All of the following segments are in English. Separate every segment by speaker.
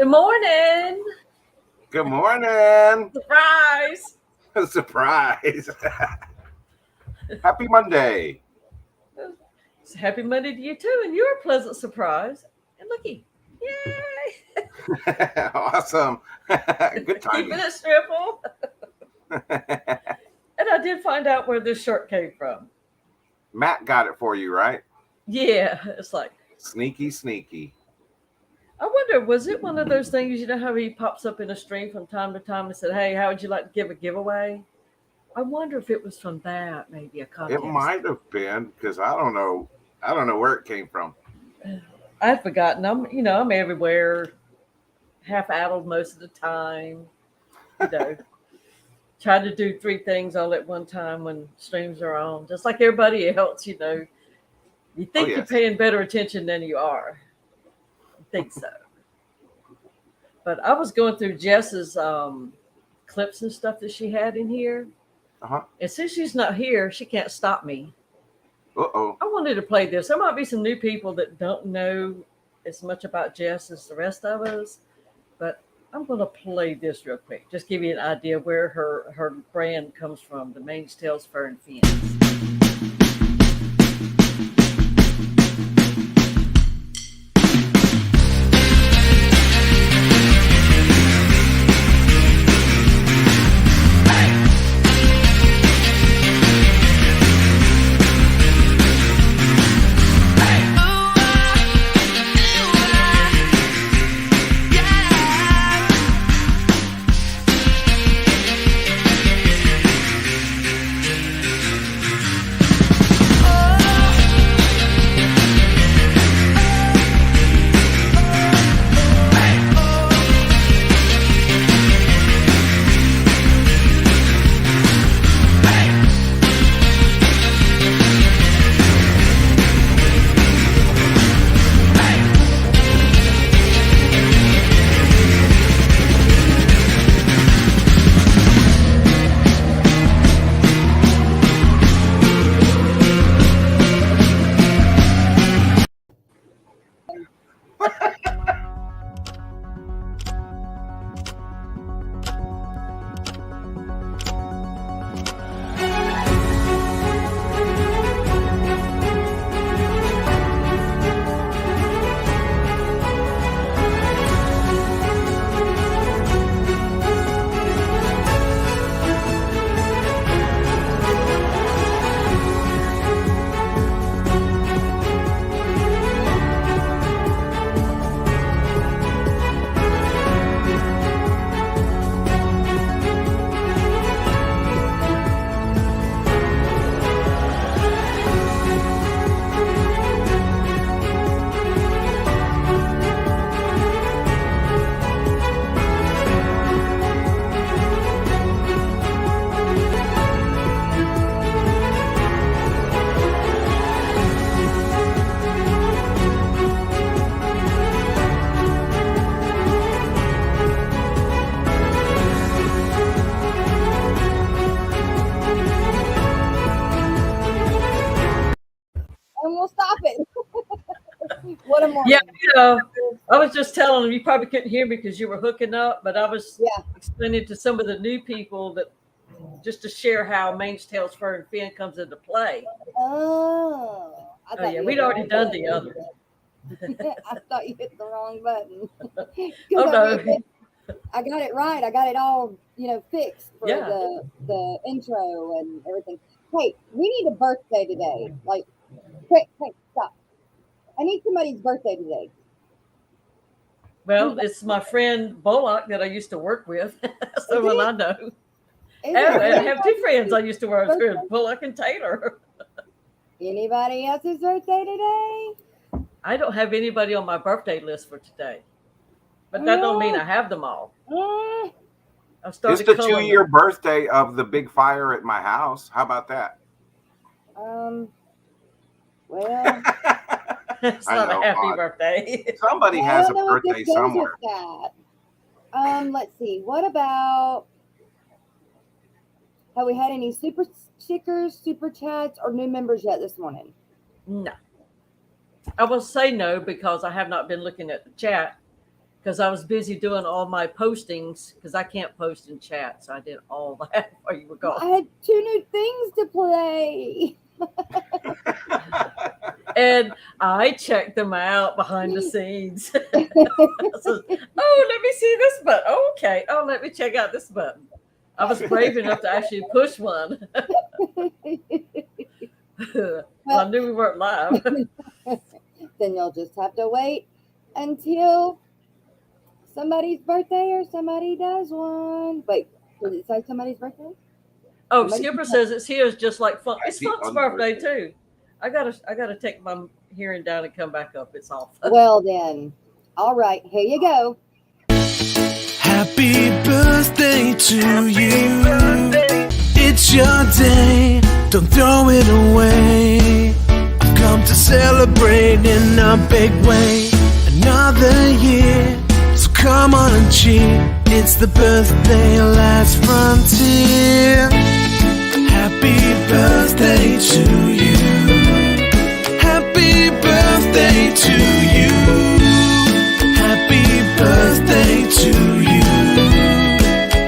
Speaker 1: Good morning.
Speaker 2: Good morning.
Speaker 1: Surprise.
Speaker 2: Surprise. Happy Monday.
Speaker 1: It's happy Monday to you too, and you're a pleasant surprise. And looky, yay!
Speaker 2: Awesome. Good
Speaker 1: Keeping
Speaker 2: timing.
Speaker 1: it simple. And I did find out where this shirt came from.
Speaker 2: Matt got it for you, right?
Speaker 1: Yeah, it's like
Speaker 2: Sneaky, sneaky.
Speaker 1: I wonder, was it one of those things? You know how he pops up in a stream from time to time and said, "Hey, how would you like to give a giveaway?" I wonder if it was from that, maybe a
Speaker 2: It
Speaker 1: contest.
Speaker 2: might have been because I don't know. I don't know where it came from.
Speaker 1: I'd forgotten. I'm everywhere, half addled most of the time. You know, trying to do three things all at one time when streams are on, just like everybody else. You
Speaker 2: Oh,
Speaker 1: think you're
Speaker 2: yes.
Speaker 1: paying better attention than you are. You think so. But I was going through Jess's clips and stuff that she had in here.
Speaker 2: Uh-huh.
Speaker 1: And since she's not here, she can't stop me.
Speaker 2: Uh-oh.
Speaker 1: I wanted to play this. There might be some new people that don't know as much about Jess as the rest of us, but I'm going to play this real quick. Just give you an idea where her brand comes from, the Mange Tails Fur and Fins.
Speaker 3: And we'll stop it. What a morning.
Speaker 1: Yeah, I was just telling them you probably couldn't hear me because you were hooking up, but I was
Speaker 3: Yeah.
Speaker 1: explaining to some of the new people that just to share how Mange Tails Fur and Fin comes into play.
Speaker 3: Oh. I
Speaker 1: Oh
Speaker 3: thought
Speaker 1: yeah,
Speaker 3: you
Speaker 1: we'd
Speaker 3: hit
Speaker 1: already
Speaker 3: the
Speaker 1: done
Speaker 3: wrong
Speaker 1: the
Speaker 3: button.
Speaker 1: other.
Speaker 3: I thought you hit the wrong button.
Speaker 1: Oh no,
Speaker 3: I got it right. I got it all, fixed for
Speaker 1: yeah.
Speaker 3: the intro and everything. Hey, we need a birthday today. Like, quick, stop. I need somebody's birthday today.
Speaker 1: Well, it's my friend Bullock that I used to work with.
Speaker 3: Is
Speaker 1: Someone
Speaker 3: it?
Speaker 1: I know.
Speaker 3: Is
Speaker 1: Oh, and I
Speaker 3: it
Speaker 1: have two friends I used to work with,
Speaker 3: birthday?
Speaker 1: Bullock and Taylor.
Speaker 3: Anybody else's birthday today?
Speaker 1: I don't have anybody on my birthday list for today, but that don't mean
Speaker 3: Mm,
Speaker 1: I have them all.
Speaker 3: mm.
Speaker 1: I've
Speaker 2: It's
Speaker 1: started
Speaker 2: the
Speaker 1: culling
Speaker 2: 2-year
Speaker 1: them.
Speaker 2: birthday of the big fire at my house. How about that?
Speaker 3: Um, well,
Speaker 1: It's
Speaker 2: I
Speaker 1: not a
Speaker 2: know.
Speaker 1: happy
Speaker 2: Odd.
Speaker 1: birthday.
Speaker 2: Somebody
Speaker 3: I
Speaker 2: has
Speaker 3: don't
Speaker 2: a
Speaker 3: know if this
Speaker 2: birthday
Speaker 3: goes with
Speaker 2: somewhere.
Speaker 3: that. Let's see. What about, have we had any super stickers, super chats, or new members yet this morning?
Speaker 1: No, I will say no because I have not been looking at the chat because I was busy doing all my postings because I can't post in chat. So I did all that while you were
Speaker 3: I
Speaker 1: gone.
Speaker 3: had 2 new things to play.
Speaker 1: And I checked them out behind the scenes. I said, oh, let me see this button. Oh, okay. Oh, let me check out this button. I was brave enough to actually push one. Well, I knew we weren't live.
Speaker 3: Then you'll just have to wait until somebody's birthday or somebody does one. Wait, did it say somebody's birthday?
Speaker 1: Oh,
Speaker 3: Somebody-
Speaker 1: Skipper says it's here is just like fun. It's
Speaker 2: Happy
Speaker 1: Funk's birthday
Speaker 2: birthday.
Speaker 1: too. I gotta take my hearing down and come back up. It's all fun.
Speaker 3: Well then, all right, here you go.
Speaker 4: Happy birthday to you. It's your day, don't throw it away. I've come to celebrate in a big way. Another year, so come on and cheer. It's the birthday last frontier. Happy birthday to you. Happy birthday to you. Happy birthday to you.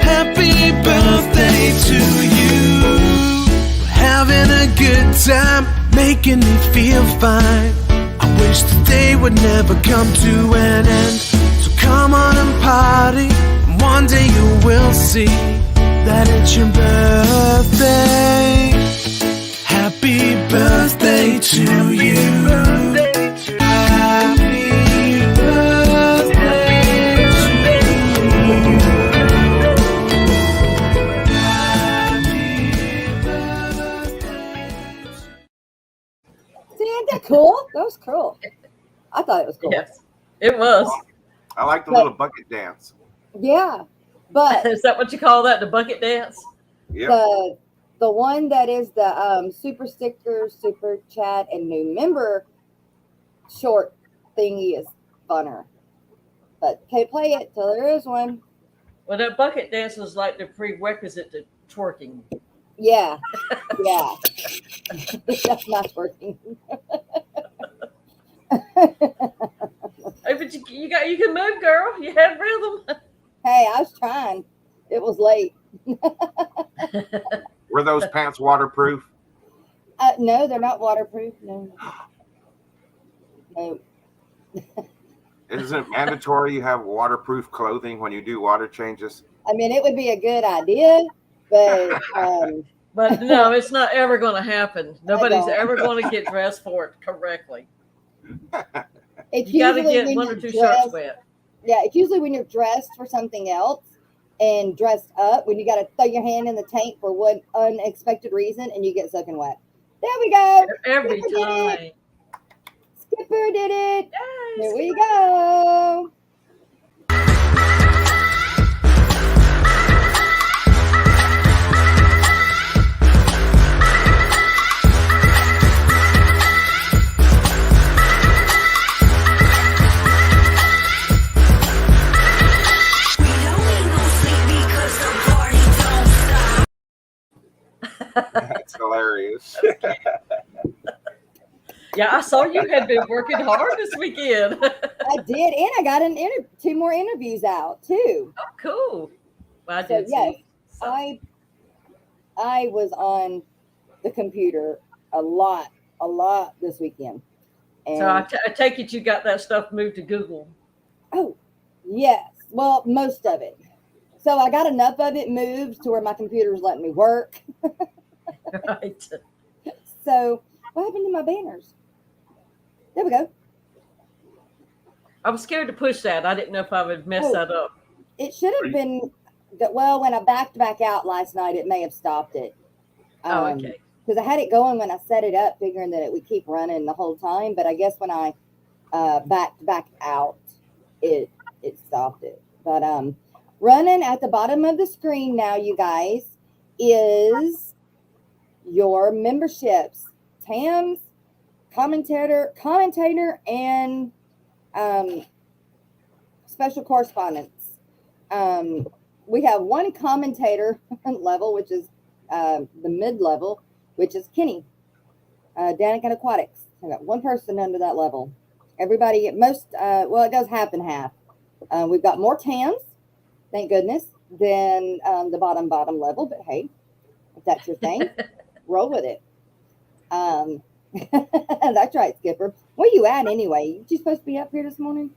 Speaker 4: Happy birthday to you. We're having a good time, making me feel fine. I wish the day would never come to an end. So come on and party, and one day you will see that it's your birthday. Happy birthday to you. Happy birthday to you.
Speaker 3: See, ain't that cool? That was cool. I thought it was cool.
Speaker 1: Yes, it was.
Speaker 2: I like the little bucket dance.
Speaker 3: Yeah, but
Speaker 1: Is that what you call that? The bucket dance?
Speaker 2: Yeah.
Speaker 3: the one that is the super sticker, super chat, and new member short thingy is funner. But can't play it till there is one.
Speaker 1: Well, that bucket dance was like the prerequisite to twerking.
Speaker 3: Yeah, yeah. That's not working.
Speaker 1: Hey, but you can move, girl. You have rhythm.
Speaker 3: Hey, I was trying. It was late.
Speaker 2: Were those pants waterproof?
Speaker 3: No, they're not waterproof. No. No.
Speaker 2: Isn't it mandatory you have waterproof clothing when you do water changes?
Speaker 3: I mean, it would be a good idea, but
Speaker 1: But no, it's not ever going to happen. Nobody's
Speaker 3: don't.
Speaker 1: ever going to get dressed for it correctly.
Speaker 3: it's
Speaker 1: You got to
Speaker 3: usually
Speaker 1: get
Speaker 3: when
Speaker 1: one or
Speaker 3: you're
Speaker 1: two
Speaker 3: dressed.
Speaker 1: shirts wet.
Speaker 3: Yeah, it's usually when you're dressed for something else and dressed up when you got to throw your hand in the tank for one unexpected reason and you get soaking wet. There we go.
Speaker 1: Every
Speaker 3: Skipper did
Speaker 1: time.
Speaker 3: it. Skipper did it.
Speaker 1: Yay,
Speaker 3: Here we go.
Speaker 2: That's hilarious.
Speaker 1: Yeah, I saw you had been working hard this weekend.
Speaker 3: I did, and I got 2 more interviews out too.
Speaker 1: Oh, cool. Well, I
Speaker 3: So
Speaker 1: did
Speaker 3: yes,
Speaker 1: see. So,
Speaker 3: I was on the computer a lot this weekend. And
Speaker 1: so I take it you got that stuff moved to Google.
Speaker 3: oh, yes. Well, most of it. So I got enough of it moved to where my computer was letting me work.
Speaker 1: Right.
Speaker 3: So what happened to my banners? There we go.
Speaker 1: I was scared to push that. I didn't know if I would mess that up.
Speaker 3: It should have been that. Well, when I backed back out last night, it may have stopped it.
Speaker 1: Oh, okay.
Speaker 3: Because I had it going when I set it up, figuring that it would keep running the whole time. But I guess when I backed back out, it stopped it. But running at the bottom of the screen now, you guys, is your memberships. Tam's commentator, and special correspondence. We have one commentator level, which is the mid-level, which is Kenny, down at Aquatics. I got one person under that level. Everybody, well, it goes half and half. we've got more tans, thank goodness, than the bottom level. But hey, if that's your thing, roll with it. That's right, Skipper. Where you at anyway? You supposed to be up here this morning?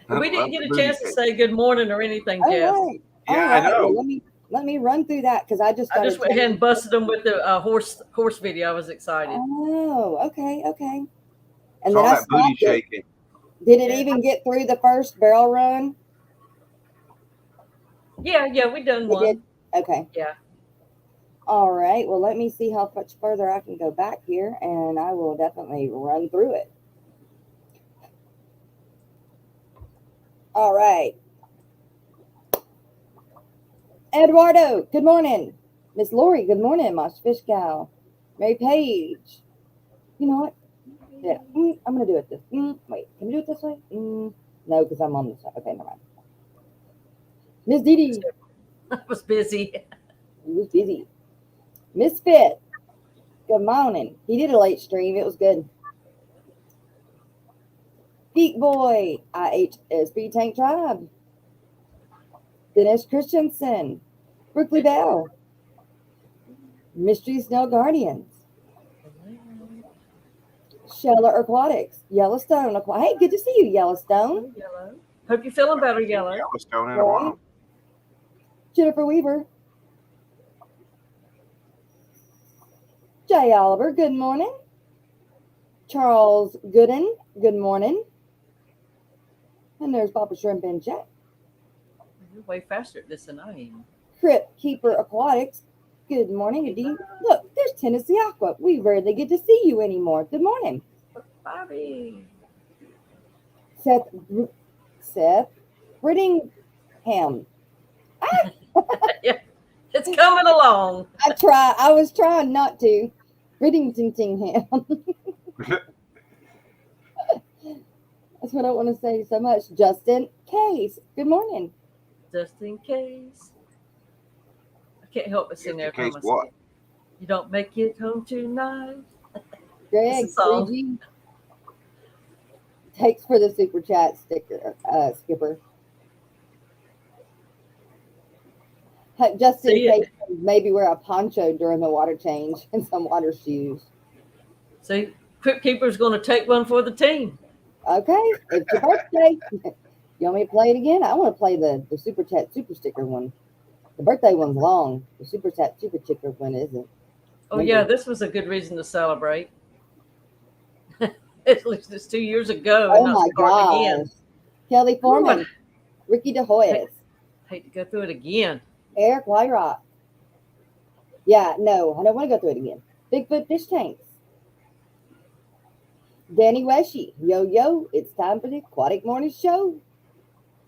Speaker 1: We didn't get a chance to say good morning or anything,
Speaker 3: All
Speaker 1: Jeff.
Speaker 3: right.
Speaker 2: Yeah,
Speaker 3: All
Speaker 2: I
Speaker 3: right.
Speaker 2: know.
Speaker 3: Well, let me run through that because I just
Speaker 1: I just went ahead and busted them with the horse video. I was excited.
Speaker 3: Oh, okay. And
Speaker 2: Saw
Speaker 3: then I
Speaker 2: that booty
Speaker 3: stopped it.
Speaker 2: shaking.
Speaker 3: Did it even get through the first barrel run?
Speaker 1: Yeah, we done
Speaker 3: It
Speaker 1: one.
Speaker 3: did? Okay.
Speaker 1: Yeah.
Speaker 3: All right. Well, let me see how much further I can go back here, and I will definitely run through it. All right. Eduardo, good morning. Miss Lori, good morning. My fish gal. Mary Page. You know what? Yeah, I'm going to do it this. Wait, can we do it this way? No, because I'm on this side. Okay, never mind. Miss Dee Dee.
Speaker 1: I was busy.
Speaker 3: He was busy. Misfit. Good morning. He did a late stream. It was good. Geek Boy. IHSB Tank Tribe. Dennis Christensen. Brooklyn Bell. Mystery Snow Guardians. Sheller Aquatics. Yellowstone Aquatics. Hey, good to see you, Yellowstone.
Speaker 1: Yellow. Hope you're feeling better, Yellow.
Speaker 2: Yellowstone in a while.
Speaker 3: Jennifer Weaver. Jay Oliver, good morning. Charles Gooden, good morning. And there's Papa Shrimp and Jack.
Speaker 1: You're way faster at this than I am.
Speaker 3: Crip Keeper Aquatics, good morning. Look, there's Tennessee Aqua. We rarely get to see you anymore. Good morning.
Speaker 1: Bobby.
Speaker 3: Seth Brittingham.
Speaker 1: Yeah, it's coming along.
Speaker 3: I was trying not to. Brittingham. That's what I want to say so much. Justin Case, good morning.
Speaker 1: Just in case. I can't help but sing
Speaker 2: Just in
Speaker 1: every
Speaker 2: case
Speaker 1: time I
Speaker 2: what?
Speaker 1: see it. You don't make it home tonight.
Speaker 3: Greg,
Speaker 1: It's a song.
Speaker 3: 3G. Thanks for the super chat sticker, Skipper. Just in case, maybe wear a poncho during the water change and some water shoes.
Speaker 1: See, Crip Keeper's going to take one for the team.
Speaker 3: Okay, it's your birthday. You want me to play it again? I want to play the super chat super sticker one. The birthday one's long. The super chat super sticker one isn't.
Speaker 1: Oh, yeah, this was a good reason to celebrate. At least it's 2 years ago.
Speaker 3: Oh, my gosh. Kelly Foreman. Ricky DeHoyes.
Speaker 1: Hate to go through it again.
Speaker 3: Eric Wyrock. Yeah, no, I don't want to go through it again. Bigfoot Fish Tanks. Danny Weshy. Yo, it's time for the Aquatic Morning Show,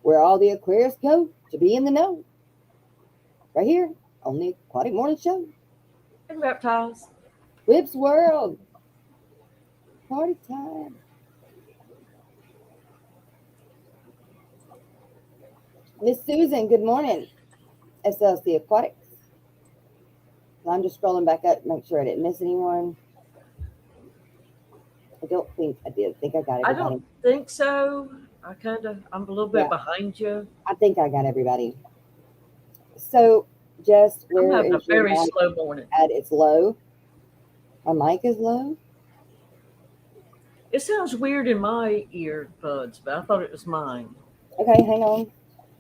Speaker 3: where all the Aquarius go to be in the know. Right here on the Aquatic Morning Show.
Speaker 1: And reptiles.
Speaker 3: Whip's World. Party time. Miss Susan, good morning. SLC Aquatics. I'm just scrolling back up to make sure I didn't miss anyone. I don't think I did. I think I got everybody.
Speaker 1: I don't think so. I'm a little bit behind you.
Speaker 3: I think I got everybody. So, Jess,
Speaker 1: I'm having a very slow morning.
Speaker 3: It's low. My mic is low.
Speaker 1: It sounds weird in my earbuds, but I thought it was mine.
Speaker 3: Okay, hang on.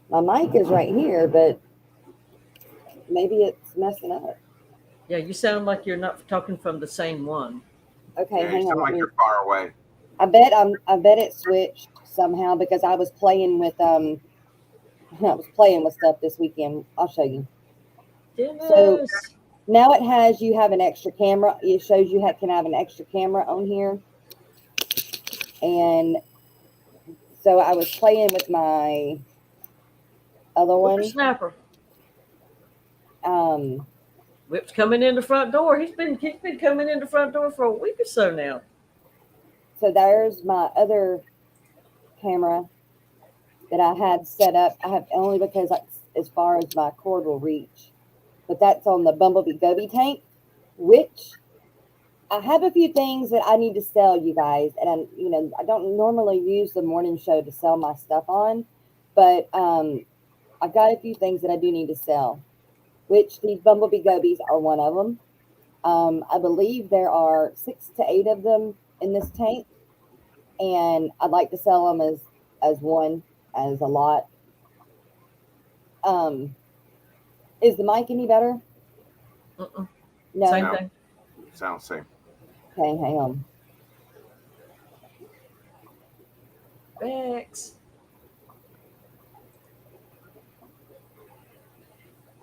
Speaker 3: My mic is right here, but maybe it's messing up.
Speaker 1: Yeah, you sound like you're not talking from the same one.
Speaker 3: Okay, hang
Speaker 2: You sound
Speaker 3: on.
Speaker 2: like you're far away.
Speaker 3: I bet it switched somehow because I was playing with stuff this weekend. I'll show you.
Speaker 1: Dennis.
Speaker 3: So now it has you have an extra camera. It shows you can have an extra camera on here. And so I was playing with my other one.
Speaker 1: Snapper.
Speaker 3: Um,
Speaker 1: Whip's coming in the front door. He's been coming in the front door for a week or so now.
Speaker 3: So there's my other camera that I had set up. I have only because as far as my cord will reach. But that's on the Bumblebee Goby tank, which I have a few things that I need to sell, you guys, and I don't normally use the morning show to sell my stuff on, but I've got a few things that I do need to sell, which these bumblebee gobies are one of them. I believe there are 6 to 8 of them in this tank, and I'd like to sell them as one, as a lot. Is the mic any better?
Speaker 1: Mm-mm.
Speaker 3: No.
Speaker 1: Same
Speaker 2: No.
Speaker 1: thing.
Speaker 2: Sounds same.
Speaker 3: Okay, hang on.
Speaker 1: Bex.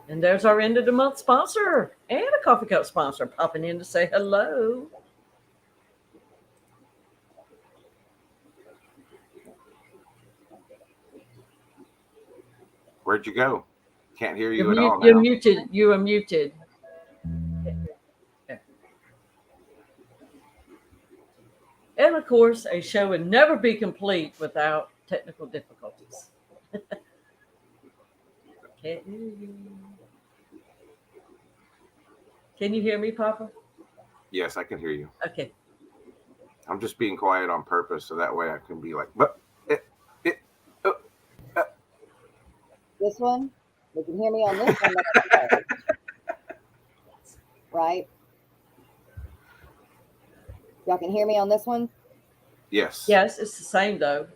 Speaker 1: And there's our end of the month sponsor and a coffee cup sponsor popping in to say hello.
Speaker 2: Where'd you go? Can't hear you at all
Speaker 1: You're
Speaker 2: now.
Speaker 1: muted. You are muted. Okay. And of course, a show would never be complete without technical difficulties. Can't hear you. Can you hear me, Papa?
Speaker 2: Yes, I can hear you.
Speaker 1: Okay.
Speaker 2: I'm just being quiet on purpose so that way I can be like, but oh.
Speaker 3: This one, they can hear me on this one. Right? Y'all can hear me on this one,
Speaker 2: Yes.
Speaker 1: Yes, it's the same though.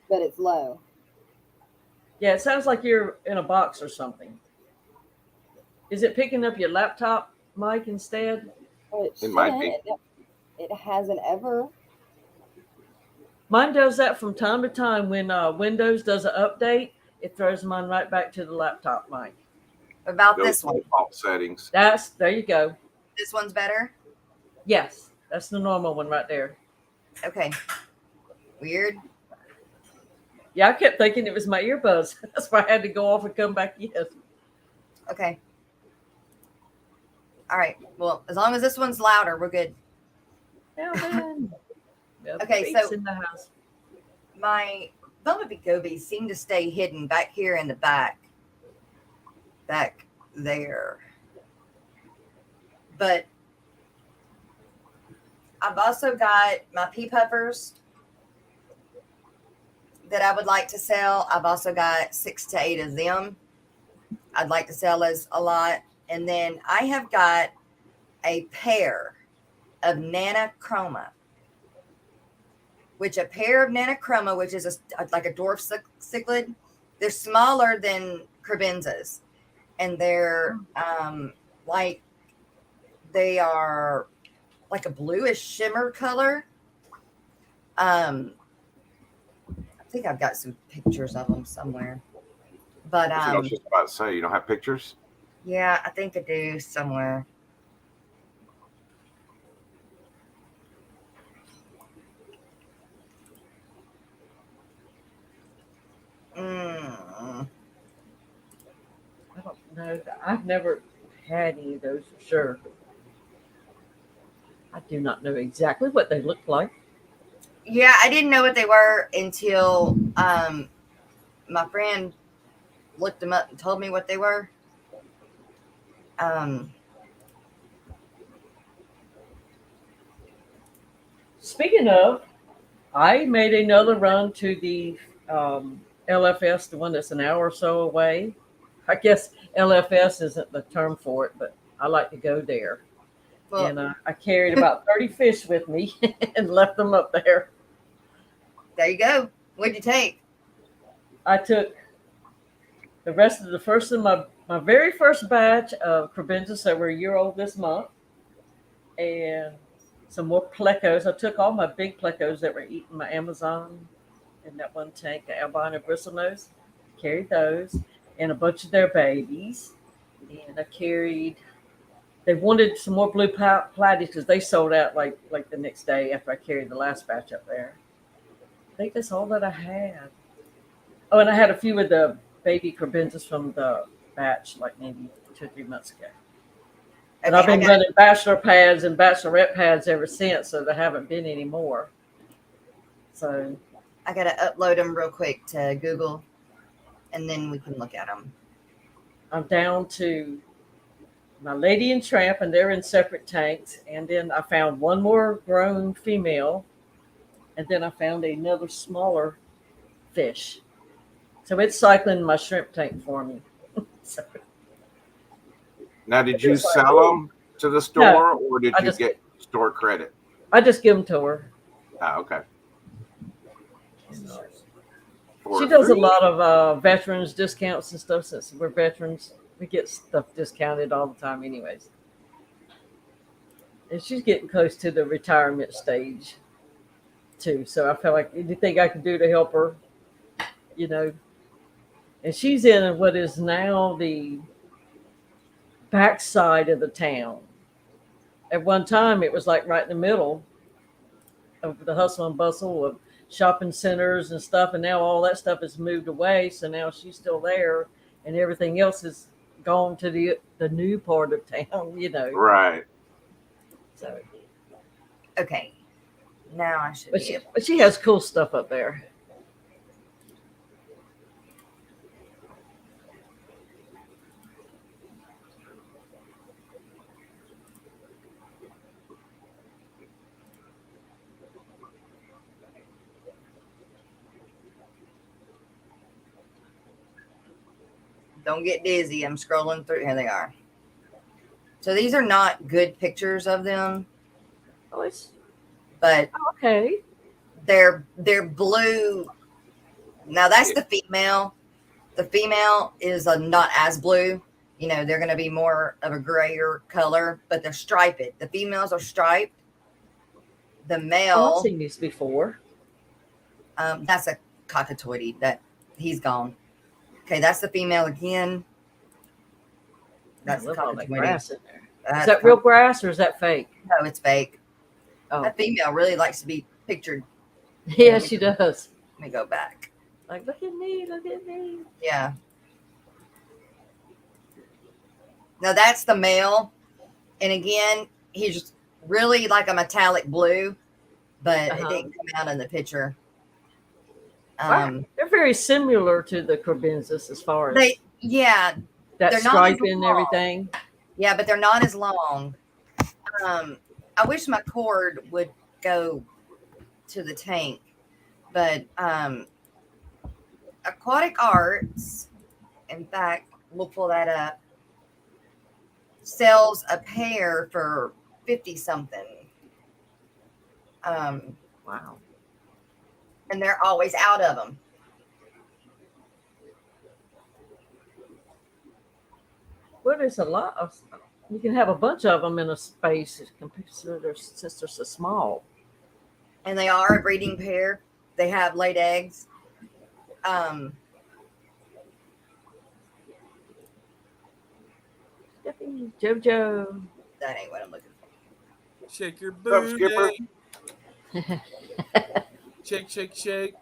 Speaker 3: but it's low.
Speaker 1: Yeah, it sounds like you're in a box or something. Is it picking up your laptop mic instead?
Speaker 3: Well,
Speaker 2: It might be.
Speaker 3: It hasn't ever.
Speaker 1: Mine does that from time to time when Windows does an update. It throws mine right back to the laptop mic.
Speaker 5: About
Speaker 2: Those
Speaker 5: this one.
Speaker 2: default settings.
Speaker 1: There you go.
Speaker 5: This one's better.
Speaker 1: Yes, that's the normal one right there.
Speaker 5: Okay. Weird.
Speaker 1: Yeah, I kept thinking it was my earbuds. That's why I had to go off and come back in.
Speaker 5: Okay. All right. Well, as long as this one's louder, we're good.
Speaker 1: Now then.
Speaker 5: Okay, so-
Speaker 1: in the house.
Speaker 5: My bumblebee gobies seem to stay hidden back here in the back. Back there. But I've also got my pea puffers that I would like to sell. I've also got 6 to 8 of them. I'd like to sell as a lot. And then I have got a pair of Nana Chroma, which is like a dwarf cichlid. They're smaller than cribenzas, and they're like they are like a bluish shimmer color. I think I've got some pictures of them somewhere, but
Speaker 2: That's what I was just about to say. You don't have pictures?
Speaker 5: yeah, I think I do somewhere.
Speaker 1: I don't know. I've never had any of those for sure. I do not know exactly what they look like.
Speaker 5: Yeah, I didn't know what they were until my friend looked them up and told me what they were.
Speaker 1: Speaking of, I made another run to the LFS, the one that's an hour or so away. I guess LFS isn't the term for it, but I like to go there.
Speaker 5: Well,
Speaker 1: And I carried about 30 fish with me and left them up there.
Speaker 5: there you go. What'd you take?
Speaker 1: I took the rest of the first of my very first batch of cribenzas that were a year old this month, and some more plecos. I took all my big plecos that were eating my Amazon in that one tank, the albino bristlenose. Carried those and a bunch of their babies. And I carried. They wanted some more blue platies because they sold out like the next day after I carried the last batch up there. I think that's all that I had. Oh, and I had a few of the baby cribenzas from the batch, like maybe 2 or 3 months ago. And I've been running bachelor pads and bachelorette pads ever since, so there haven't been any more. So
Speaker 5: I got to upload them real quick to Google, and then we can look at them.
Speaker 1: I'm down to my lady and tramp, and they're in separate tanks. And then I found one more grown female, and then I found another smaller fish. So it's cycling my shrimp tank for me. So
Speaker 2: Now, did
Speaker 1: it's
Speaker 2: you
Speaker 1: just like,
Speaker 2: sell them to the store, or did
Speaker 1: I
Speaker 2: you
Speaker 1: just
Speaker 2: get store credit?
Speaker 1: I just give them to her.
Speaker 2: Ah, okay. For
Speaker 1: She does a
Speaker 2: free?
Speaker 1: lot of veterans discounts and stuff. Since we're veterans, we get stuff discounted all the time, anyways. And she's getting close to the retirement stage too. So I felt like anything I could do to help her, you know. And she's in what is now the backside of the town. At one time, it was like right in the middle of the hustle and bustle of shopping centers and stuff. And now all that stuff has moved away. So now she's still there, and everything else is gone to the new part of town, you know.
Speaker 2: Right.
Speaker 1: So,
Speaker 5: Okay. Now I should be able.
Speaker 1: but she has cool stuff up there.
Speaker 5: Don't get dizzy. I'm scrolling through. Here they are. So these are not good pictures of them,
Speaker 1: Oh, it's
Speaker 5: but
Speaker 1: okay.
Speaker 5: they're blue. Now that's the female. The female is not as blue. You know, they're going to be more of a grayer color, but they're striped. The females are striped. The
Speaker 1: Oh,
Speaker 5: male,
Speaker 1: I've seen these before.
Speaker 5: that's a cockatoid. That he's gone. Okay, that's the female again. That's
Speaker 1: I
Speaker 5: the
Speaker 1: love all that
Speaker 5: cockatoid.
Speaker 1: grass in there.
Speaker 5: That's
Speaker 1: Is that real grass or is that fake?
Speaker 5: No, it's fake.
Speaker 1: Oh,
Speaker 5: That female really likes to be pictured.
Speaker 1: yeah, she does.
Speaker 5: Let me go back.
Speaker 1: Like, look at me, look at me.
Speaker 5: Yeah. Now that's the male. And again, he's just really like a metallic blue, but it didn't come out in the picture.
Speaker 1: Wow. They're very similar to the Corbensis as far as
Speaker 5: Yeah,
Speaker 1: that
Speaker 5: they're not as
Speaker 1: striping and
Speaker 5: long.
Speaker 1: everything.
Speaker 5: yeah, but they're not as long. I wish my cord would go to the tank, but Aquatic Arts, in fact, we'll pull that up, sells a pair for 50 something.
Speaker 1: Wow.
Speaker 5: And they're always out of them.
Speaker 1: Well, there's a lot of, you can have a bunch of them in a space since they're so small.
Speaker 5: And they are a breeding pair. They have laid eggs.
Speaker 1: Jojo.
Speaker 5: That ain't what I'm looking for.
Speaker 6: Shake your
Speaker 2: What's up,
Speaker 6: booty.
Speaker 2: Skipper?
Speaker 6: Shake, shake, shake.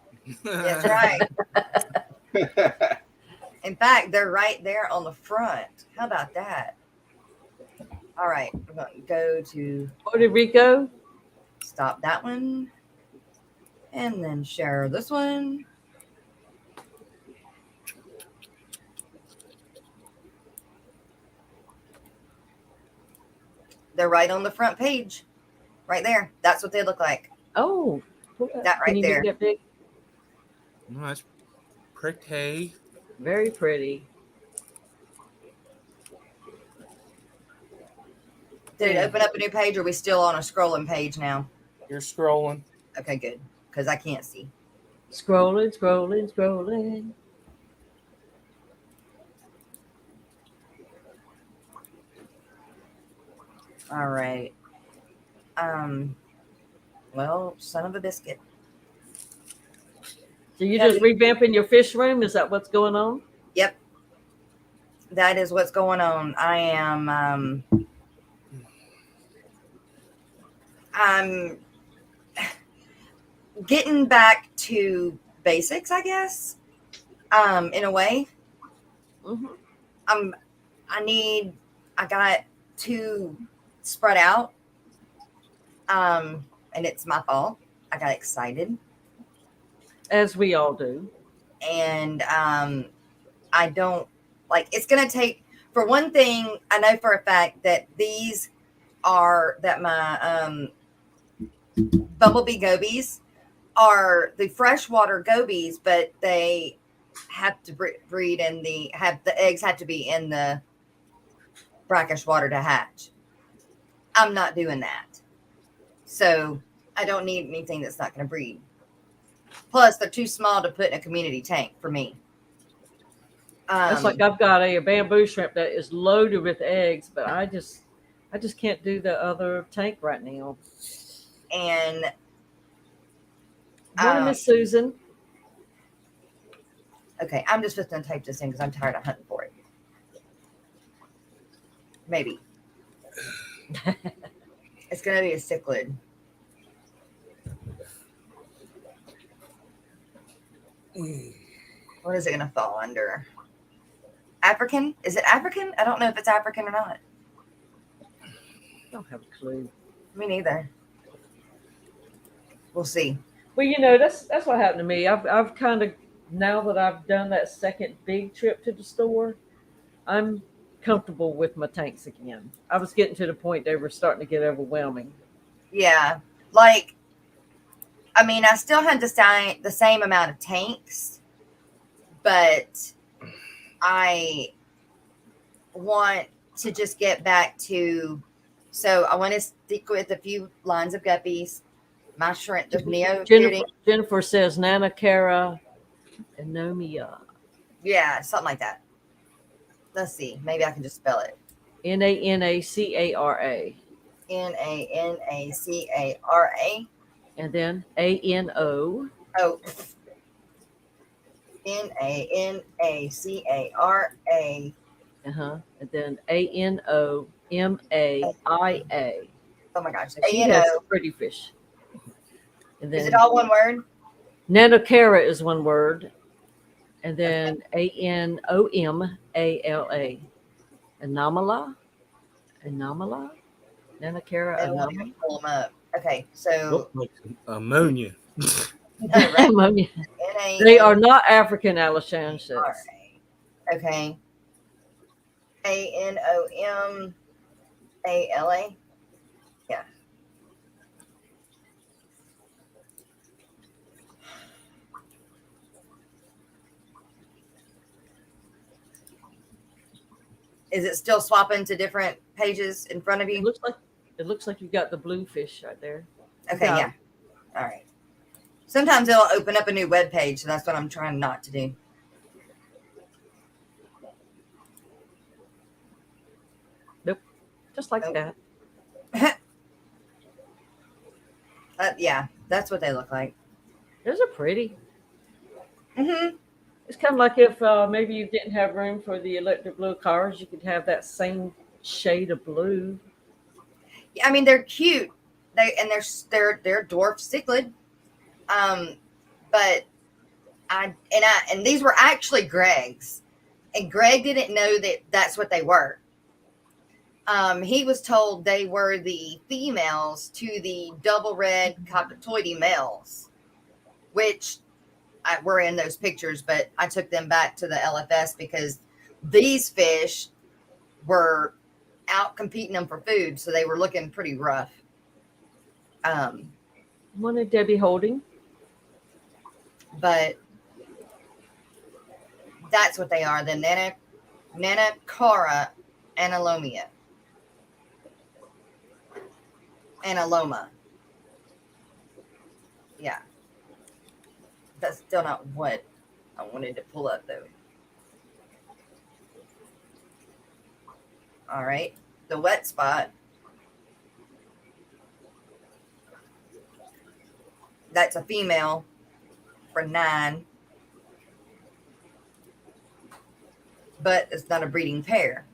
Speaker 5: That's right. In fact, they're right there on the front. How about that? All right, we're going to go to
Speaker 1: Puerto Rico.
Speaker 5: stop that one and then share this one. They're right on the front page, right there. That's what they look like.
Speaker 1: Oh,
Speaker 5: That right
Speaker 1: can you
Speaker 5: there.
Speaker 1: make that big?
Speaker 6: Oh, that's pretty.
Speaker 1: Very pretty.
Speaker 5: Did it open up a new page or are we still on a scrolling page now?
Speaker 6: You're scrolling.
Speaker 5: Okay, good. Because I can't see.
Speaker 1: Scrolling, scrolling, scrolling.
Speaker 5: All right. Well, son of a biscuit.
Speaker 1: So you just revamping your fish room? Is that what's going on?
Speaker 5: Yep. That is what's going on. I am I'm getting back to basics, I guess. In a way.
Speaker 1: Mm-hmm.
Speaker 5: I got two spread out. And it's my fault. I got excited.
Speaker 1: As we all do.
Speaker 5: And I don't like it's gonna take for one thing, I know for a fact that these are that my bumblebee gobies are the freshwater gobies, but they have to breed in the eggs have to be in the brackish water to hatch. I'm not doing that, so I don't need anything that's not going to breed. Plus, they're too small to put in a community tank for me.
Speaker 1: That's like I've got a bamboo shrimp that is loaded with eggs, but I just can't do the other tank right now.
Speaker 5: And
Speaker 1: Morning, Miss Susan.
Speaker 5: okay, I'm just going to type this in because I'm tired of hunting for it. Maybe. It's going to be a cichlid. What is it going to fall under? African? Is it African? I don't know if it's African or not.
Speaker 1: I don't have a clue.
Speaker 5: Me neither. We'll see.
Speaker 1: Well, that's what happened to me. I've kind of, now that I've done that second big trip to the store, I'm comfortable with my tanks again. I was getting to the point they were starting to get overwhelming.
Speaker 5: Yeah. Like, I mean, I still had the same amount of tanks, but I want to just get back to, so I want to stick with a few lines of guppies. My shrimp, the Neo
Speaker 1: Jennifer says Nanacara anomia.
Speaker 5: Yeah, something like that. Let's see. Maybe I can just spell it.
Speaker 1: Nanacara.
Speaker 5: Nanacara.
Speaker 1: And then ANO.
Speaker 5: Oh. Nanacara.
Speaker 1: And then ANOMAIA.
Speaker 5: Oh my gosh.
Speaker 1: She has pretty fish. And then
Speaker 5: is it all one word?
Speaker 1: Nanocara is one word. And then ANOMALA. Anomala? Nanocara anomala?
Speaker 5: Pull them up. Okay, so
Speaker 6: Look like ammonia.
Speaker 1: Ammonia. They are not African, Alishan says.
Speaker 5: Okay. ANOMALA. Yeah. Is it still swapping to different pages in front of you?
Speaker 1: It looks like you've got the blue fish right there.
Speaker 5: Okay, yeah. All right. Sometimes it'll open up a new web page, so that's what I'm trying not to do.
Speaker 1: Nope. Just like that.
Speaker 5: Yeah, that's what they look like.
Speaker 1: Those are pretty.
Speaker 5: Mm-hmm.
Speaker 1: It's kind of like if maybe you didn't have room for the electric blue cars, you could have that same shade of blue.
Speaker 5: Yeah, I mean they're cute. They're dwarf cichlid. But these were actually Greg's, and Greg didn't know that that's what they were. He was told they were the females to the double red cockatoidy males, which were in those pictures, but I took them back to the LFS because these fish were out competing them for food, so they were looking pretty rough.
Speaker 1: Wanted Debbie Holding.
Speaker 5: But that's what they are, the Nanacara analomia. Analoma. Yeah. That's still not what I wanted to pull up, though. All right. The wet spot. That's a female for 9. But it's not a breeding pair.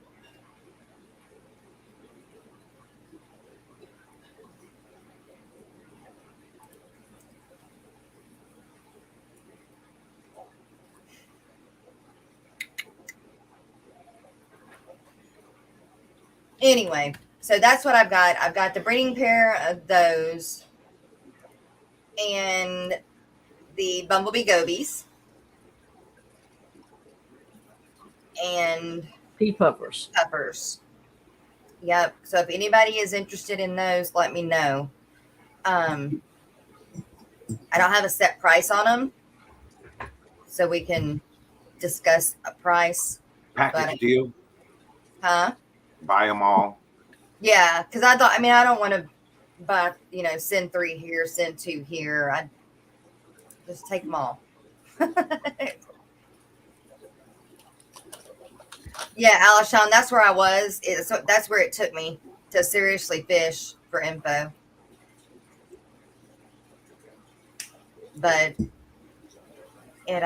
Speaker 5: Anyway, so that's what I've got. I've got the breeding pair of those and the bumblebee gobies. And
Speaker 1: Pea puffers.
Speaker 5: peppers. Yep. So if anybody is interested in those, let me know. I don't have a set price on them, so we can discuss a price.
Speaker 2: Package deal.
Speaker 5: Huh?
Speaker 2: Buy them all.
Speaker 5: Yeah, because I thought. I mean, I don't want to buy. Send 3 here, send 2 here. I just take them all. Yeah, Alishon, that's where I was. That's where it took me to seriously fish for info. But it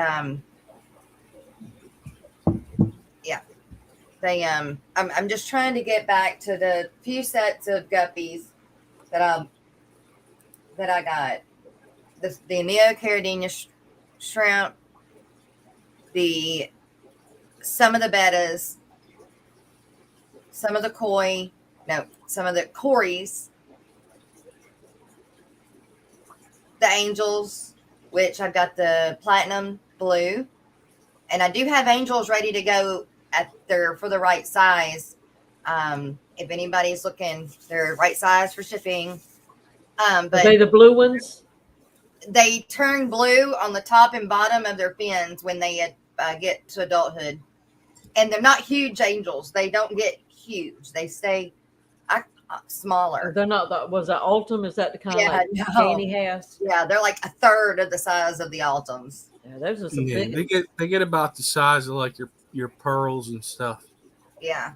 Speaker 5: yeah, I'm just trying to get back to the few sets of guppies that I got. The Neocaridina shrimp, some of the bettas, some of the cories, the angels, which I've got the platinum blue, and I do have angels ready to go for the right size. If anybody's looking, they're right size for shipping.
Speaker 1: Are
Speaker 5: But
Speaker 1: they the blue ones?
Speaker 5: they turn blue on the top and bottom of their fins when they get to adulthood. And they're not huge angels. They don't get huge. They stay smaller.
Speaker 1: They're not. Was that Ultim? Is that the kind
Speaker 5: Yeah,
Speaker 1: like
Speaker 5: no.
Speaker 1: Danny has?
Speaker 5: Yeah, they're like a third of the size of the Altums.
Speaker 1: Yeah, those are some
Speaker 6: Yeah,
Speaker 1: big.
Speaker 6: they get about the size of like your pearls and stuff.
Speaker 5: Yeah.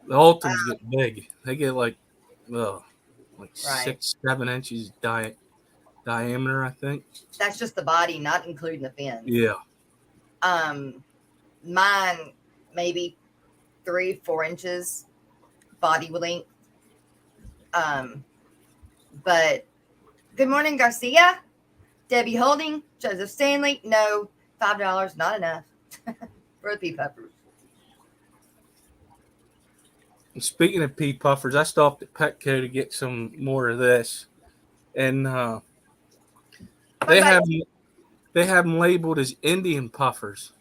Speaker 6: The Ultims get big. They get like
Speaker 5: Right.
Speaker 6: 6-7 inches diameter, I think.
Speaker 5: That's just the body, not including the fins.
Speaker 6: Yeah.
Speaker 5: Mine maybe 3-4 inches body length. But good morning, Garcia, Debbie Holding, Joseph Stanley. No, $5 not enough for the pea puffers.
Speaker 6: Speaking of pea puffers, I stopped at Petco to get some more of this, and they have them labeled as Indian puffers.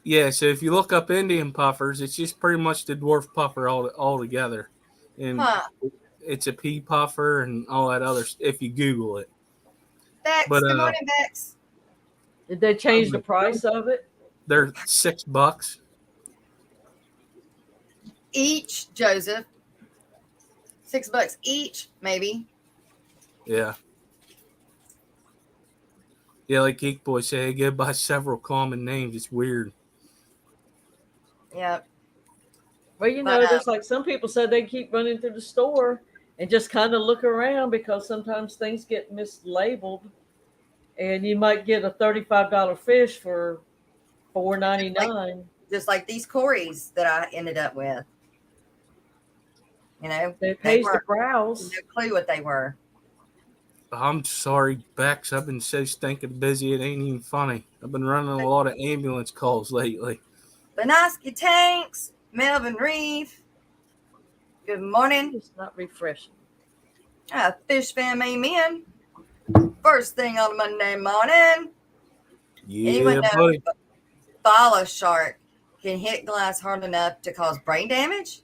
Speaker 6: Yeah, so if you look up Indian puffers, it's just pretty much the dwarf puffer all together, and it's a pea puffer and all that other. If you Google it,
Speaker 5: Bex,
Speaker 6: but
Speaker 5: good morning, Bex.
Speaker 1: Did they change the price of it?
Speaker 6: they're $6
Speaker 5: Each, Joseph. $6 each, maybe.
Speaker 6: Yeah. Yeah, like Geek Boy said, they go by several common names. It's weird.
Speaker 5: Yep.
Speaker 1: Well, there's like some people said they keep running through the store and just kind of look around because sometimes things get mislabeled, and you might get a $35 fish for $4.99.
Speaker 5: Just like these cories that I ended up with.
Speaker 1: It pays to browse.
Speaker 5: No clue what they were.
Speaker 6: I'm sorry, Bex. I've been so stinking busy, it ain't even funny. I've been running a lot of ambulance calls lately.
Speaker 5: Benoski Tanks, Melvin Reeve. Good morning.
Speaker 1: It's not refreshing.
Speaker 5: Fish fam, amen. First thing on Monday morning.
Speaker 6: Yeah,
Speaker 5: Anyone know
Speaker 6: buddy.
Speaker 5: Bala shark can hit glass hard enough to cause brain damage?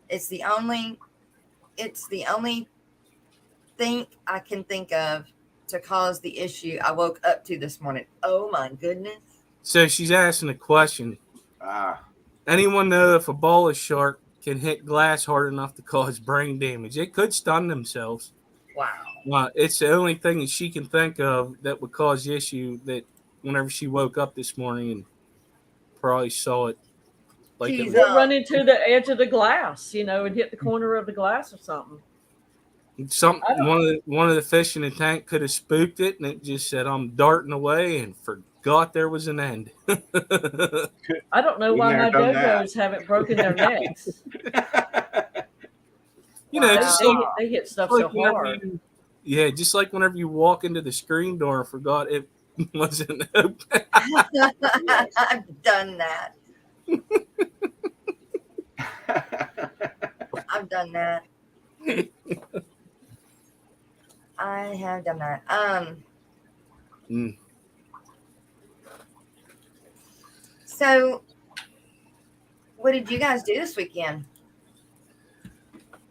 Speaker 5: It's the only thing I can think of to cause the issue I woke up to this morning. Oh my goodness.
Speaker 6: So she's asking a question. Anyone know if a ball of shark can hit glass hard enough to cause brain damage? It could stun themselves.
Speaker 5: Wow.
Speaker 6: It's the only thing that she can think of that would cause the issue, that whenever she woke up this morning and probably saw it. Like
Speaker 1: It run into the edge of the glass, and hit the corner of the glass or something.
Speaker 6: One of the fish in the tank could have spooked it, and it just said, "I'm darting away," and forgot there was an end.
Speaker 1: I don't know why my dodos haven't broken their necks. They hit stuff so hard.
Speaker 6: Just like whenever you walk into the screen door and forgot it wasn't open.
Speaker 5: I've done that. I've done that. I have done that. So What did you guys do this weekend?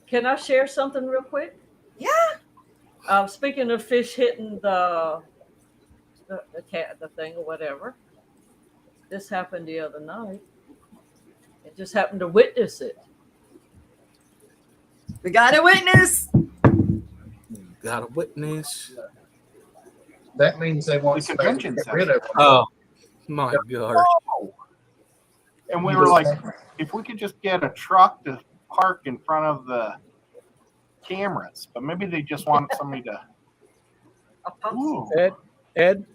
Speaker 1: Can I share something real quick?
Speaker 5: Yeah.
Speaker 1: Speaking of fish hitting the cat, the thing or whatever, this happened the other night. It just happened to witness it.
Speaker 5: We got a witness.
Speaker 6: Got a witness.
Speaker 7: That means they want
Speaker 8: The
Speaker 7: somebody to
Speaker 8: convention
Speaker 7: get rid of them.
Speaker 6: Oh my gosh.
Speaker 8: And we were like, if we could just get a truck to park in front of the cameras, but maybe they just want somebody to. Ooh,
Speaker 9: Ed,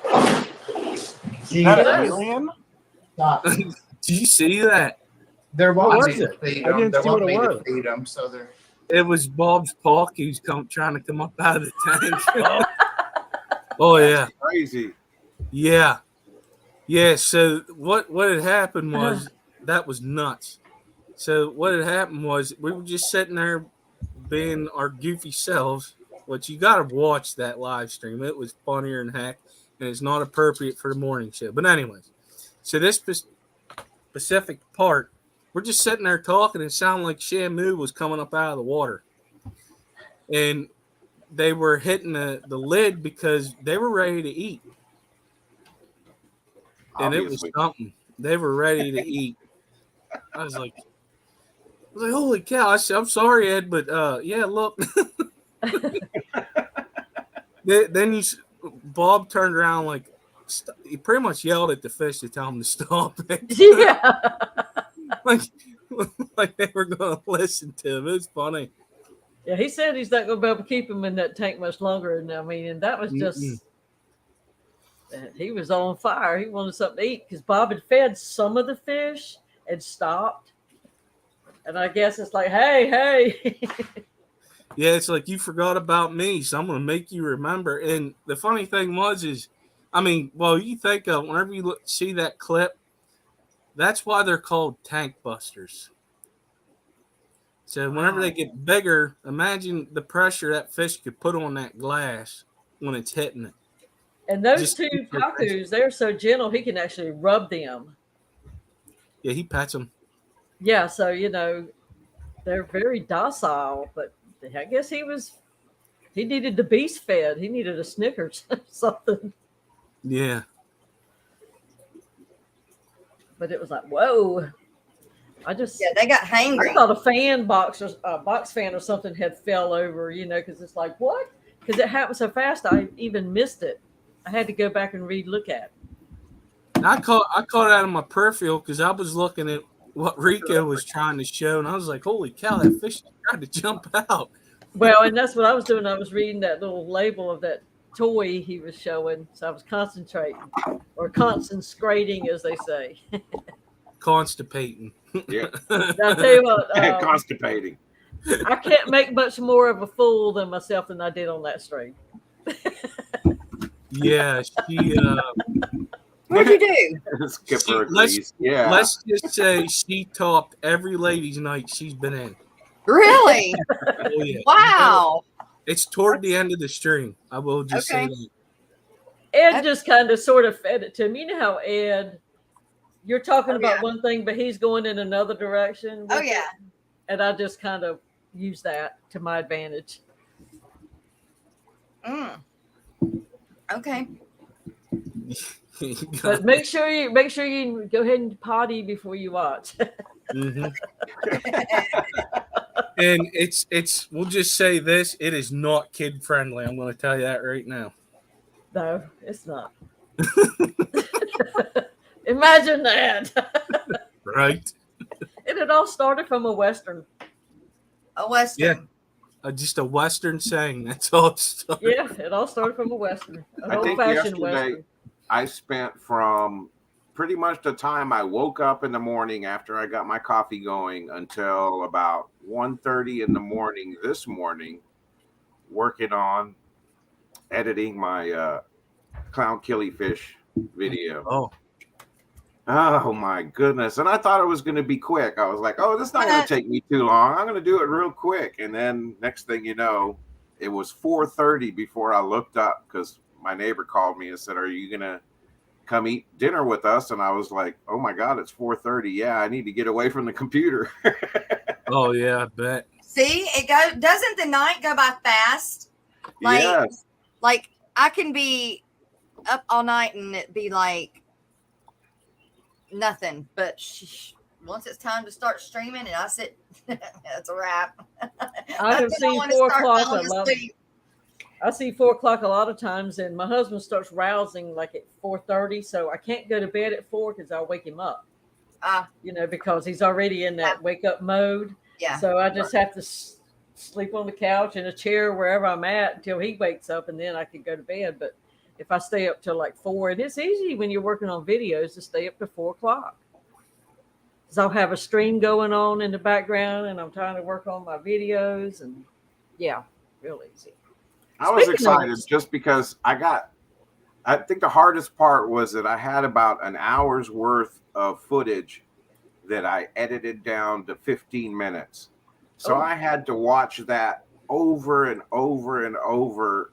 Speaker 8: is that an alien?
Speaker 7: Stop.
Speaker 6: Did you see that?
Speaker 7: They're
Speaker 9: What
Speaker 7: wanting
Speaker 9: was
Speaker 7: me to
Speaker 9: it?
Speaker 7: feed
Speaker 9: I
Speaker 7: them.
Speaker 9: didn't
Speaker 7: They
Speaker 9: see
Speaker 7: want
Speaker 9: what
Speaker 7: me
Speaker 9: it
Speaker 7: to
Speaker 9: was.
Speaker 7: feed them, so they're.
Speaker 6: It was Bob's Paw. He was trying to come up out of the tank. Oh yeah,
Speaker 2: Crazy.
Speaker 6: yeah. So what had happened was that was nuts. So what had happened was we were just sitting there being our goofy selves. Which you got to watch that live stream. It was funnier than heck, and it's not appropriate for the morning show. But anyways, so this specific part, we're just sitting there talking, and it sounded like Shamu was coming up out of the water, and they were hitting the lid because they were ready to eat, and it was
Speaker 2: Obviously.
Speaker 6: something. They were ready to eat. I was like, holy cow! I said, I'm sorry, Ed, but yeah, look. Then Bob turned around like he pretty much yelled at the fish to tell him to stop it.
Speaker 1: Yeah.
Speaker 6: like they were going to listen to him. It was funny.
Speaker 1: Yeah, he said he's not going to be able to keep him in that tank much longer. And I mean, and that was just, he was on fire. He wanted something to eat because Bob had fed some of the fish and stopped. And I guess it's like, hey.
Speaker 6: Yeah, it's like you forgot about me, so I'm going to make you remember. And the funny thing is, I mean, well, you think of whenever you see that clip, that's why they're called tank busters. So whenever they get bigger, imagine the pressure that fish could put on that glass when it's hitting it.
Speaker 1: And those two pacus, they're so gentle, he can actually rub them.
Speaker 6: Yeah, he pets them.
Speaker 1: Yeah, so, they're very docile, but I guess he needed the beast fed. He needed a Snickers or something.
Speaker 6: Yeah.
Speaker 1: But it was like, whoa.
Speaker 5: They got hangry.
Speaker 1: I thought a box fan or something had fell over, because it's like, what? Because it happened so fast, I even missed it. I had to go back and look at it.
Speaker 6: I caught it out of my peripheral because I was looking at what Rico was trying to show, and I was like, holy cow, that fish tried to jump out.
Speaker 1: Well, and that's what I was doing. I was reading that little label of that toy he was showing, so I was concentrating, or concentrating, as they say.
Speaker 6: Constipating.
Speaker 2: Yeah.
Speaker 1: I'll tell you what.
Speaker 2: Constipating.
Speaker 1: I can't make much more of a fool than myself than I did on that stream.
Speaker 6: Yeah, she.
Speaker 5: What'd you do?
Speaker 2: Skipper agrees. Yeah.
Speaker 6: Let's just say she topped every ladies' night she's been in.
Speaker 5: Really?
Speaker 6: Oh, yeah.
Speaker 5: Wow.
Speaker 6: It's toward the end of the stream. I will just say that.
Speaker 1: Ed just kind of sort of fed it to him. You know how Ed, you're talking about
Speaker 5: yeah.
Speaker 1: one thing, but he's going in another direction.
Speaker 5: Oh, yeah.
Speaker 1: And I just kind of use that to my advantage.
Speaker 5: Okay.
Speaker 1: But make sure you go ahead and potty before you watch.
Speaker 6: Mm-hmm. And it's we'll just say this, it is not kid friendly. I'm going to tell you that right now.
Speaker 1: No, it's not. Imagine that.
Speaker 6: Right.
Speaker 1: And it all started from a Western.
Speaker 5: A Western.
Speaker 6: Yeah. Just a Western saying. That's all it started.
Speaker 1: Yeah, it all started from a Western. An
Speaker 2: I think
Speaker 1: old-fashioned
Speaker 2: yesterday
Speaker 1: Western.
Speaker 2: I spent from pretty much the time I woke up in the morning after I got my coffee going until about 1:30 in the morning this morning working on editing my clown killifish video. Oh my goodness. And I thought it was going to be quick. I was like, oh, this is not going to take me too long. I'm going to do it real quick. And then next thing you know, it was 4:30 before I looked up because my neighbor called me and said, are you going to come eat dinner with us. And I was like, oh my God, it's 4:30. Yeah, I need to get away from the computer.
Speaker 6: Oh yeah, I bet.
Speaker 5: See, doesn't the night go by fast? Like,
Speaker 2: Yes.
Speaker 5: like I can be up all night and it be like nothing, but once it's time to start streaming and I sit, that's a wrap.
Speaker 1: I can see 4 o'clock a lot.
Speaker 5: Asleep.
Speaker 1: I see 4 o'clock a lot of times, and my husband starts rousing like at 4:30, so I can't go to bed at 4 because I'll wake him up. Because he's already in that wake up mode.
Speaker 5: Yeah.
Speaker 1: So I just have to sleep on the couch in a chair wherever I'm at until he wakes up, and then I can go to bed. But if I stay up till like 4, and it's easy when you're working on videos to stay up to 4 o'clock. Because I'll have a stream going on in the background, and I'm trying to work on my videos, and yeah, real easy.
Speaker 2: I was excited just because I think the hardest part was that I had about an hour's worth of footage that I edited down to 15 minutes. So I had to watch that over and over and over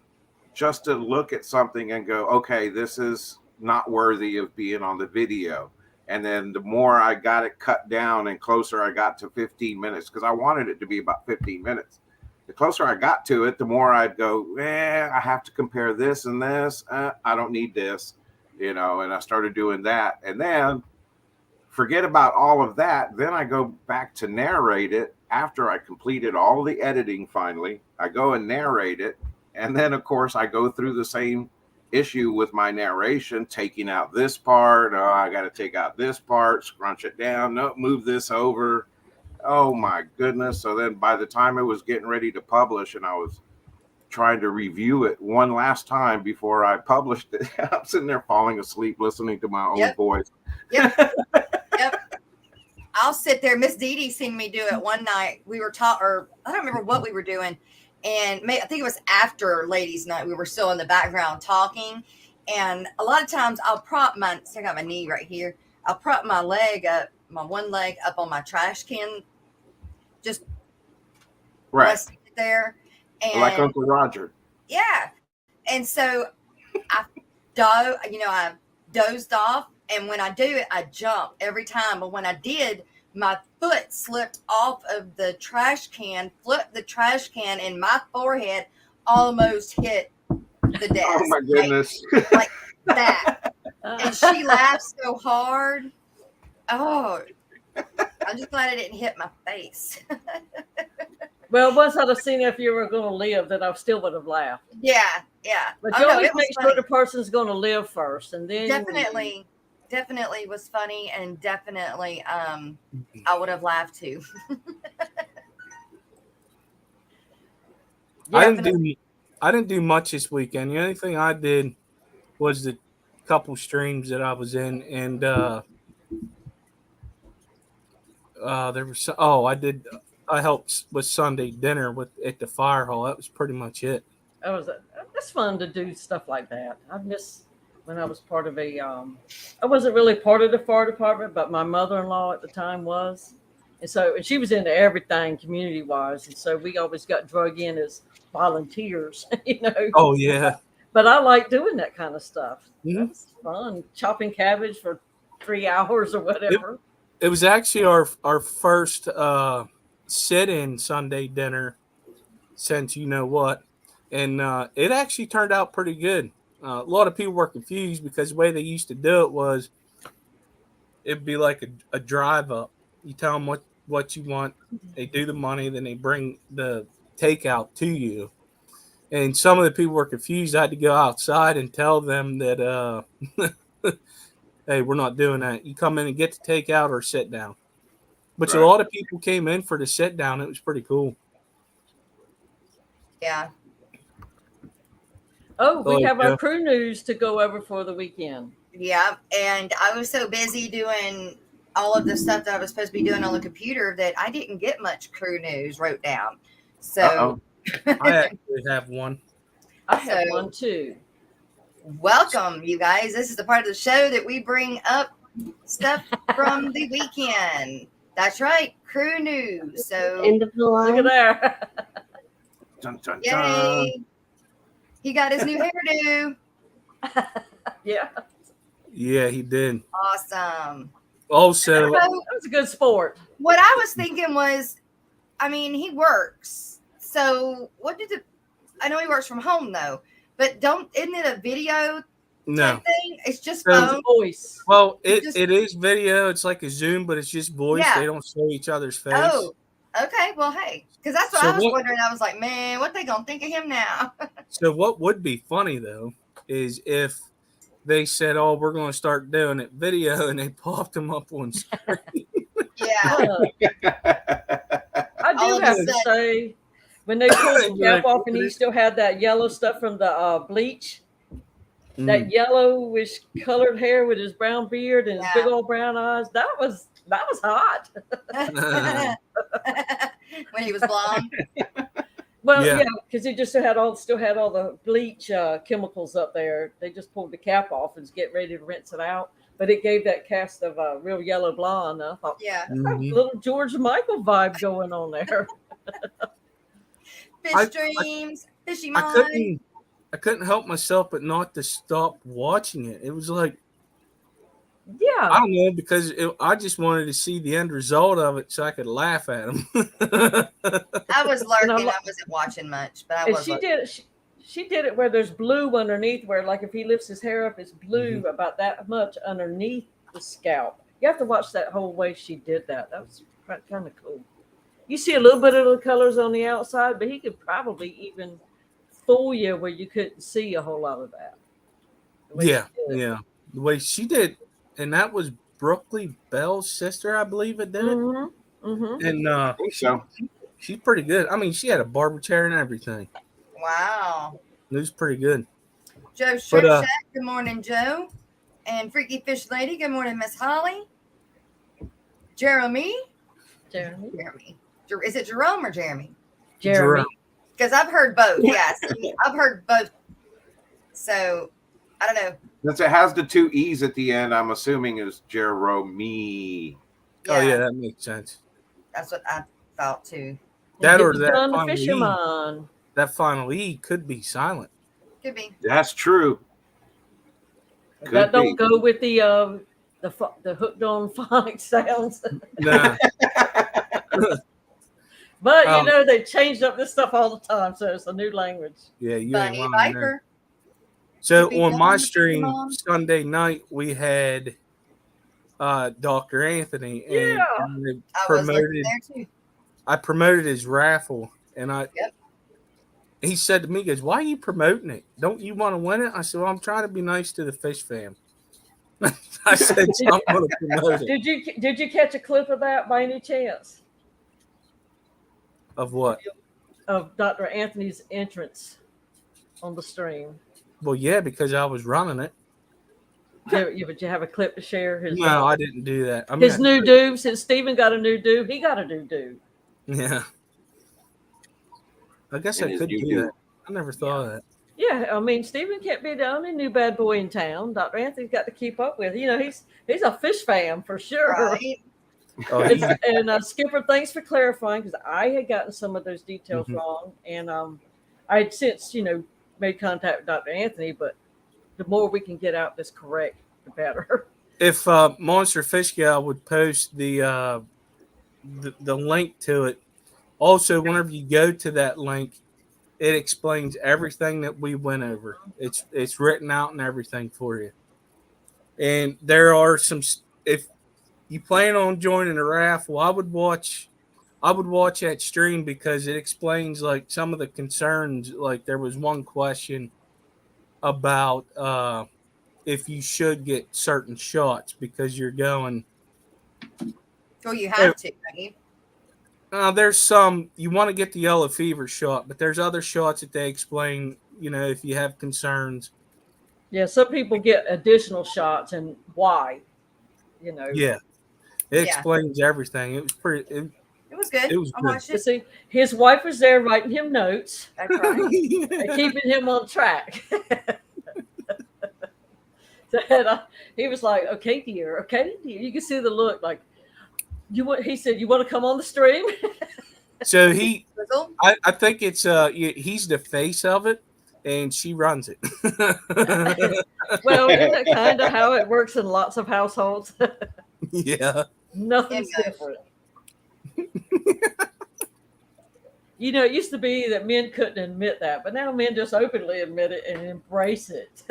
Speaker 2: just to look at something and go, okay, this is not worthy of being on the video. And then the more I got it cut down and closer I got to 15 minutes, because I wanted it to be about 15 minutes. The closer I got to it, the more I'd go, I have to compare this and this. I don't need this, and I started doing that. And then forget about all of that. Then I go back to narrate it after I completed all the editing finally. I go and narrate it. And then, of course, I go through the same issue with my narration, taking out this part. Oh, I got to take out this part, scrunch it down. No, move this over. Oh my goodness. So then by the time it was getting ready to publish and I was trying to review it one last time before I published it, I'm sitting there falling asleep listening to my own voice.
Speaker 5: Yep. I'll sit there. Miss Dee Dee seen me do it one night. We were or I don't remember what we were doing. And I think it was after ladies' night. We were still in the background talking. And a lot of times I'll prop I got my knee right here. I'll prop my one leg up on my trash can. Just rest there. And
Speaker 2: like Uncle Roger.
Speaker 5: Yeah. And so I dozed off. And when I do it, I jump every time. But when I did, my foot slipped off of the trash can, flipped the trash can, and my forehead almost hit the desk.
Speaker 2: Oh my goodness.
Speaker 5: Like that. And she laughed so hard. Oh, I'm just glad it didn't hit my face.
Speaker 1: Well, once I'd have seen if you were going to live, then I still would have laughed.
Speaker 5: Yeah.
Speaker 1: But you always make sure the person's going to live first, and then
Speaker 5: definitely was funny, and definitely I would have laughed too.
Speaker 6: I didn't do much this weekend. The only thing I did was the couple streams that I was in, and there was I helped with Sunday dinner at the fire hall. That was pretty much it.
Speaker 1: It's fun to do stuff like that. I miss when I was part of I wasn't really part of the fire department, but my mother-in-law at the time was. And she was into everything community wise. And so we always got drug in as volunteers,
Speaker 6: Oh yeah.
Speaker 1: But I like doing that kind of stuff.
Speaker 6: Mm-hmm.
Speaker 1: It's fun. Chopping cabbage for 3 hours or whatever.
Speaker 6: It was actually our first sit-in Sunday dinner since you know what. And it actually turned out pretty good. A lot of people were confused because the way they used to do it was it'd be like a drive up. You tell them what you want. They do the money. Then they bring the takeout to you. And some of the people were confused. I had to go outside and tell them that, hey, we're not doing that. You come in and get the takeout or sit down. But a lot of people came in for the sit down. It was pretty cool.
Speaker 5: Yeah.
Speaker 1: Oh, we have our crew news to go over for the weekend.
Speaker 5: Yeah, and I was so busy doing all of the stuff that I was supposed to be doing on the computer that I didn't get much crew news wrote down. So
Speaker 6: I actually have one.
Speaker 1: I have one too.
Speaker 5: Welcome, you guys. This is the part of the show that we bring up stuff from the weekend. That's right, crew news. So
Speaker 3: End of the line.
Speaker 1: Look at there.
Speaker 2: Dun, dun,
Speaker 5: yay!
Speaker 2: dun.
Speaker 5: He got his new hairdo.
Speaker 1: Yeah.
Speaker 6: Yeah, he did.
Speaker 5: Awesome.
Speaker 6: Also,
Speaker 1: That was a good sport.
Speaker 5: What I was thinking was, I mean, he works. So I know he works from home though, but isn't it a video
Speaker 6: no.
Speaker 5: type thing? It's just
Speaker 6: So-
Speaker 5: phone.
Speaker 1: Voice.
Speaker 6: Well,
Speaker 5: Just-
Speaker 6: it is video. It's like a Zoom, but it's just voice.
Speaker 5: Yeah.
Speaker 6: They don't show each other's face.
Speaker 5: Oh, okay. Well, hey, because that's what
Speaker 6: So
Speaker 5: I was
Speaker 6: what-
Speaker 5: wondering. I was like, man, what they gonna think of him now?
Speaker 6: So what would be funny though is if they said, "Oh, we're going to start doing it video," and they popped them up on screen.
Speaker 5: Yeah.
Speaker 1: I
Speaker 5: All
Speaker 1: do
Speaker 5: of a
Speaker 1: have to
Speaker 5: sudden.
Speaker 1: say, when they pulled the cap
Speaker 6: Like,
Speaker 1: off and he still had that yellow stuff from the bleach,
Speaker 6: Mm.
Speaker 1: that yellowish colored hair with his brown beard and his
Speaker 5: Yeah.
Speaker 1: big old brown eyes, that was hot.
Speaker 5: When he was blonde.
Speaker 1: Well,
Speaker 6: Yeah.
Speaker 1: yeah, because he just still had all the bleach chemicals up there. They just pulled the cap off and was getting ready to rinse it out. But it gave that cast of real yellow blonde. I thought,
Speaker 5: Yeah.
Speaker 6: Mhm.
Speaker 1: little George Michael vibe going on there.
Speaker 5: Fish
Speaker 6: I-
Speaker 5: dreams, fishy
Speaker 6: I
Speaker 5: mind.
Speaker 6: couldn't help myself but not to stop watching it. It was like, I
Speaker 1: Yeah.
Speaker 6: don't know, because I just wanted to see the end result of it so I could laugh at him.
Speaker 5: I was lurking.
Speaker 1: And
Speaker 5: I wasn't watching much, but I
Speaker 1: And
Speaker 5: was.
Speaker 1: she
Speaker 5: lurking.
Speaker 1: did it. She did it where there's blue underneath, where like if he lifts his hair up, it's blue about that much underneath the scalp. You have to watch that whole way she did that. That was kind of cool. You see a little bit of the colors on the outside, but he could probably even fool you where you couldn't see a whole lot of that. The way
Speaker 6: Yeah,
Speaker 1: she did it.
Speaker 6: yeah. The way she did, and that was Brooklyn Bell's sister, I believe it did it.
Speaker 1: Mm-hmm. Mm-hmm.
Speaker 6: And
Speaker 2: I think so.
Speaker 6: she's pretty good. I mean, she had a barber chair and everything.
Speaker 5: Wow.
Speaker 6: It was pretty good.
Speaker 5: Joe Shrimp
Speaker 6: But,
Speaker 5: Shack, good morning, Joe. And Freaky Fish Lady, good morning, Miss Holly. Jeremy.
Speaker 1: Jeremy.
Speaker 5: Is it Jerome or Jeremy?
Speaker 1: Jeremy.
Speaker 5: Because I've heard both. Yes, I've heard both. So I don't know.
Speaker 2: Since it has the two E's at the end, I'm assuming it's Jerome.
Speaker 6: Oh yeah, that makes sense.
Speaker 5: That's what I thought too.
Speaker 6: That or
Speaker 1: Get
Speaker 6: that
Speaker 1: John the
Speaker 6: final E.
Speaker 1: fisherman.
Speaker 6: That final E could be silent.
Speaker 5: Could be.
Speaker 2: That's true. Could
Speaker 1: That don't
Speaker 2: be.
Speaker 1: go with the hooked on phonic sounds.
Speaker 6: Nah.
Speaker 1: But you know they changed up this stuff all the time, so it's a new language.
Speaker 6: Yeah, you ain't
Speaker 5: Bunny
Speaker 6: lying there.
Speaker 5: Viper.
Speaker 6: So
Speaker 5: Could be
Speaker 6: on
Speaker 5: John
Speaker 6: my
Speaker 5: the
Speaker 6: stream
Speaker 5: Fisherman.
Speaker 6: Sunday night, we had Dr. Anthony, and
Speaker 1: Yeah.
Speaker 5: I was looking
Speaker 6: promoted.
Speaker 5: there too.
Speaker 6: I promoted his raffle, and
Speaker 5: Yep.
Speaker 6: he said to me, he goes, "Why are you promoting it? Don't you want to win it?" I said, "Well, I'm trying to be nice to the fish fam." I said, so "I'm going to promote it."
Speaker 1: Did you catch a clip of that by any chance
Speaker 6: Of what?
Speaker 1: of Dr. Anthony's entrance on the stream?
Speaker 6: Well, yeah, because I was running it.
Speaker 1: But you have a clip to share?
Speaker 6: No, I didn't do that. I mean,
Speaker 1: His new do. Since Steven got a new do, he got a new do.
Speaker 6: Yeah. I guess
Speaker 2: And
Speaker 6: I
Speaker 2: his
Speaker 6: could
Speaker 2: new
Speaker 6: do
Speaker 2: do.
Speaker 6: that. I never thought of that.
Speaker 1: Yeah, I mean Steven can't be the only new bad boy in town. Dr. Anthony's got to keep up with. You know, he's a fish fan for sure.
Speaker 5: Right.
Speaker 6: Oh,
Speaker 1: And Skipper, thanks for clarifying, because I had gotten some of those details wrong, and I had since made contact with Dr. Anthony. But the more we can get out this correct, the better.
Speaker 6: If Monster Fish Gal would post the link to it, also whenever you go to that link, it explains everything that we went over. It's written out and everything for you. And there are some. If you plan on joining the raffle, I would watch that stream because it explains like some of the concerns. Like there was one question about if you should get certain shots because you're going.
Speaker 5: Well, you have to, don't you?
Speaker 6: There's some you want to get the yellow fever shot, but there's other shots that they explain. If you have concerns.
Speaker 1: Yeah, some people get additional shots, and why?
Speaker 6: Yeah, it explains everything. It was pretty.
Speaker 5: It was good.
Speaker 6: It was
Speaker 5: I
Speaker 6: good.
Speaker 5: watched
Speaker 1: But
Speaker 5: it.
Speaker 1: see, his wife was there writing him notes
Speaker 5: That's right.
Speaker 1: and keeping him on track. So, he was like, "Okay, dear. You can see the look. Like, he said, you want to come on the stream?"
Speaker 6: So
Speaker 5: Sizzle?
Speaker 6: I think it's he's the face of it, and she runs it.
Speaker 1: Well, isn't that kind of how it works in lots of households?
Speaker 6: Yeah.
Speaker 1: Nothing's
Speaker 5: It does.
Speaker 1: different. It used to be that men couldn't admit that, but now men just openly admit it and embrace it.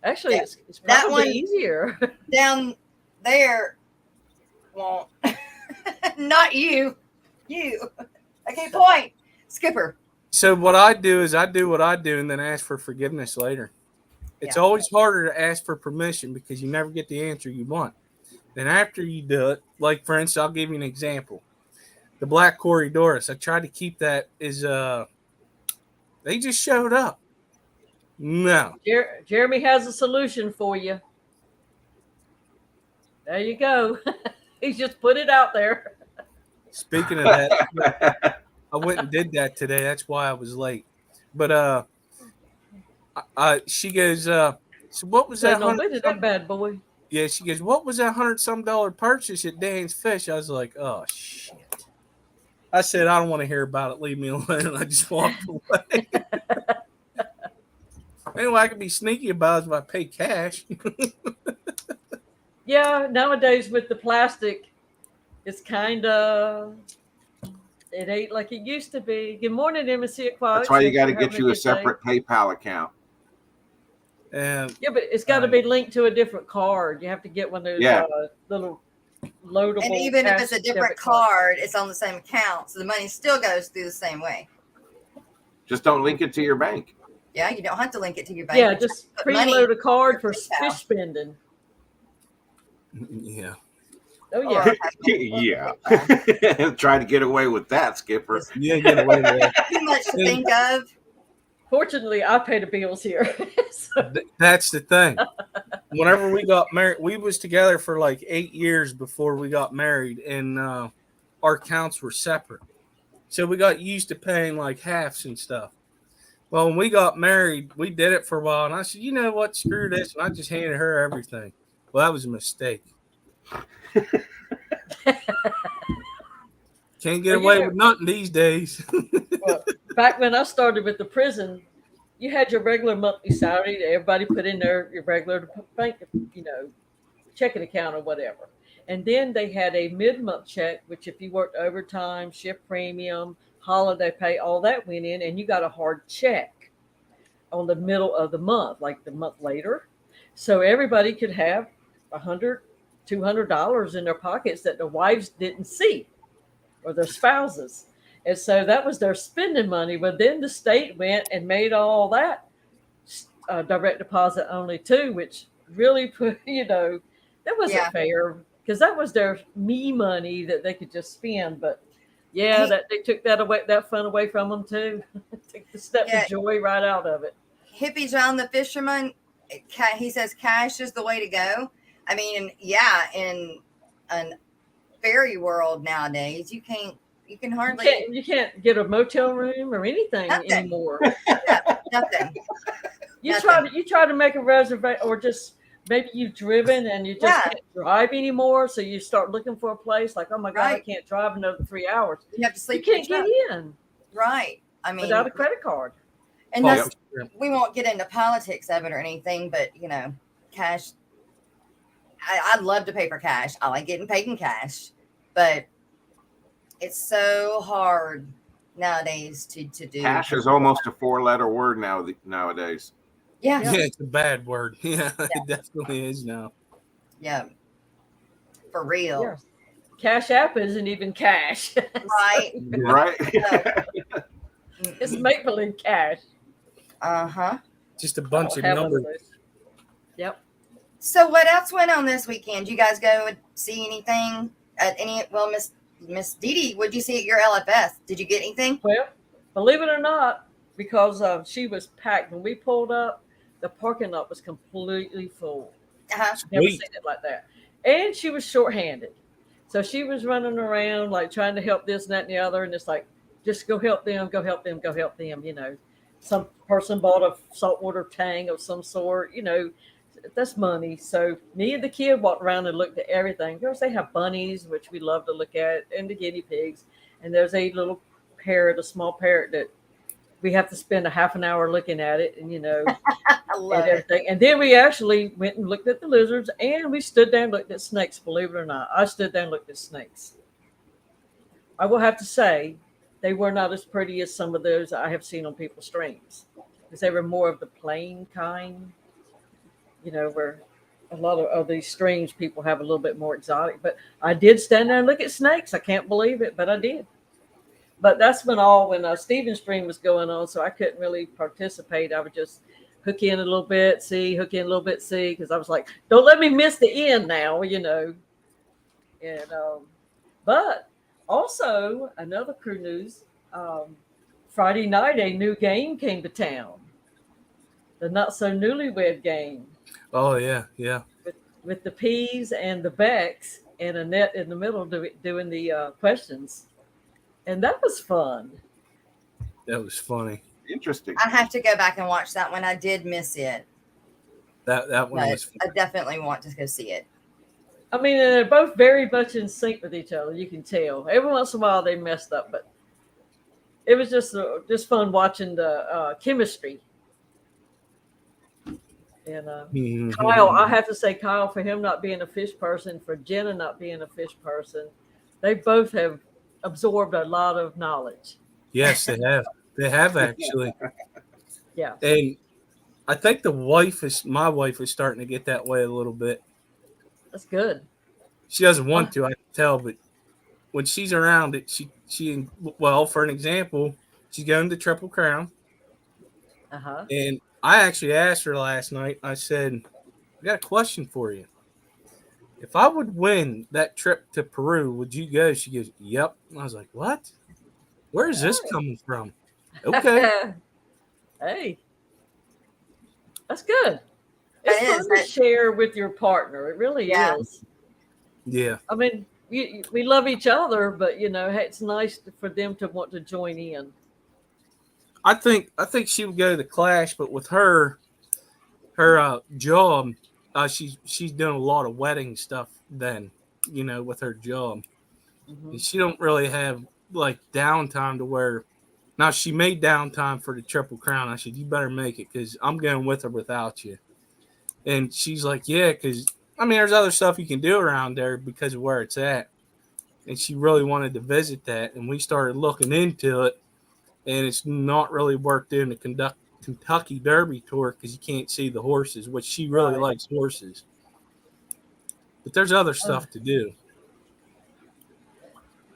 Speaker 1: Actually,
Speaker 5: Yeah,
Speaker 1: it's
Speaker 5: that
Speaker 1: probably
Speaker 5: one-
Speaker 1: easier.
Speaker 5: Down there won't. Not you. You. Okay, point. Skipper.
Speaker 6: So what I do is I do what I do and then ask for forgiveness later. It's
Speaker 5: Yeah.
Speaker 6: always harder to ask for permission because you never get the answer you want. Then after you do it, like for instance, I'll give you an example. The Black Corridorus, I tried to keep that as they just showed up. No.
Speaker 1: Jeremy has a solution for you. There you go. He's just put it out there.
Speaker 6: Speaking of that, I went and did that today. That's why I was late. But she goes, so what was
Speaker 1: So
Speaker 6: that?
Speaker 1: no wait to that bad boy.
Speaker 6: Yeah, she goes, what was that $100-some purchase at Dan's Fish? I was like, oh shit. I said, I don't want to hear about it. Leave me alone. I just walked away. Anyway, I can be sneaky about it if I pay cash.
Speaker 1: Yeah, nowadays with the plastic, it's kind of it ain't like it used to be. Good morning, Embassy Aquatic.
Speaker 2: That's why you got to
Speaker 1: Hope you're
Speaker 2: get
Speaker 1: having
Speaker 2: you a
Speaker 1: good day.
Speaker 2: separate PayPal account.
Speaker 6: And
Speaker 1: Yeah, but it's got to be linked to a different card. You have to get one of those
Speaker 2: Yeah.
Speaker 1: little loadable.
Speaker 5: And even if it's a
Speaker 1: cash
Speaker 5: different
Speaker 1: debit cards.
Speaker 5: card, it's on the same account. So the money still goes through the same way.
Speaker 2: Just don't link it to your bank.
Speaker 5: Yeah, you don't have to link it to your bank.
Speaker 1: Yeah,
Speaker 5: You
Speaker 1: just
Speaker 5: put money
Speaker 1: preload a card
Speaker 5: in
Speaker 1: for
Speaker 5: your PayPal.
Speaker 1: fish spending.
Speaker 6: yeah.
Speaker 1: Oh
Speaker 5: Or
Speaker 1: yeah.
Speaker 5: have
Speaker 2: Yeah. Try to get away with that, Skipper.
Speaker 6: Yeah, get away with that.
Speaker 5: too much to think of.
Speaker 1: Fortunately, I pay the bills here. So,
Speaker 6: That's the thing. Whenever we got married, we was together for like 8 years before we got married, and our accounts were separate. So we got used to paying like halves and stuff. Well, when we got married, we did it for a while, and I said, you know what, screw this, and I just handed her everything. Well, that was a mistake. Can't get
Speaker 1: Well,
Speaker 6: away with nothing these days.
Speaker 1: well, back when I started with the prison, you had your regular monthly salary. Everybody put in your regular bank, checking account or whatever. And then they had a mid-month check, which if you worked overtime, shift premium, holiday pay, all that went in, and you got a hard check on the middle of the month, like the month later. So everybody could have $100, $200 in their pockets that the wives didn't see, or their spouses. And so that was their spending money. But then the state went and made all that direct deposit only too, which really put, that wasn't
Speaker 5: Yeah.
Speaker 1: fair, because that was their me money that they could just spend. But yeah, that they took that fun away from them too. Took the step
Speaker 5: Yeah.
Speaker 1: of joy right out of it.
Speaker 5: Hippie John the Fisherman, he says cash is the way to go. I mean, yeah, in an fairy world nowadays, you can hardly
Speaker 1: You can't get a motel room or anything
Speaker 5: Nothing.
Speaker 1: anymore.
Speaker 5: nothing.
Speaker 1: You try to make a reservation, or just maybe you've driven and you just
Speaker 5: Yeah.
Speaker 1: can't drive anymore. So you start looking for a place like, oh my God, I
Speaker 5: Right.
Speaker 1: can't drive another 3 hours.
Speaker 5: You have to
Speaker 1: You
Speaker 5: sleep.
Speaker 1: can't
Speaker 5: in your
Speaker 1: get
Speaker 5: truck.
Speaker 1: in
Speaker 5: Right. I mean,
Speaker 1: without a credit card.
Speaker 5: and
Speaker 6: Oh,
Speaker 5: that's we won't get into politics of it or anything, but cash. I'd love to pay for cash. I like getting paid in cash, but it's so hard nowadays to do.
Speaker 2: Cash is almost a 4-letter word nowadays.
Speaker 5: Yeah,
Speaker 6: Yeah, it's a bad word. Yeah, it definitely is now.
Speaker 5: yeah, for real.
Speaker 1: Yes. Cash App isn't even cash.
Speaker 5: Right.
Speaker 2: Right?
Speaker 1: It's make believe cash.
Speaker 5: Uh-huh.
Speaker 6: Just a bunch
Speaker 1: I'll
Speaker 6: of
Speaker 1: have one of
Speaker 6: numbers.
Speaker 1: those. Yep.
Speaker 5: So what else went on this weekend? You guys go and see anything at any? Well, Miss Dee Dee, what'd you see at your LFS? Did you get anything?
Speaker 1: Well, believe it or not, because she was packed when we pulled up, the parking lot was completely full.
Speaker 5: Uh-huh.
Speaker 1: Never
Speaker 6: Sweet.
Speaker 1: seen it like that. And she was shorthanded. So she was running around like trying to help this and that and the other. And it's like, just go help them, go help them, go help them. Some person bought a saltwater tang of some sort, that's money. So me and the kid walked around and looked at everything. Of course, they have bunnies, which we love to look at, and the guinea pigs. And there's a little parrot, a small parrot that we have to spend a half an hour looking at it, and
Speaker 5: I love
Speaker 1: and
Speaker 5: it.
Speaker 1: everything. And then we actually went and looked at the lizards, and we stood there and looked at snakes. Believe it or not, I stood there and looked at snakes. I will have to say, they were not as pretty as some of those I have seen on people's streams, because they were more of the plain kind. Where a lot of these streams people have a little bit more exotic. But I did stand there and look at snakes. I can't believe it, but I did. But that's when Steven's stream was going on, so I couldn't really participate. I would just hook in a little bit, see, hook in a little bit, see, because I was like, don't let me miss the end now. And but also another crew news. Friday night, a new game came to town. The not so newlywed game.
Speaker 6: Oh yeah.
Speaker 1: With the P's and the Becks and Annette in the middle doing the questions. And that was fun.
Speaker 6: That was funny.
Speaker 2: Interesting.
Speaker 5: I have to go back and watch that one. I did miss it.
Speaker 6: That one
Speaker 5: But
Speaker 6: was fun.
Speaker 5: I definitely want to go see it.
Speaker 1: I mean, they're both very much in sync with each other. You can tell. Every once in a while they messed up, but it was just fun watching the chemistry. And Kyle, I have to say, Kyle, for him not being a fish person, for Jenna not being a fish person, they both have absorbed a lot of knowledge.
Speaker 6: Yes, they have. They have actually.
Speaker 1: Yeah.
Speaker 6: And I think my wife is starting to get that way a little bit.
Speaker 1: That's good.
Speaker 6: She doesn't want to, I can tell, but when she's around it, well, for an example, she's going to Triple Crown.
Speaker 1: Uh-huh.
Speaker 6: And I actually asked her last night, I said, I got a question for you. If I would win that trip to Peru, would you go? She goes, yep. And I was like, what? Where is this coming from? Okay.
Speaker 1: Hey, that's good.
Speaker 5: That
Speaker 1: It's
Speaker 5: is,
Speaker 1: fun to share with your partner. It really is.
Speaker 6: Yeah.
Speaker 1: I mean, we love each other, but hey, it's nice for them to want to join in.
Speaker 6: I think she would go to the Clash, but with her job, she's doing a lot of wedding stuff then, with her job.
Speaker 1: Mm-hmm.
Speaker 6: And she don't really have like downtime to where now she made downtime for the Triple Crown. I said, you better make it because I'm going with her without you. And she's like, yeah, because I mean, there's other stuff you can do around there because of where it's at. And she really wanted to visit that. And we started looking into it. And it's not really worth doing the Kentucky Derby tour because you can't see the horses, which she really likes horses. But there's other stuff to do.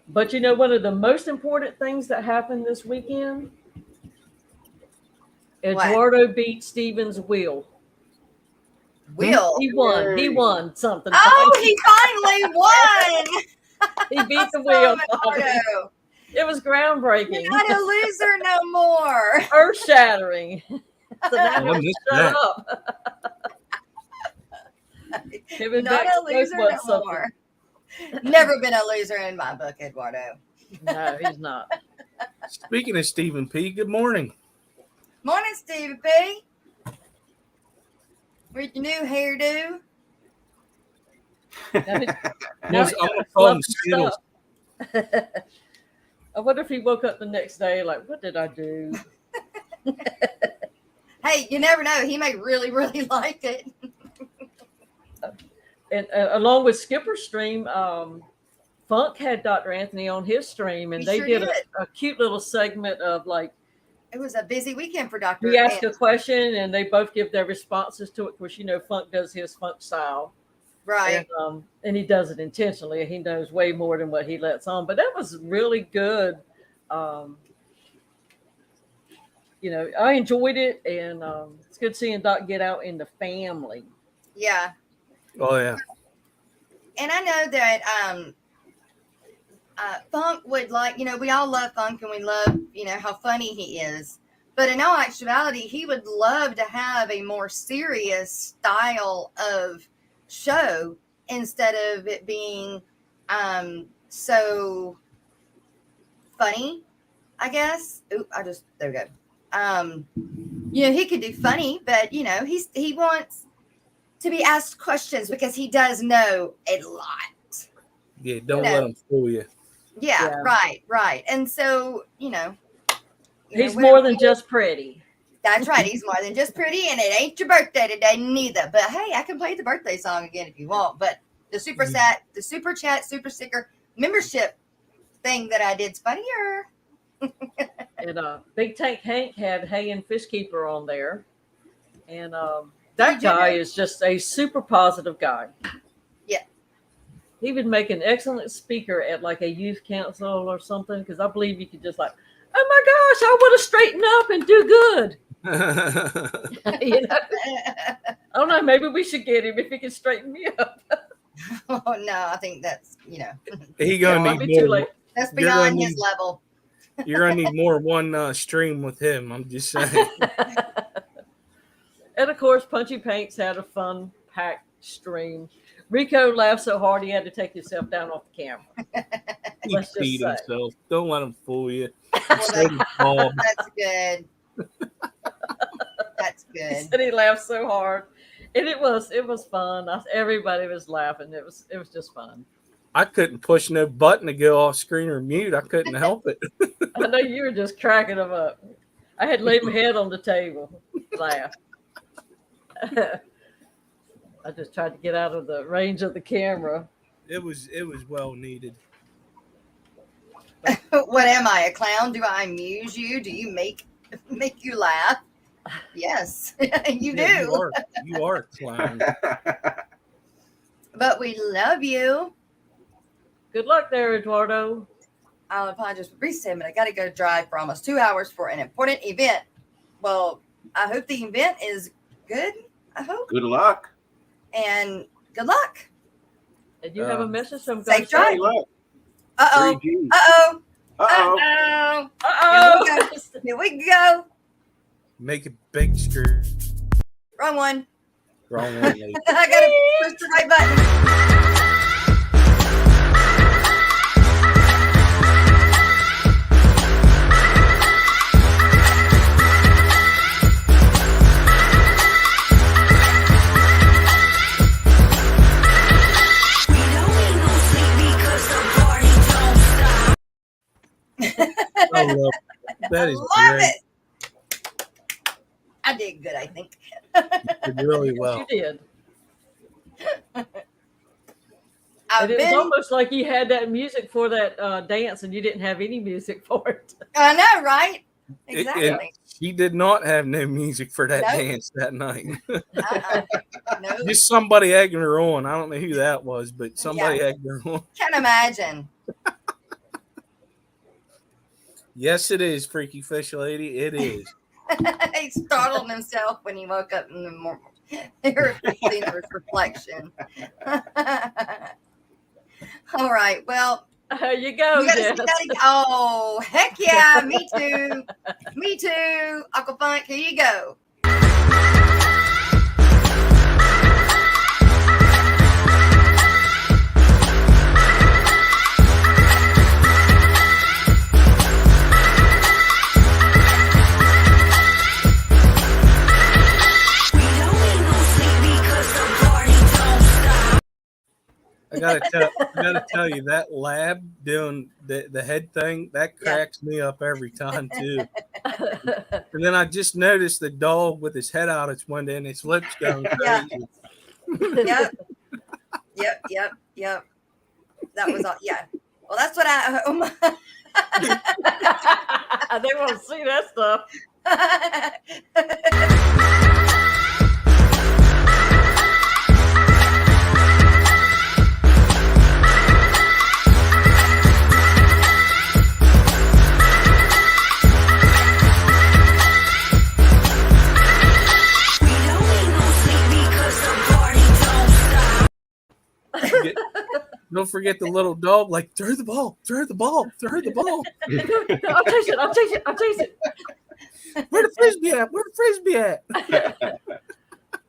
Speaker 1: But one of the most important things that happened this weekend, Eduardo beat Steven's wheel. He won something.
Speaker 5: Oh, he finally won.
Speaker 1: He beat the wheel.
Speaker 5: Eduardo.
Speaker 1: It was groundbreaking.
Speaker 5: You're not a loser no more.
Speaker 1: Earth shattering. So now shut up.
Speaker 5: Not a loser no more. Never been a loser in my book, Eduardo.
Speaker 1: No, he's not.
Speaker 6: Speaking of Stephen P., good morning.
Speaker 5: Morning, Stevie P. With your new hairdo.
Speaker 1: Now
Speaker 6: I'm gonna call him Skittles.
Speaker 1: I wonder if he woke up the next day like, what did I do?
Speaker 5: Hey, you never know. He may really, really like it.
Speaker 1: And along with Skipper's stream, Funk had Dr. Anthony on his stream, and they did a cute little segment of like.
Speaker 5: It was a busy weekend for Dr.
Speaker 1: We ask a question, and they both give their responses to it. Of course, Funk does his Funk style.
Speaker 5: Right.
Speaker 1: And he does it intentionally. He knows way more than what he lets on. But that was really good. I enjoyed it, and it's good seeing Doc get out in the family.
Speaker 5: Yeah.
Speaker 6: Oh, yeah.
Speaker 5: And I know that Funk would like, we all love Funk and we love, how funny he is. But in all actuality, he would love to have a more serious style of show instead of it being so funny, I guess. Oop, there we go. He could do funny, but he wants to be asked questions because he does know a lot.
Speaker 6: Yeah, don't let him fool you.
Speaker 5: Yeah, right. And so,
Speaker 1: He's more than just pretty.
Speaker 5: That's right. He's more than just pretty, and it ain't your birthday today neither. But hey, I can play the birthday song again if you want. But the super chat, super sticker membership thing that I did's funnier.
Speaker 1: And Big Tank Hank had Hay and Fish Keeper on there. And that guy is just a super positive guy.
Speaker 5: Yeah.
Speaker 1: He would make an excellent speaker at like a youth council or something, because I believe you could just like, oh my gosh, I want to straighten up and do good. You know? I don't know, maybe we should get him if he can straighten me up.
Speaker 5: Oh no, I think that's
Speaker 6: He gonna need
Speaker 1: too
Speaker 6: more.
Speaker 1: late.
Speaker 5: that's beyond his level.
Speaker 6: You're gonna need more one stream with him. I'm just saying.
Speaker 1: And of course, Punchy Paints had a fun packed stream. Rico laughed so hard he had to take himself down off the camera.
Speaker 6: He
Speaker 1: Let's just
Speaker 6: beat
Speaker 1: say.
Speaker 6: himself. Don't let him fool you.
Speaker 5: Well, that's good. That's
Speaker 1: He
Speaker 5: good.
Speaker 1: said he laughed so hard, and it was fun. Everybody was laughing. It was just fun.
Speaker 6: I couldn't push no button to go off screen or mute. I couldn't help it.
Speaker 1: I know you were just cracking them up. I had laid my head on the table, laugh. I just tried to get out of the range of the camera.
Speaker 6: It was well needed.
Speaker 5: What am I, a clown? Do I amuse you? Do you make you laugh? Yes, you do.
Speaker 6: Yeah, you are a clown.
Speaker 5: But we love you.
Speaker 1: Good luck there, Eduardo.
Speaker 5: I'll apologize for brief statement. I got to go drive for almost 2 hours for an important event. Well, I hope the event is good. I hope.
Speaker 2: Good luck.
Speaker 5: And good luck.
Speaker 1: Did you have a message from
Speaker 5: Safe drive.
Speaker 2: Good luck.
Speaker 5: Uh-oh.
Speaker 2: 3G.
Speaker 5: Uh-oh.
Speaker 2: Uh-oh.
Speaker 5: Uh-oh.
Speaker 1: Uh-oh.
Speaker 5: Here we go.
Speaker 6: Make a big screw.
Speaker 5: Wrong one.
Speaker 6: Wrong one, lady.
Speaker 5: I got to push the right button.
Speaker 6: I love it. That is
Speaker 5: Love
Speaker 6: great.
Speaker 5: it. I did good, I think.
Speaker 6: You did really well.
Speaker 1: You did.
Speaker 5: I've
Speaker 1: And it was
Speaker 5: been,
Speaker 1: almost like you had that music for that dance, and you didn't have any music for it.
Speaker 5: I know, right?
Speaker 6: And
Speaker 5: Exactly.
Speaker 6: she did not have no music for that
Speaker 5: Nope.
Speaker 6: dance that night.
Speaker 5: No,
Speaker 6: Just somebody egging her on. I don't know who that was, but somebody egged her on.
Speaker 5: can't imagine.
Speaker 6: Yes, it is, Freaky Fish Lady. It is.
Speaker 5: He startled himself when he woke up in the morning. Seeing his reflection. All right. Well,
Speaker 1: There you go.
Speaker 5: we gotta
Speaker 1: Jess.
Speaker 5: see that. Oh, heck yeah. Me too. Me too. Aquafunk, here you go.
Speaker 6: I gotta tell you, that lab doing the head thing, that cracks me up every time too. And then I just noticed the dog with his head out its window and its lips going crazy.
Speaker 5: Yep. That was all. Yeah. Well, that's what I.
Speaker 1: They want to see that stuff.
Speaker 6: Don't forget the little dog, like, throw the ball.
Speaker 1: I'll chase it.
Speaker 6: Where the frisbee at?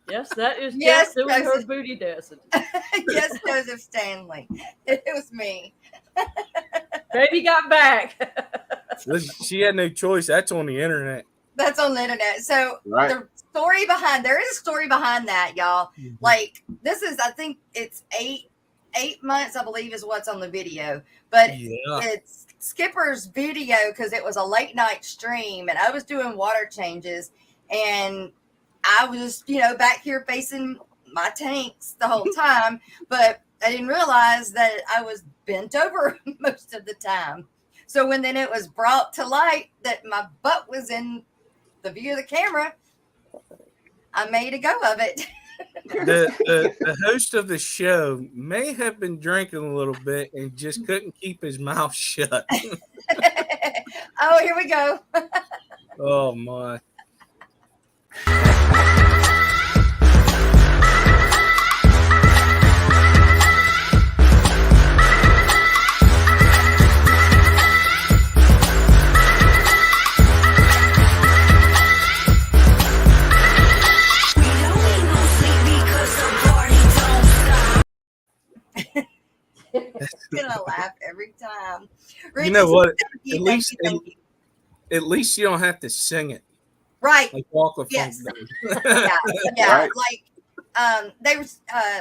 Speaker 1: Yes, that is
Speaker 5: Yes,
Speaker 1: Jess doing her
Speaker 5: Joseph.
Speaker 1: booty dancing.
Speaker 5: Yes, Joseph Stanley. It was me.
Speaker 1: Baby got back.
Speaker 6: Listen, she had no choice. That's on the internet.
Speaker 5: That's on the internet. So
Speaker 2: Right.
Speaker 5: there is a story behind that, y'all. Like this is, I think it's eight months, I believe, is what's on the video. But
Speaker 6: Yeah.
Speaker 5: it's Skipper's video because it was a late night stream and I was doing water changes and I was, back here facing my tanks the whole time, but I didn't realize that I was bent over most of the time. So when then it was brought to light that my butt was in the view of the camera, I made a go of it.
Speaker 6: The host of the show may have been drinking a little bit and just couldn't keep his mouth shut.
Speaker 5: Oh, here we go.
Speaker 6: Oh my.
Speaker 5: Gonna laugh every time.
Speaker 6: You know what?
Speaker 5: Thank you.
Speaker 6: At least you don't have to sing it.
Speaker 5: Right.
Speaker 6: Like Walk of
Speaker 5: Yes.
Speaker 6: Funk.
Speaker 5: Yeah.
Speaker 2: Right.
Speaker 5: Like they were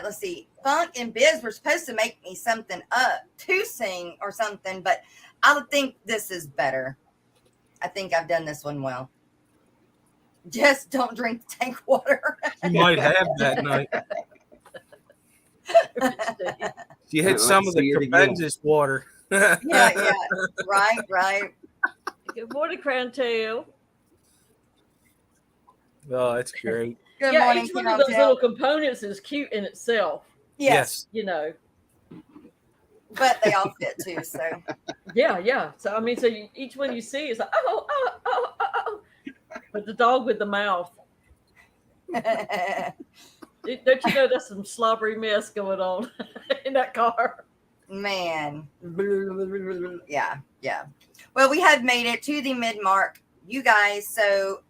Speaker 5: let's see, Funk and Biz were supposed to make me something up to sing or something, but I think this is better. I think I've done this one well. Just don't drink tank water.
Speaker 6: You might have that night. You had some of the tremendous water.
Speaker 5: Yeah. Right.
Speaker 1: Good morning, Crown Tail.
Speaker 6: Oh, that's great.
Speaker 5: Good
Speaker 1: Yeah,
Speaker 5: morning,
Speaker 1: each one of those little components is cute in itself.
Speaker 5: Yes,
Speaker 1: But
Speaker 5: they all fit too. So
Speaker 1: yeah. So I mean, each one you see is like, oh. But the dog with the mouth. Don't you know that's some slobbery mess going on in that car?
Speaker 5: Man. Yeah. Well, we have made it to the mid-mark, you guys. So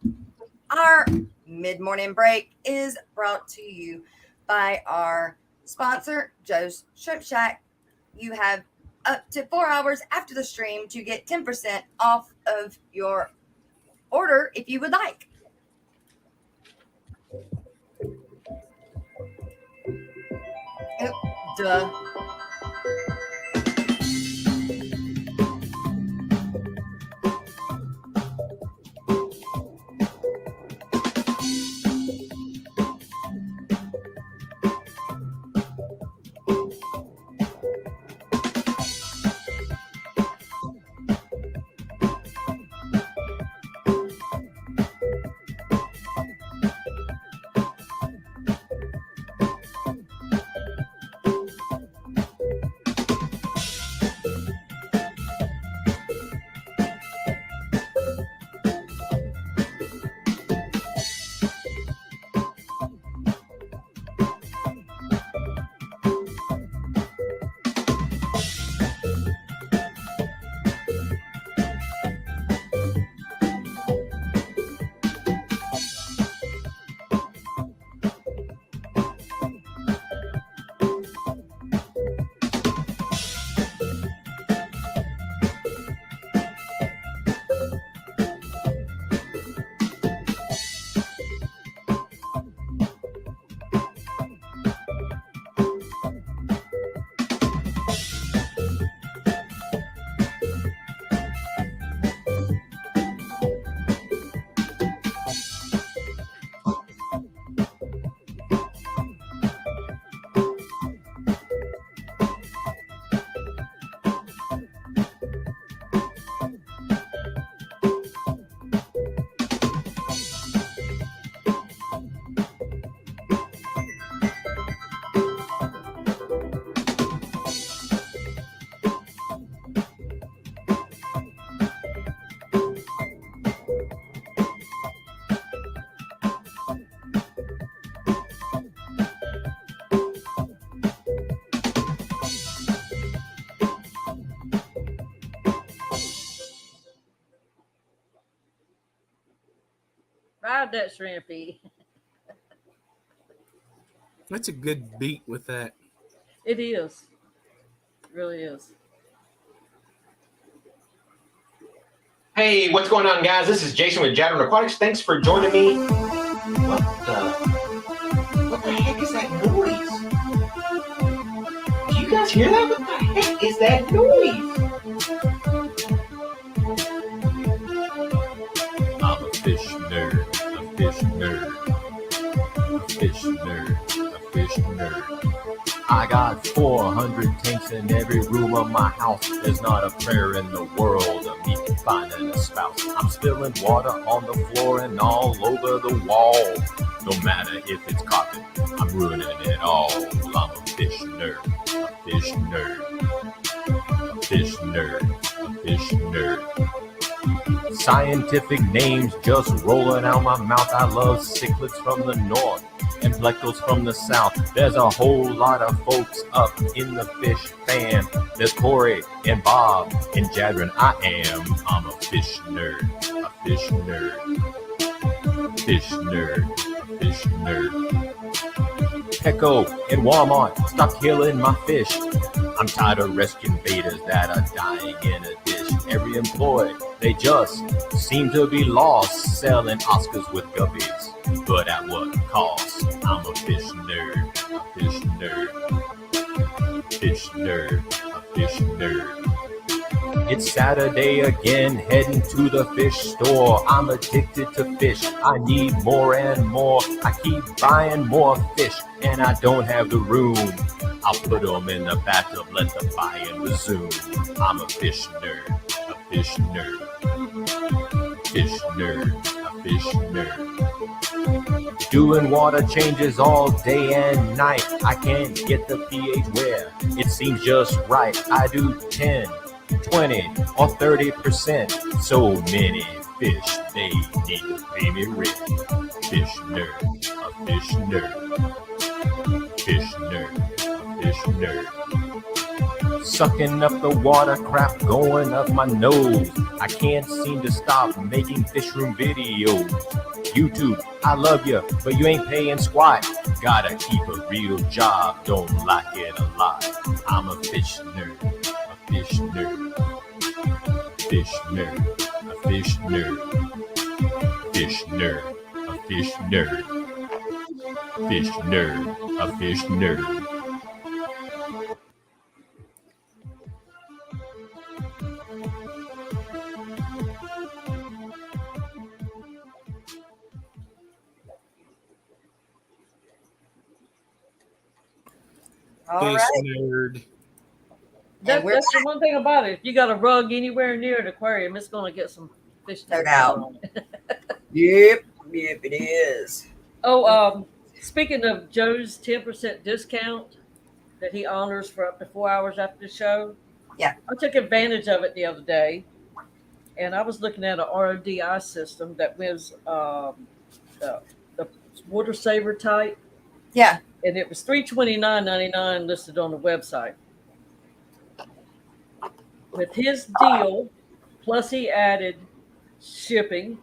Speaker 5: our mid-morning break is brought to you by our sponsor, Joe's Shrimp Shack. You have up to 4 hours after the stream to get 10% off of your order if you would like. Oh, duh.
Speaker 1: Ride that shrimpy.
Speaker 6: That's a good beat with that.
Speaker 1: It is. It really is.
Speaker 9: Hey, what's going on, guys? This is Jason with Aquatics. Thanks for joining me. What the heck is that noise? Do you guys hear that? What the heck is that noise?
Speaker 10: fish nerd, a fish nerd, a fish nerd, a fish nerd. I got 400 tanks in every room of my house. There's not a prayer in the world of me finding a spouse. I'm spilling water on the floor and all over the wall. No matter if it's carpet, I'm ruining it all. I'm a fish nerd, a fish nerd, a fish nerd, a fish nerd. Scientific names just rolling out my mouth. I love cichlids from the north and plecos from the south. There's a whole lot of folks up in the fish fam. There's Corey and Bob and Jadron. I'm a fish nerd, a fish nerd, fish nerd, a fish nerd. Petco and Walmart, stop killing my fish. I'm tired of rescuing betas that are dying in a dish. Every employee, they just seem to be lost, selling Oscars with guppies. But at what cost? I'm a fish nerd, a fish nerd, fish nerd, a fish nerd. It's Saturday again, heading to the fish store. I'm addicted to fish, I need more and more. I keep buying more fish, and I don't have the room. I'll put them in the bathtub, let the buying resume. I'm a fish nerd, a fish nerd, fish nerd, a fish nerd. Doing water changes all day and night. I can't get the pH where it seems just right. I do 10, 20, or 30%. So many fish, they need to pay me rent. Fish nerd, a fish nerd, fish nerd, a fish nerd. Sucking up the water crap going up my nose. I can't seem to stop making fish room videos. YouTube, I love you, but you ain't paying squat. Gotta keep a real job, don't like it a lot. I'm a fish nerd, a fish nerd, fish nerd, a fish nerd, fish nerd, a fish nerd, fish nerd, a fish nerd.
Speaker 5: All
Speaker 6: Fish
Speaker 5: right.
Speaker 6: nerd.
Speaker 5: And we're
Speaker 1: That's the one thing about it. If you got a rug anywhere near an aquarium, it's going to get some fish.
Speaker 5: No
Speaker 1: tanks
Speaker 5: doubt.
Speaker 1: on it.
Speaker 5: Yep, it is.
Speaker 1: Oh, speaking of Joe's 10% discount that he honors for up to 4 hours after the show.
Speaker 5: Yeah.
Speaker 1: I took advantage of it the other day, and I was looking at an RODI system that was the water saver type,
Speaker 5: Yeah.
Speaker 1: and it was $329.99 listed on the website. With his deal, plus he added shipping,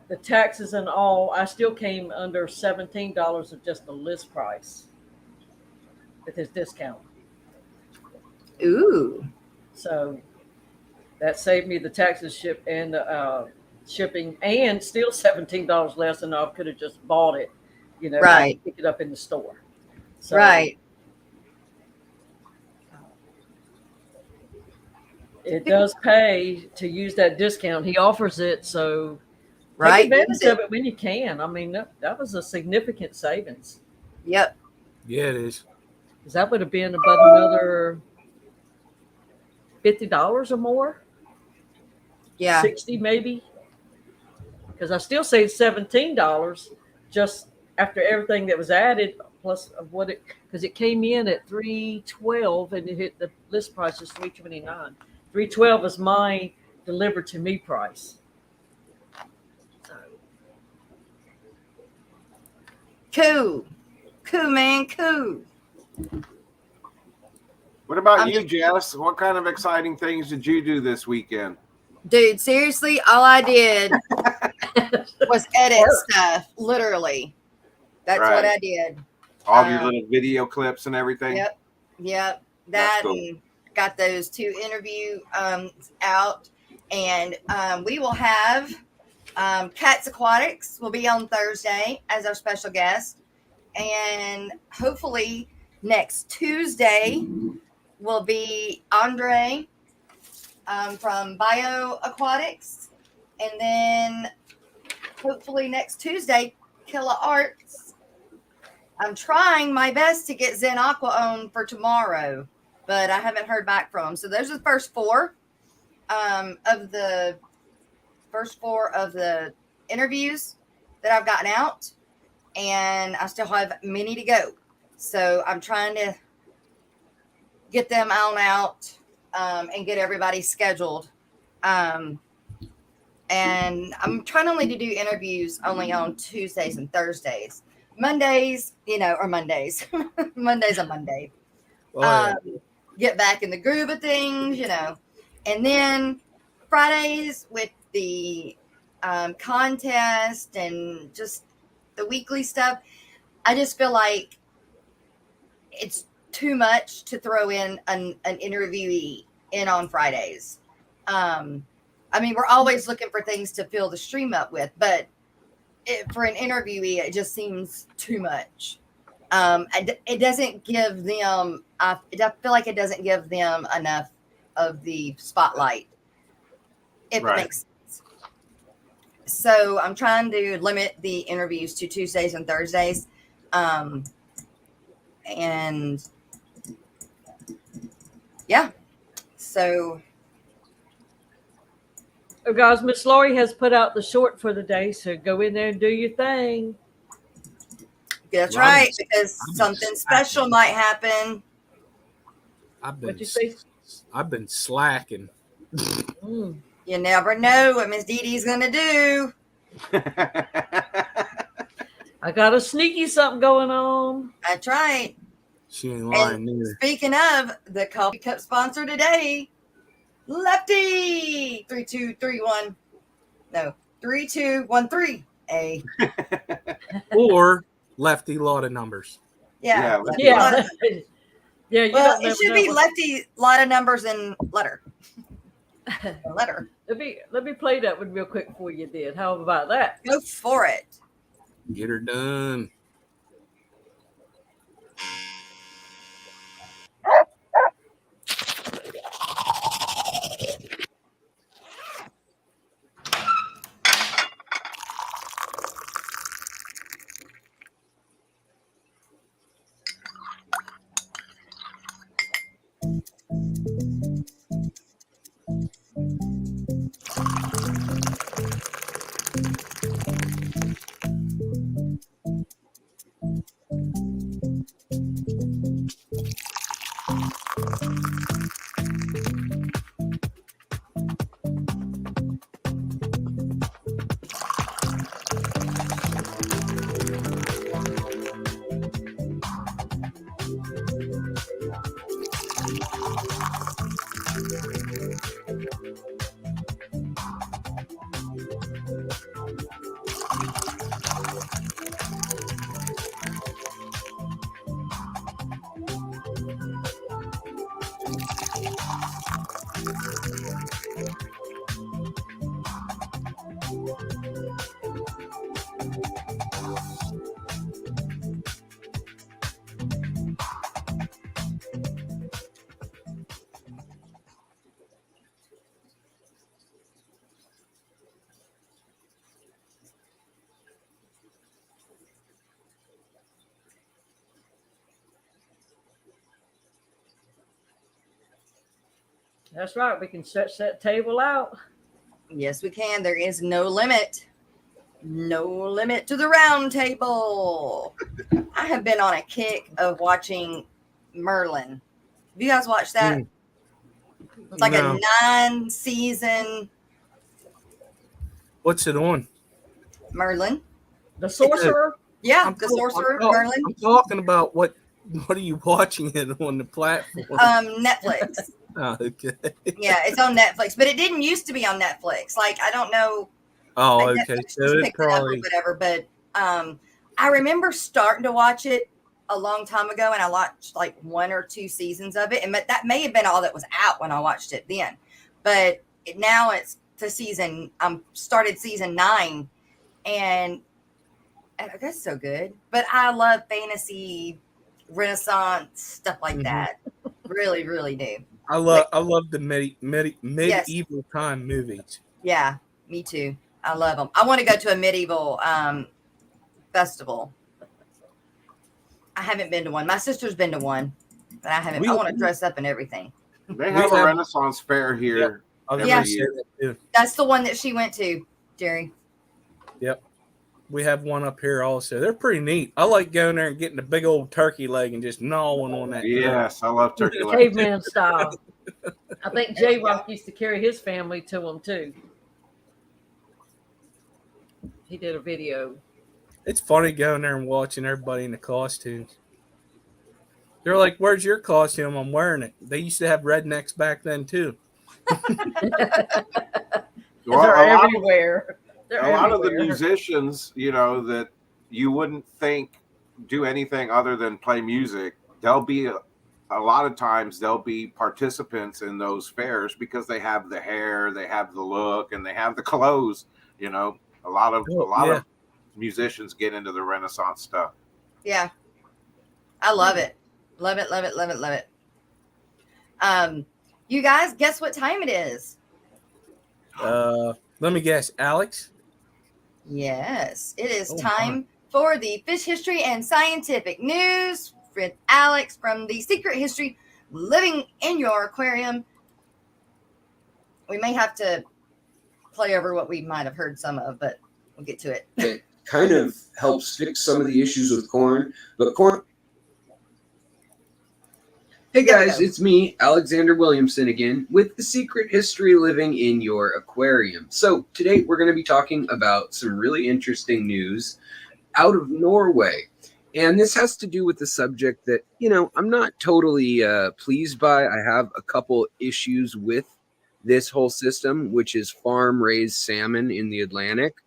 Speaker 1: the taxes and all, I still came under $17 of just the list price with his discount.
Speaker 5: Ooh.
Speaker 1: So that saved me the taxes, ship and the shipping, and still $17 less than I could have just bought it,
Speaker 5: Right.
Speaker 1: pick it up in the store. So,
Speaker 5: Right.
Speaker 1: It does pay to use that discount. He offers it, so
Speaker 5: Right.
Speaker 1: take advantage of it when you can. I mean, that was a significant savings.
Speaker 5: Yep.
Speaker 6: Yeah, it is.
Speaker 1: Because that would have been about another $50 or more.
Speaker 5: Yeah.
Speaker 1: 60 maybe. Because I still saved $17 just after everything that was added, plus of what it, because it came in at $312 and it hit the list price is $329. $312 is my delivered to me price.
Speaker 5: Cool, man, cool.
Speaker 2: What about you, Jess? What kind of exciting things did you do this weekend?
Speaker 5: Dude, seriously, all I did was edit stuff, literally. That's what I did.
Speaker 2: All your little video clips and everything?
Speaker 5: Yep.
Speaker 2: That's
Speaker 5: That
Speaker 2: cool.
Speaker 5: and got those 2 interview out. And we will have Cats Aquatics will be on Thursday as our special guest. And hopefully next Tuesday will be Andre from Bio Aquatics. And then hopefully next Tuesday, Killa Arts. I'm trying my best to get Zen Aqua on for tomorrow, but I haven't heard back from them. So those are the first four of the interviews that I've gotten out, and I still have many to go. So I'm trying to get them on out and get everybody scheduled. And I'm trying only to do interviews only on Tuesdays and Thursdays. Mondays, or Mondays. Monday's a Monday.
Speaker 6: Oh, yeah.
Speaker 5: Get back in the groove of things, And then Fridays with the contest and just the weekly stuff, I just feel like it's too much to throw in an interviewee in on Fridays. We're always looking for things to fill the stream up with, but for an interviewee, it just seems too much. It doesn't give them, I feel like it doesn't give them enough of the spotlight, if it makes sense. So I'm trying to limit the interviews to Tuesdays and Thursdays. And yeah, so.
Speaker 1: Oh, guys, Miss Laurie has put out the short for the day, so go in there and do your thing.
Speaker 5: That's right, because something special might happen.
Speaker 1: What'd you say?
Speaker 6: I've been slacking.
Speaker 5: You never know what Miss Dee Dee's going to do.
Speaker 1: I got a sneaky something going on.
Speaker 5: That's right.
Speaker 6: She ain't lying neither.
Speaker 5: Speaking of the coffee cup sponsor today, Lefty 3231. No, 3213A.
Speaker 6: Or Lefty, lot of numbers.
Speaker 5: Yeah.
Speaker 1: Yeah. Yeah.
Speaker 5: Well, it should be Lefty, lot of numbers and letter. Letter.
Speaker 1: Let me play that one real quick before you did. How about that?
Speaker 5: Go for it.
Speaker 6: Get her done.
Speaker 1: That's right. We can stretch that table out.
Speaker 5: Yes, we can. There is no limit. No limit to the round table. I have been on a kick of watching Merlin. Have you guys watched that? It's like a 9-season.
Speaker 6: What's it on?
Speaker 5: Merlin.
Speaker 1: The Sorcerer?
Speaker 5: Yeah, the Sorcerer, Merlin.
Speaker 6: I'm talking about what are you watching it on the platform?
Speaker 5: Netflix.
Speaker 6: Oh, okay.
Speaker 5: Yeah, it's on Netflix, but it didn't used to be on Netflix. Like, I don't know.
Speaker 6: Oh, okay.
Speaker 5: So it probably whatever. But I remember starting to watch it a long time ago, and I watched like 1 or 2 seasons of it, and that may have been all that was out when I watched it then. But now it's to season. Started season 9, and I guess so good. But I love fantasy, Renaissance stuff like that. Really, really do.
Speaker 6: I love the medieval time movies.
Speaker 5: Yeah, me too. I love them. I want to go to a medieval festival. I haven't been to one. My sister's been to one, but I haven't. I want to dress up and everything.
Speaker 2: They have a Renaissance fair here every year.
Speaker 5: That's the one that she went to, Jerry.
Speaker 6: Yep. We have one up here also. They're pretty neat. I like going there and getting a big old turkey leg and just gnawing on that.
Speaker 2: Yes, I love turkey legs.
Speaker 1: Caveman style. I think J Rock used to carry his family to them too. He did a video.
Speaker 6: It's funny going there and watching everybody in the costumes. They're like, "Where's your costume? I'm wearing it." They used to have rednecks back then too.
Speaker 1: They're everywhere.
Speaker 2: A lot of the musicians, you know, that you wouldn't think do anything other than play music, they'll be a lot of times they'll be participants in those fairs because they have the hair, they have the look, and they have the clothes. You know, a lot of musicians get into the Renaissance stuff.
Speaker 5: Yeah, I love it. Love it. Love it. Love it. Love it. You guys, guess what time it is?
Speaker 6: Let me guess, Alex.
Speaker 5: Yes, it is time for the fish history and scientific news with Alex from the Secret History Living in Your Aquarium. We may have to play over what we might have heard some of, but we'll get to it.
Speaker 11: It kind of helps fix some of the issues with corn, but corn. Hey guys, it's me, Alexander Williamson again, with the Secret History Living in Your Aquarium. So today we're going to be talking about some really interesting news out of Norway. And this has to do with the subject that, you know, I'm not totally pleased by. I have a couple issues with this whole system, which is farm-raised salmon in the Atlantic.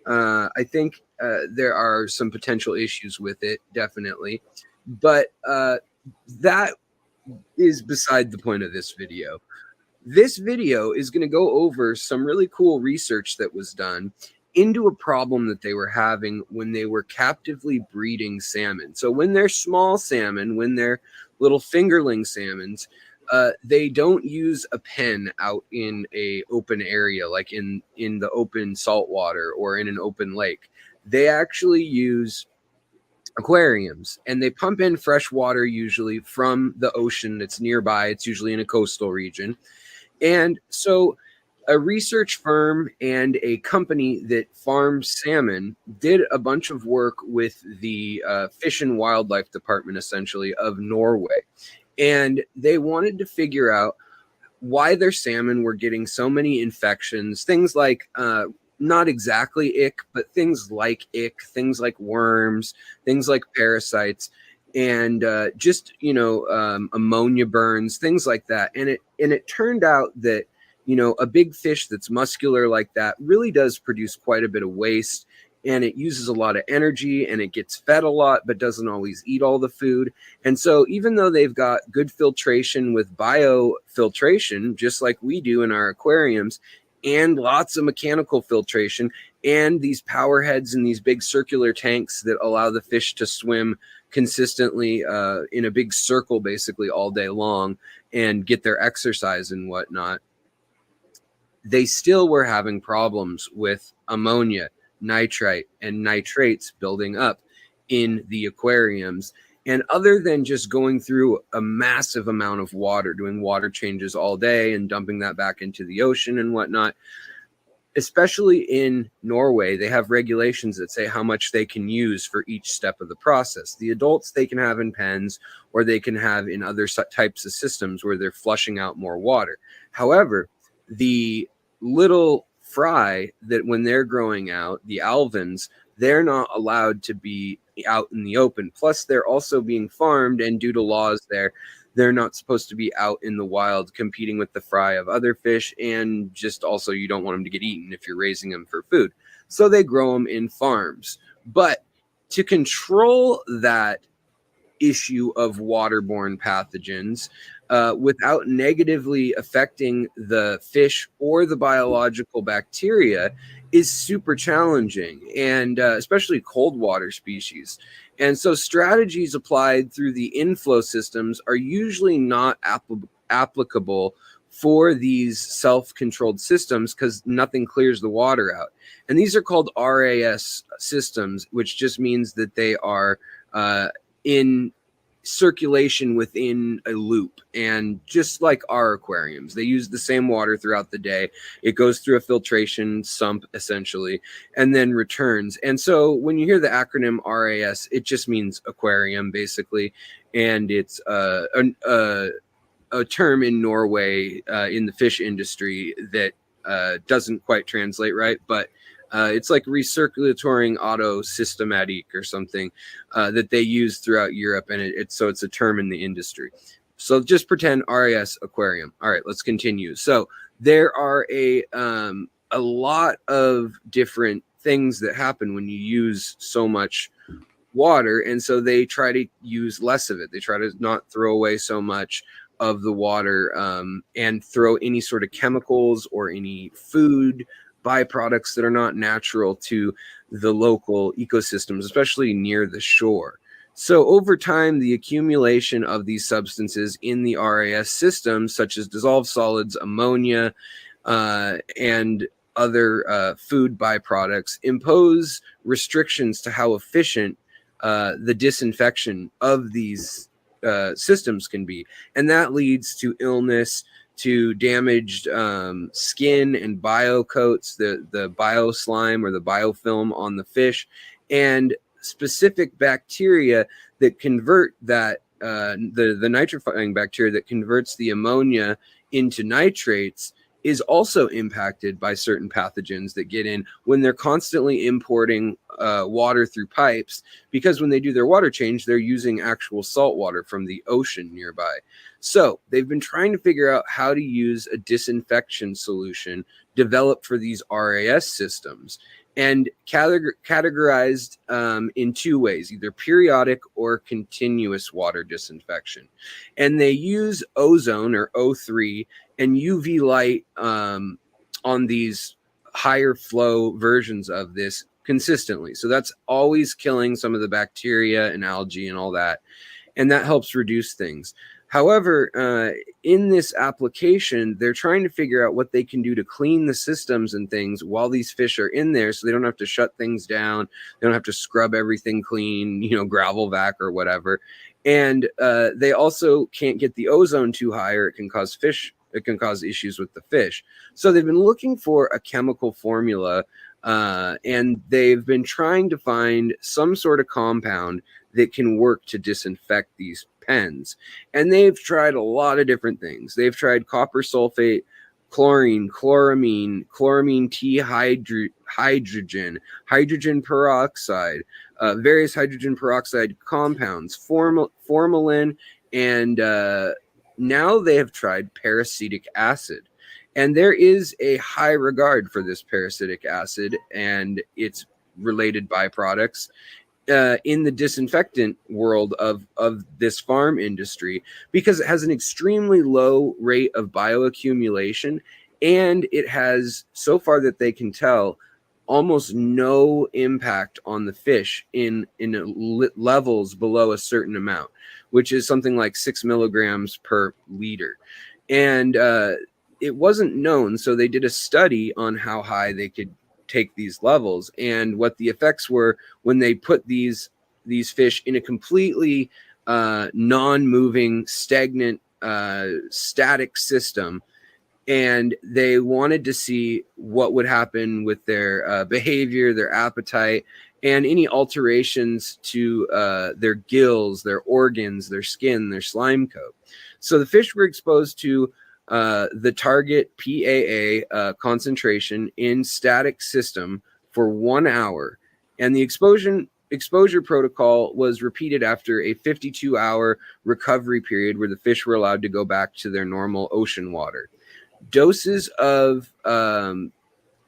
Speaker 11: I think there are some potential issues with it, definitely. But that is beside the point of this video. This video is going to go over some really cool research that was done into a problem that they were having when they were captively breeding salmon. So when they're small salmon, when they're little fingerling salmons, they don't use a pen out in a open area, like in the open saltwater or in an open lake. They actually use aquariums, and they pump in fresh water usually from the ocean that's nearby. It's usually in a coastal region. And so a research firm and a company that farms salmon did a bunch of work with the Fish and Wildlife Department, essentially, of Norway. And they wanted to figure out why their salmon were getting so many infections, things like not exactly ick, but things like ick, things like worms, things like parasites, and just, you know, ammonia burns, things like that. And it turned out that, you know, a big fish that's muscular like that really does produce quite a bit of waste, and it uses a lot of energy, and it gets fed a lot, but doesn't always eat all the food. And so even though they've got good filtration with biofiltration, just like we do in our aquariums, and lots of mechanical filtration, and these power heads and these big circular tanks that allow the fish to swim consistently in a big circle basically all day long and get their exercise and whatnot, they still were having problems with ammonia, nitrite, and nitrates building up in the aquariums. And other than just going through a massive amount of water, doing water changes all day and dumping that back into the ocean and whatnot, especially in Norway, they have regulations that say how much they can use for each step of the process. The adults they can have in pens, or they can have in other types of systems where they're flushing out more water. However, the little fry that when they're growing out, the alevins, they're not allowed to be out in the open. Plus, they're also being farmed, and due to laws there, they're not supposed to be out in the wild competing with the fry of other fish, and just also you don't want them to get eaten if you're raising them for food. So they grow them in farms. But to control that issue of waterborne pathogens without negatively affecting the fish or the biological bacteria is super challenging, and especially cold water species. And so strategies applied through the inflow systems are usually not applicable for these self-controlled systems because nothing clears the water out. And these are called RAS systems, which just means that they are in circulation within a loop. And just like our aquariums, they use the same water throughout the day. It goes through a filtration sump essentially and then returns. And so when you hear the acronym RAS, it just means aquarium basically. And it's a term in Norway in the fish industry that doesn't quite translate right, but it's like recirculatoring auto systematic or something that they use throughout Europe, and it's a term in the industry. So just pretend RAS aquarium. All right, let's continue. So there are a lot of different things that happen when you use so much water, and so they try to use less of it. They try to not throw away so much of the water and throw any sort of chemicals or any food byproducts that are not natural to the local ecosystems, especially near the shore. So over time, the accumulation of these substances in the RAS system, such as dissolved solids, ammonia, and other food byproducts, impose restrictions to how efficient the disinfection of these systems can be. And that leads to illness, to damaged skin and biocoats, the bio slime or the biofilm on the fish, and specific bacteria that convert that the nitrifying bacteria that converts the ammonia into nitrates is also impacted by certain pathogens that get in when they're constantly importing water through pipes, because when they do their water change, they're using actual salt water from the ocean nearby. So they've been trying to figure out how to use a disinfection solution developed for these RAS systems and categorized in two ways, either periodic or continuous water disinfection. And they use ozone or O3 and UV light on these higher flow versions of this consistently. So that's always killing some of the bacteria and algae and all that. And that helps reduce things. However, in this application, they're trying to figure out what they can do to clean the systems and things while these fish are in there, so they don't have to shut things down. They don't have to scrub everything clean, gravel vac or whatever. And they also can't get the ozone too high, or it can cause issues with the fish. So they've been looking for a chemical formula, and they've been trying to find some sort of compound that can work to disinfect these pens. And they've tried a lot of different things. They've tried copper sulfate, chlorine, chloramine T hydrogen, hydrogen peroxide, various hydrogen peroxide compounds, formalin, and now they have tried peracetic acid. And there is a high regard for this peracetic acid and its related byproducts in the disinfectant world of this farm industry, because it has an extremely low rate of bioaccumulation, and it has, so far that they can tell, almost no impact on the fish in levels below a certain amount, which is something like 6 milligrams per liter. And it wasn't known, so they did a study on how high they could take these levels and what the effects were when they put these fish in a completely non-moving, stagnant, static system. And they wanted to see what would happen with their behavior, their appetite, and any alterations to their gills, their organs, their skin, their slime coat. So the fish were exposed to the target PAA concentration in static system for 1 hour. And the exposure protocol was repeated after a 52-hour recovery period where the fish were allowed to go back to their normal ocean water. Doses of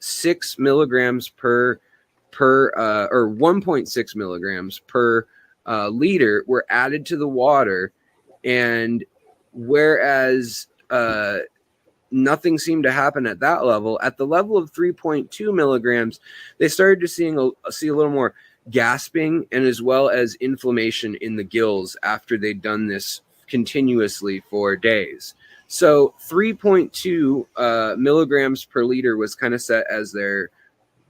Speaker 11: 6 milligrams per or 1.6 milligrams per liter were added to the water, and whereas nothing seemed to happen at that level, at the level of 3.2 milligrams, they started to see a little more gasping and as well as inflammation in the gills after they'd done this continuously for days. So 3.2 milligrams per liter was kind of set as their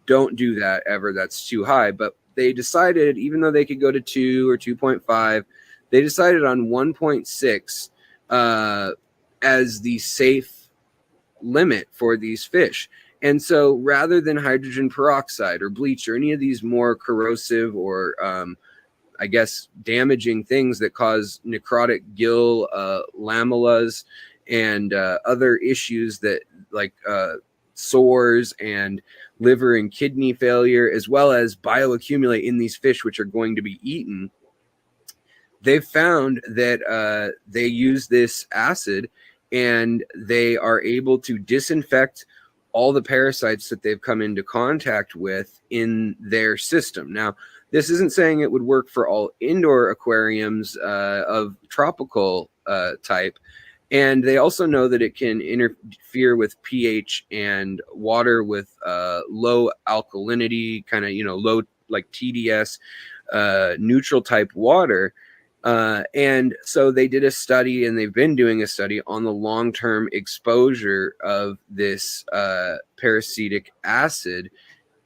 Speaker 11: don't do that ever. That's too high. But they decided, even though they could go to 2 or 2.5, they decided on 1.6 as the safe limit for these fish. And so rather than hydrogen peroxide or bleach or any of these more corrosive or I guess damaging things that cause necrotic gill lamellas and other issues that like sores and liver and kidney failure, as well as bioaccumulate in these fish, which are going to be eaten. They've found that they use this acid and they are able to disinfect all the parasites that they've come into contact with in their system. Now, this isn't saying it would work for all indoor aquariums of tropical type. And they also know that it can interfere with pH and water with low alkalinity, kind of, low like TDS, neutral type water. And so they did a study, and they've been doing a study on the long-term exposure of this parasitic acid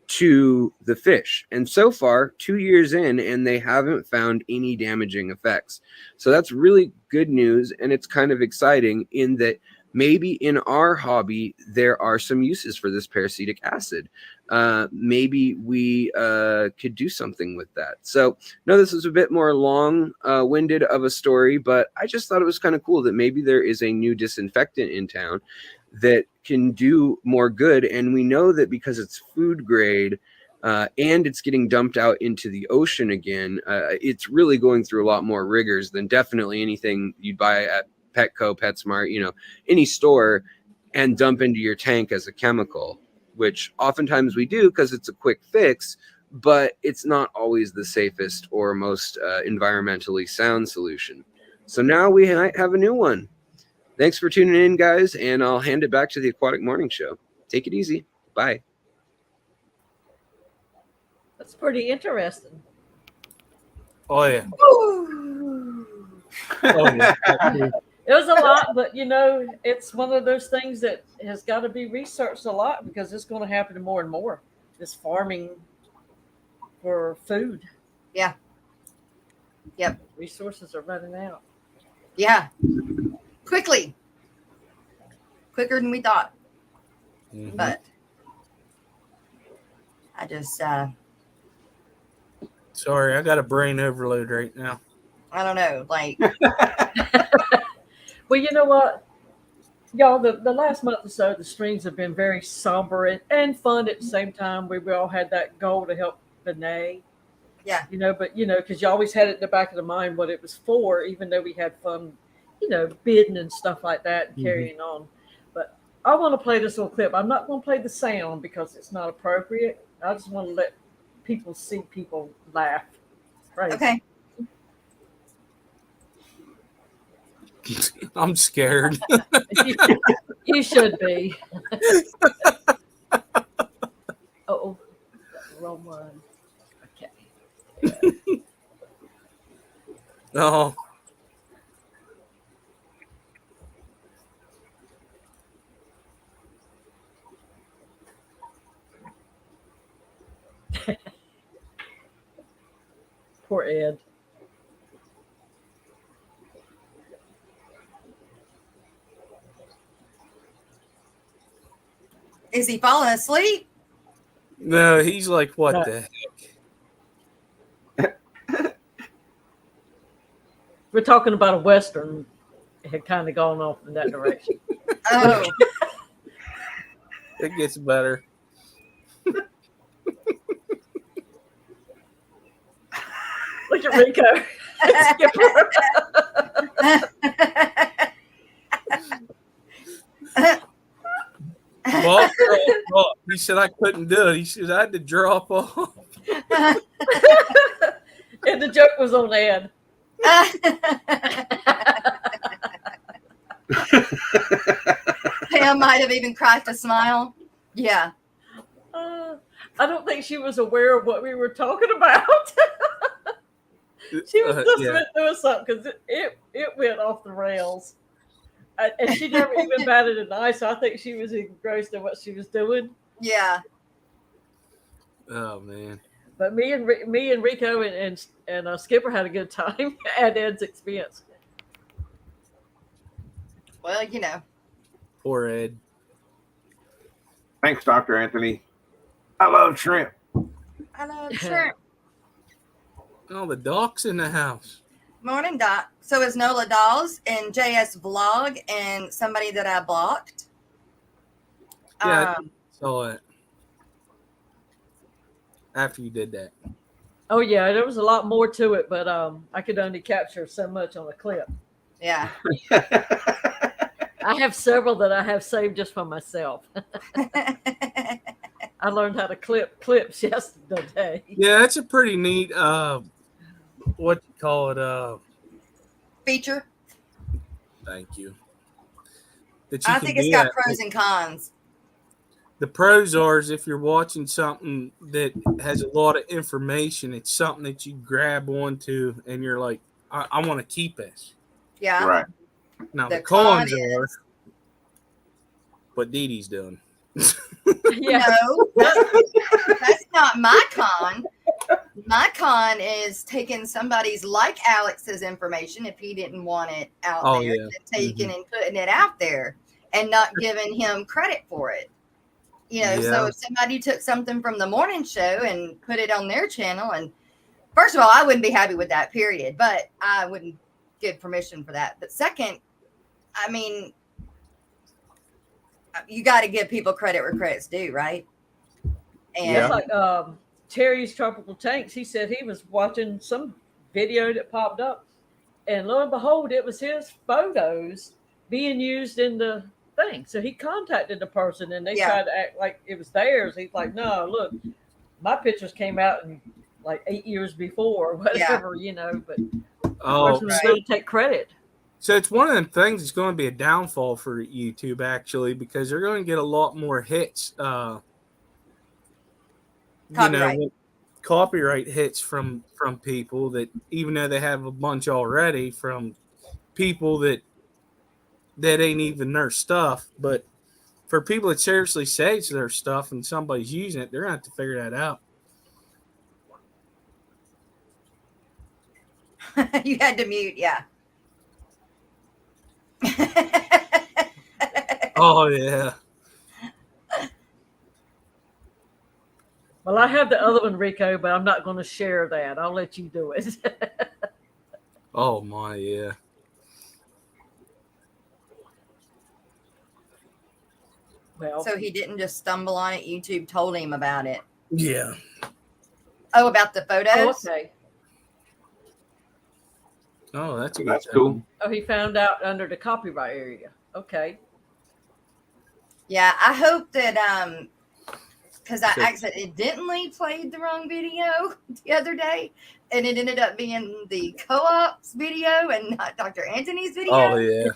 Speaker 11: to the fish. And so far, 2 years in, and they haven't found any damaging effects. So that's really good news. And it's kind of exciting in that maybe in our hobby, there are some uses for this parasitic acid. Maybe we could do something with that. So no, this is a bit more long-winded of a story, but I just thought it was kind of cool that maybe there is a new disinfectant in town that can do more good. And we know that because it's food grade and it's getting dumped out into the ocean again, it's really going through a lot more rigors than definitely anything you'd buy at Petco, PetSmart, any store and dump into your tank as a chemical, which oftentimes we do because it's a quick fix, but it's not always the safest or most environmentally sound solution. So now we might have a new one. Thanks for tuning in, guys, and I'll hand it back to the Aquatic Morning Show. Take it easy. Bye.
Speaker 1: That's pretty interesting.
Speaker 6: Oh, yeah.
Speaker 1: Oh,
Speaker 6: yeah.
Speaker 1: It was a lot, but it's one of those things that has got to be researched a lot because it's going to happen more and more. This farming for food.
Speaker 5: Yeah. Yep.
Speaker 1: Resources are running out.
Speaker 5: Yeah. Quicker than we thought.
Speaker 6: Mm-hmm.
Speaker 5: But I just
Speaker 6: sorry, I got a brain overload right now.
Speaker 5: I don't know, like
Speaker 1: well, you know what, y'all, the last month or so the streams have been very somber and fun at the same time. We all had that goal to help Benet.
Speaker 5: Yeah.
Speaker 1: But because you always had it in the back of the mind what it was for, even though we had fun bidding and stuff like that and carrying on. But I want to play this little clip. I'm not going to play the sound because it's not appropriate. I just want to let people see people laugh. Right.
Speaker 5: Okay.
Speaker 6: I'm scared.
Speaker 1: You should be. Oh, wrong one. Okay.
Speaker 6: Oh.
Speaker 1: Poor Ed.
Speaker 5: Is he falling asleep?
Speaker 6: No, he's like, what
Speaker 1: No.
Speaker 6: the heck?
Speaker 1: We're talking about a Western. It had kind of gone off in that direction.
Speaker 5: Oh.
Speaker 6: It gets better.
Speaker 1: Look at Rico.
Speaker 6: Well, he said I couldn't do it. He said I had to drop off.
Speaker 1: And the joke was on Ed.
Speaker 5: Pam might have even cracked a smile. Yeah.
Speaker 1: I don't think she was aware of what we were talking about. She was just doing something because it went off the rails. And she never even batted an eye, so I think she was engrossed in what she was doing.
Speaker 5: Yeah.
Speaker 6: Oh man.
Speaker 1: But me and Rico and Skipper had a good time at Ed's expense.
Speaker 5: Well, you know.
Speaker 6: Poor Ed.
Speaker 2: Thanks, Dr. Anthony. I love shrimp.
Speaker 5: I love shrimp.
Speaker 6: Oh, the dog's in the house.
Speaker 5: Morning, Doc. So is Nola Dolls and JS Vlog and somebody that I blocked.
Speaker 6: Yeah, I saw it. After you did that.
Speaker 1: Oh yeah, there was a lot more to it, but I could only capture so much on a clip.
Speaker 5: Yeah.
Speaker 1: I have several that I have saved just for myself. I learned how to clip clips yesterday.
Speaker 6: Yeah, that's a pretty neat what you call it
Speaker 5: Feature.
Speaker 6: Thank you.
Speaker 5: I think it's got pros and cons.
Speaker 6: The pros are is if you're watching something that has a lot of information, it's something that you grab onto and you're like, I want to keep this.
Speaker 5: Yeah.
Speaker 2: Right.
Speaker 6: Now
Speaker 5: The
Speaker 6: the cons
Speaker 5: con
Speaker 6: are what Dee Dee's doing.
Speaker 1: Yeah.
Speaker 5: No, that's not my con. My con is taking somebody's like Alex's information if he didn't want it out there, and taking and putting it out there and not giving him credit for it. You know, so if somebody took something from the morning show and put it on their channel, and first of all, I wouldn't be happy with that, period, but I wouldn't give permission for that. But second, I mean, you got to give people credit where credit's due, right? And
Speaker 1: It's like Terry's Tropical Tanks. He said he was watching some video that popped up, and lo and behold, it was his photos being used in the thing. So he contacted the person, and they tried to act like it was theirs. He's like, "No, look, my pictures came out in like 8 years before, or whatever, you know." But the person was going to take credit.
Speaker 6: So it's one of them things that's going to be a downfall for YouTube, actually, because they're going to get a lot more hits. Copyright hits from people that, even though they have a bunch already, from people that ain't even their stuff. But for people that seriously say it's their stuff and somebody's using it, they're going to have to figure that out.
Speaker 5: You had to mute, yeah.
Speaker 6: Oh, yeah.
Speaker 1: Well, I have the other one, Rico, but I'm not going to share that. I'll let you do it.
Speaker 6: Oh, my, yeah.
Speaker 1: Well,
Speaker 5: so he didn't just stumble on it. YouTube told him about it.
Speaker 6: Yeah.
Speaker 5: Oh, about the photos?
Speaker 1: Oh, okay.
Speaker 6: Oh, that's
Speaker 2: cool.
Speaker 1: Oh, he found out under the copyright area. Okay.
Speaker 5: Yeah, I hope that because I accidentally played the wrong video the other day, and it ended up being the co-op's video and not Dr. Anthony's video.
Speaker 6: Oh, yeah.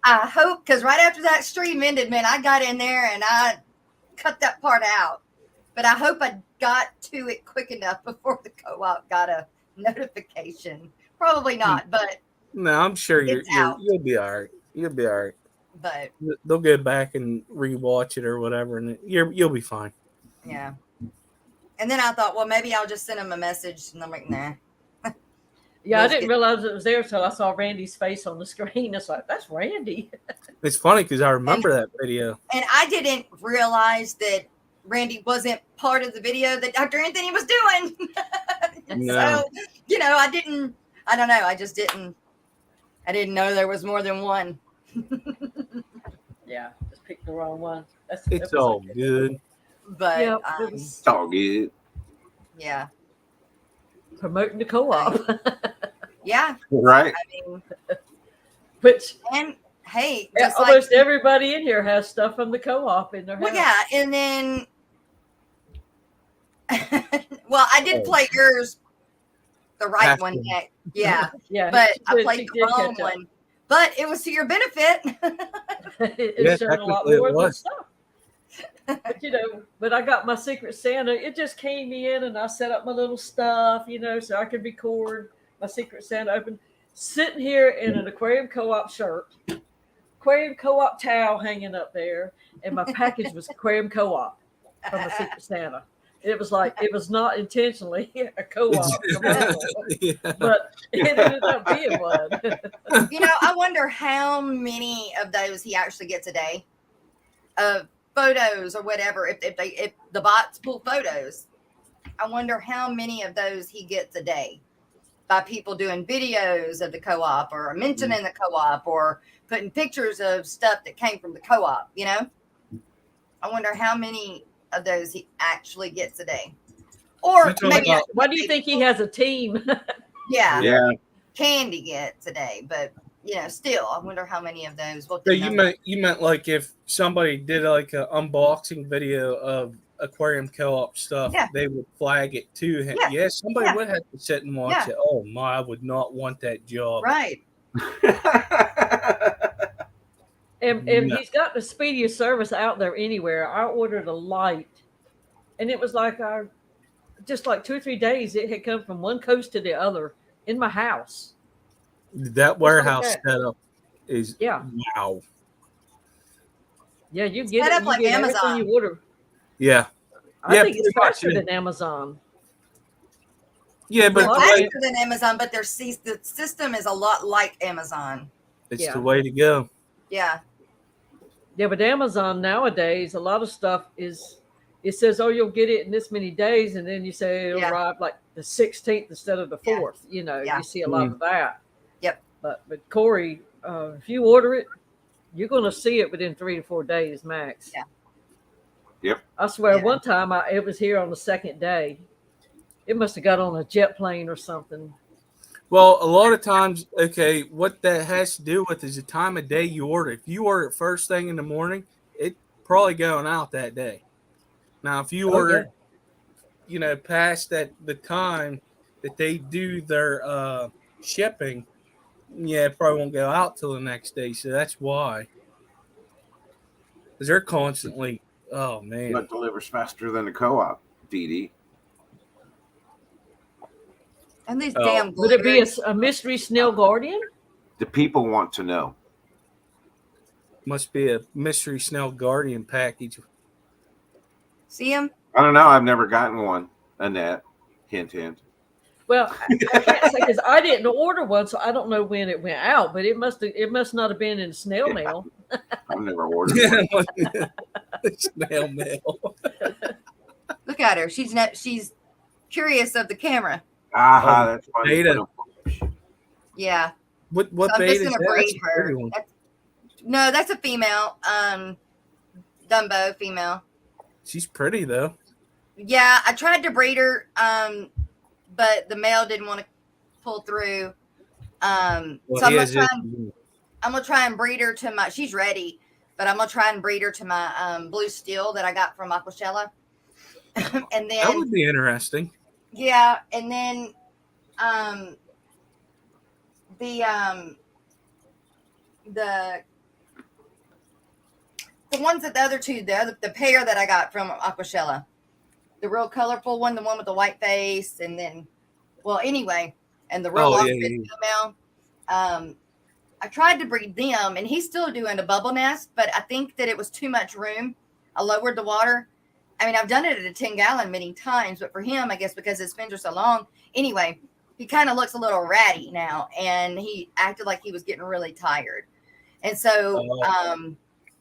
Speaker 5: I hope, because right after that stream ended, man, I got in there and I cut that part out. But I hope I got to it quick enough before the co-op got a notification. Probably not, but
Speaker 6: no, I'm sure you'll be all right. You'll be all right.
Speaker 5: But
Speaker 6: they'll go back and rewatch it or whatever, and you'll be fine.
Speaker 5: Yeah. And then I thought, well, maybe I'll just send him a message, and I'm like, nah.
Speaker 1: Yeah, I didn't realize it was there until I saw Randy's face on the screen. It's like, that's Randy.
Speaker 6: It's funny because I remember that video.
Speaker 5: And I didn't realize that Randy wasn't part of the video that Dr. Anthony was doing.
Speaker 6: No.
Speaker 5: So, I didn't know there was more than one.
Speaker 1: Yeah, just picked the wrong one.
Speaker 6: It's all good.
Speaker 5: But
Speaker 1: yeah,
Speaker 2: it's all good.
Speaker 5: Yeah.
Speaker 1: Promoting the co-op.
Speaker 5: Yeah.
Speaker 2: Right.
Speaker 5: I mean, and hey, just
Speaker 1: almost everybody in here has stuff from the co-op in their house.
Speaker 5: Well, yeah, and then well, I did play yours the right one next. Yeah.
Speaker 1: Yeah.
Speaker 5: But I played the wrong one. But it was to your benefit.
Speaker 1: It showed a lot more of the stuff. But I got my Secret Santa. It just came in and I set up my little stuff, so I could record my Secret Santa open. Sitting here in an Aquarium co-op shirt Aquarium Co-op towel hanging up there, and my package was Aquarium Co-op from a Secret Santa. It was like it was not intentionally a co-op commercial,
Speaker 6: Yeah.
Speaker 1: but it ended up being one.
Speaker 5: You know, I wonder how many of those he actually gets a day of photos or whatever. If the bots pull photos, I wonder how many of those he gets a day by people doing videos of the co-op or mentioning the co-op or putting pictures of stuff that came from the co-op. You know, I wonder how many of those he actually gets a day. Or
Speaker 6: You're talking
Speaker 5: maybe
Speaker 6: about-
Speaker 1: Why do you think he has a team?
Speaker 5: yeah,
Speaker 2: Yeah.
Speaker 5: Candy gets a day, but you know, still, I wonder how many of those. What
Speaker 6: So
Speaker 5: the
Speaker 6: you
Speaker 5: number-
Speaker 6: meant like if somebody did like an unboxing video of Aquarium Co-op stuff,
Speaker 5: Yeah.
Speaker 6: they would flag it to him.
Speaker 5: Yeah.
Speaker 6: Yeah, somebody
Speaker 5: Yeah.
Speaker 6: would have to sit and watch
Speaker 5: Yeah.
Speaker 6: it. Oh my, I would not want that job.
Speaker 5: right?
Speaker 1: And
Speaker 6: No.
Speaker 1: he's got the speediest service out there anywhere. I ordered a light, and it was like just like 2 or 3 days. It had come from one coast to the other in my house.
Speaker 6: That warehouse
Speaker 1: that.
Speaker 6: setup is
Speaker 1: Yeah.
Speaker 6: wow.
Speaker 1: Yeah, you get
Speaker 5: Set
Speaker 1: it.
Speaker 5: up
Speaker 1: You
Speaker 5: like
Speaker 1: get
Speaker 5: Amazon.
Speaker 1: everything you order.
Speaker 6: Yeah.
Speaker 1: I
Speaker 6: Yeah,
Speaker 1: think it's
Speaker 6: pretty much,
Speaker 1: faster
Speaker 6: yeah.
Speaker 1: than Amazon.
Speaker 6: Yeah, but
Speaker 1: Well,
Speaker 6: the
Speaker 1: I-
Speaker 6: way,
Speaker 5: Faster than Amazon, but the system is a lot like Amazon.
Speaker 6: it's
Speaker 1: Yeah.
Speaker 6: the way to go.
Speaker 5: Yeah,
Speaker 1: Yeah, but Amazon nowadays, a lot of stuff is it says, oh, you'll get it in this many days, and then you say it'll
Speaker 5: Yeah.
Speaker 1: arrive like the 16th instead of the
Speaker 5: Yeah.
Speaker 1: 4th. You know,
Speaker 5: Yeah.
Speaker 1: you see a lot of that.
Speaker 5: Yep.
Speaker 1: But Corey, if you order it, you're going to see it within 3 to 4 days max.
Speaker 5: Yeah.
Speaker 2: Yep.
Speaker 1: I swear,
Speaker 5: Yeah.
Speaker 1: one time it was here on the second day. It must have got on a jet plane or something.
Speaker 6: Well, a lot of times, okay, what that has to do with is the time of day you order. If you order it first thing in the morning, it's probably going out that day. Now, if you
Speaker 1: Oh,
Speaker 6: order, past the time that they do their shipping, yeah, it probably won't go out till the next day. So that's why. Because they're constantly, oh man.
Speaker 2: What delivers faster than the co-op, Dee Dee?
Speaker 5: and these
Speaker 6: Oh.
Speaker 5: damn
Speaker 1: Would it be
Speaker 5: glitters.
Speaker 1: a mystery snail guardian?
Speaker 2: The people want to know.
Speaker 6: Must be a mystery Snell Guardian package.
Speaker 5: See them?
Speaker 2: I don't know. I've never gotten one. Annette, hint, hint.
Speaker 1: Well, I can't say because I didn't order one, so I don't know when it went out. But it must not have been in snail mail.
Speaker 2: I've never ordered one.
Speaker 6: Snail mail.
Speaker 5: Look at her. She's curious of the camera.
Speaker 2: Aha, that's funny.
Speaker 6: Beta.
Speaker 5: Yeah.
Speaker 6: What
Speaker 5: So I'm
Speaker 6: bait
Speaker 5: just
Speaker 6: is
Speaker 5: gonna
Speaker 6: that?
Speaker 5: breed
Speaker 6: That's a
Speaker 5: her.
Speaker 6: pretty one.
Speaker 5: No, that's a female. Dumbo female.
Speaker 6: She's pretty though.
Speaker 5: Yeah, I tried to breed her, but the male didn't want to pull through. So I'm gonna try and breed her to my. She's ready, but I'm gonna try and breed her to my blue steel that I got from Aquashella. And
Speaker 6: That
Speaker 5: then
Speaker 6: would be interesting.
Speaker 5: yeah, and then the ones that the other two, the pair that I got from Aquashella, the real colorful one, the one with the white face, and then, well, anyway, and the real female. I tried to breed them, and he's still doing a bubble nest, but I think that it was too much room. I lowered the water. I mean, I've done it at a 10-gallon many times, but for him, I guess because his fins are so long. Anyway, he kind of looks a little ratty now, and he acted like he was getting really tired. And so,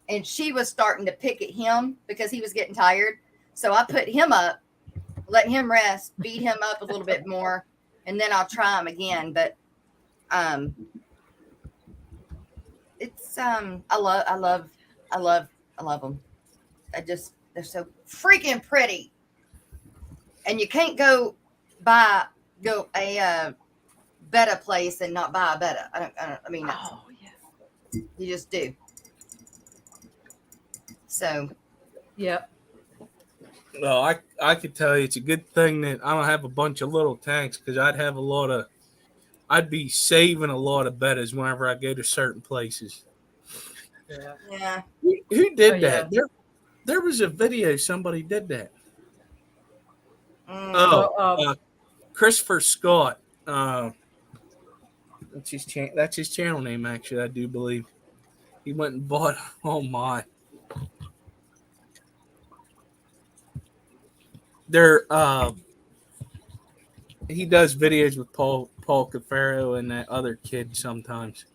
Speaker 5: and she was starting to pick at him because he was getting tired. So I put him up, let him rest, beat him up a little bit more, and then I'll try him again. But it's I love them. They're so freaking pretty. And you can't go a betta place and not buy a betta. I mean,
Speaker 1: Oh yeah.
Speaker 5: you just do. So
Speaker 1: Yep.
Speaker 6: Well, I could tell you it's a good thing that I don't have a bunch of little tanks because I'd be saving a lot of bettas whenever I go to certain places.
Speaker 1: Yeah.
Speaker 5: yeah.
Speaker 6: Who did
Speaker 1: Oh, yeah.
Speaker 6: that? There was a video somebody did that.
Speaker 5: Mm.
Speaker 1: Well,
Speaker 6: Christopher Scott. That's his channel name, actually. I do believe He went and bought. Oh my! They're he does videos with Paul Cafaro and that other kid sometimes.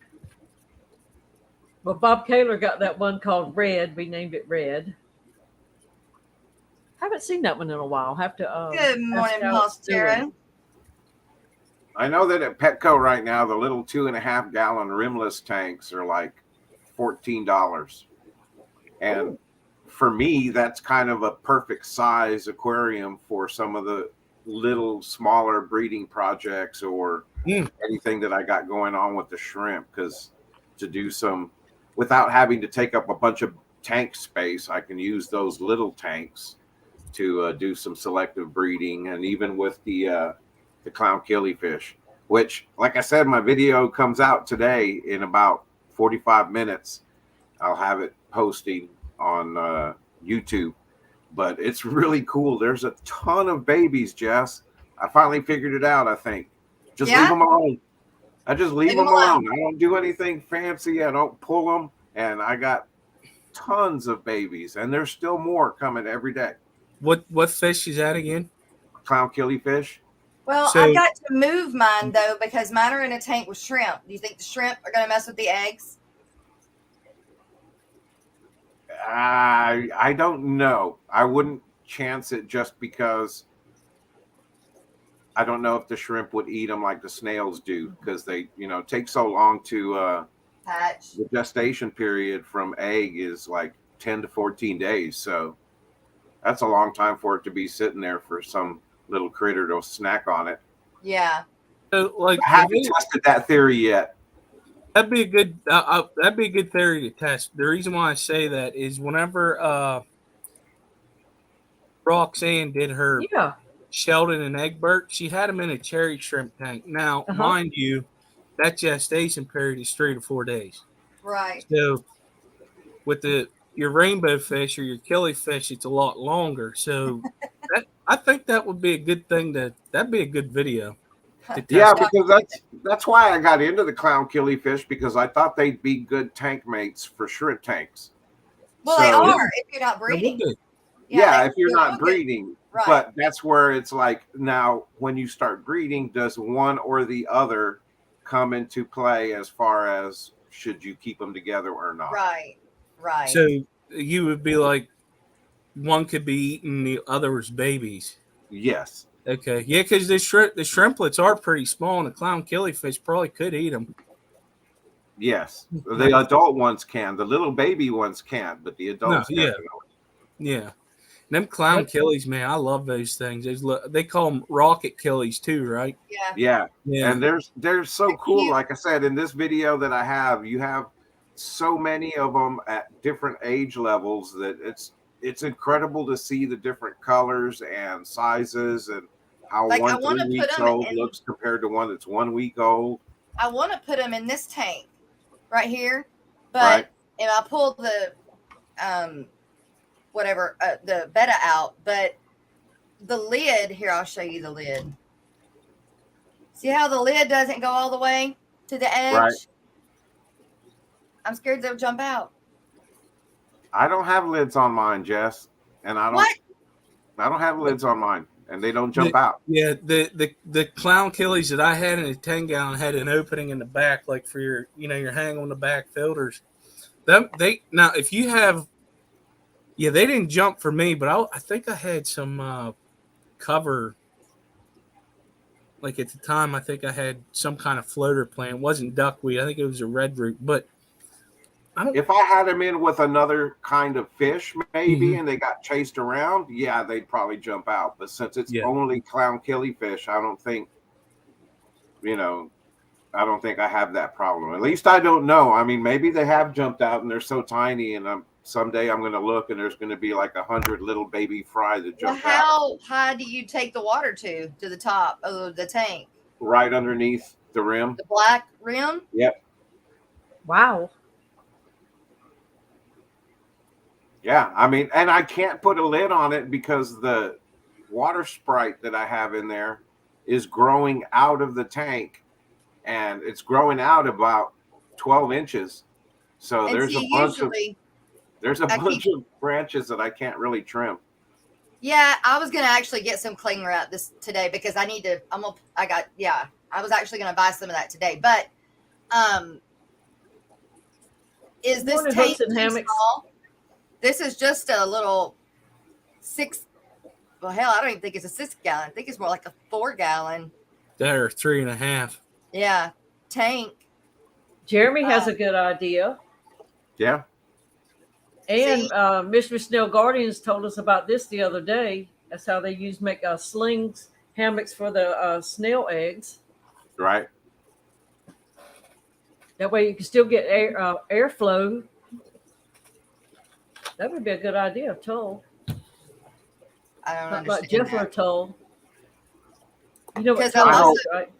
Speaker 1: Well, Bob Kaler got that one called Red. We named it Red. Haven't seen that one in a while. Have to
Speaker 5: Good
Speaker 1: ask
Speaker 5: morning,
Speaker 1: how it's doing.
Speaker 5: Pastor.
Speaker 2: I know that at Petco right now, the little 2.5 gallon rimless tanks are like $14. And for me, that's kind of a perfect size aquarium for some of the little smaller breeding projects or anything that I got going on with the shrimp. Because to do some without having to take up a bunch of tank space, I can use those little tanks to do some selective breeding. And even with the clown killifish, which, like I said, my video comes out today in about 45 minutes. I'll have it posting on YouTube, but it's really cool. There's a ton of babies, Jess. I finally figured it out. I think just leave them alone. I just leave them alone. I don't do anything fancy. I don't pull them, and I got tons of babies, and there's still more coming every day.
Speaker 6: What fish is that again?
Speaker 2: Clown killifish.
Speaker 5: Well,
Speaker 6: So-
Speaker 5: I've got to move mine though because mine are in a tank with shrimp. Do you think the shrimp are going to mess with the eggs?
Speaker 2: I don't know. I wouldn't chance it just because I don't know if the shrimp would eat them like the snails do, because they, take so long to
Speaker 5: Hatch.
Speaker 2: the gestation period from egg is like 10 to 14 days. So that's a long time for it to be sitting there for some little critter to snack on it.
Speaker 5: Yeah.
Speaker 6: So, like,
Speaker 2: I haven't tested that theory yet.
Speaker 6: that'd be a good theory to test. The reason why I say that is whenever Roxanne did her Sheldon and Egbert, she had them in a cherry shrimp tank. Now, mind you, that gestation period is 3 to 4 days.
Speaker 5: Right.
Speaker 6: So with your rainbow fish or your killifish, it's a lot longer. So I think that would be a good thing. That'd be a good video.
Speaker 2: Yeah, because that's why I got into the clown killifish, because I thought they'd be good tank mates for shrimp tanks.
Speaker 5: Well, they are if you're not breeding.
Speaker 2: Yeah, if you're not
Speaker 5: good.
Speaker 2: breeding.
Speaker 5: Right.
Speaker 2: But that's where it's like, now when you start breeding, does one or the other come into play as far as should you keep them together or not?
Speaker 5: Right. Right.
Speaker 6: So you would be like, one could be eating the other's babies.
Speaker 2: Yes.
Speaker 6: Okay. Yeah, because the shrimplets are pretty small, and the clown killifish probably could eat them.
Speaker 2: Yes. The adult ones can. The little baby ones can't, but the adults
Speaker 6: yeah.
Speaker 2: definitely.
Speaker 6: Yeah. Them clown killies, man, I love those things. They call them rocket killies too, right?
Speaker 2: Yeah.
Speaker 6: Yeah.
Speaker 2: And they're so cool. Like I said, in this video that I have, you have so many of them at different age levels that it's incredible to see the different colors and sizes and how
Speaker 5: Like, I
Speaker 2: 1
Speaker 5: wanna
Speaker 2: 3
Speaker 5: put
Speaker 2: weeks
Speaker 5: 'em
Speaker 2: old
Speaker 5: in-
Speaker 2: looks compared to one that's 1 week old.
Speaker 5: I want to put them in this tank right here, but
Speaker 2: Right.
Speaker 5: and I pull the the betta out, but the lid here, I'll show you the lid. See how the lid doesn't go all the way to the edge?
Speaker 2: Right.
Speaker 5: I'm scared they'll jump out.
Speaker 2: I don't have lids on mine, Jess, and I don't have lids on mine, and they don't jump out.
Speaker 6: Yeah, the clown killies that I had in a 10-gallon had an opening in the back, like for your hang on the back filters. Now if you have, they didn't jump for me, but I think I had some cover. Like at the time, I think I had some kind of floater plant. It wasn't duckweed. I think it was a red root, but.
Speaker 2: If I had them in with another kind of fish, maybe, and they got chased around, they'd probably jump out. But since it's only clown killifish, I don't think I have that problem. At least I don't know. I mean, maybe they have jumped out and they're so tiny, and someday I'm going to look and there's going to be like 100 little baby fry that
Speaker 5: Well,
Speaker 2: jump out.
Speaker 5: how high do you take the water to the top of the tank?
Speaker 2: Right underneath the rim.
Speaker 5: The black rim?
Speaker 2: Yep.
Speaker 1: Wow.
Speaker 2: Yeah, I mean, and I can't put a lid on it because the water sprite that I have in there is growing out of the tank, and it's growing out about 12 inches. So
Speaker 5: And
Speaker 2: there's a
Speaker 5: see,
Speaker 2: bunch
Speaker 5: usually,
Speaker 2: of branches that I can't really trim.
Speaker 5: yeah, I was gonna actually get some cling wrap this today because I need to. I was actually gonna buy some of that today, but is this
Speaker 1: Morning,
Speaker 5: tank
Speaker 1: hooks and
Speaker 5: too
Speaker 1: hammocks.
Speaker 5: small? This is just a little 6. Well, hell, I don't even think it's a 6-gallon. I think it's more like a 4-gallon.
Speaker 6: They're 3.5.
Speaker 5: Yeah, tank.
Speaker 1: Jeremy has a good idea.
Speaker 2: Yeah.
Speaker 1: And
Speaker 5: See?
Speaker 1: Mistress Snail Guardians told us about this the other day. That's how they make slings, hammocks for the snail eggs.
Speaker 2: Right.
Speaker 1: That way you can still get airflow. That would be a good idea, Toll.
Speaker 5: I don't
Speaker 1: Like
Speaker 5: understand
Speaker 1: Jeffler
Speaker 5: that.
Speaker 1: Toll. You know what
Speaker 5: Because I'm
Speaker 1: Toll
Speaker 5: also-
Speaker 1: is, right?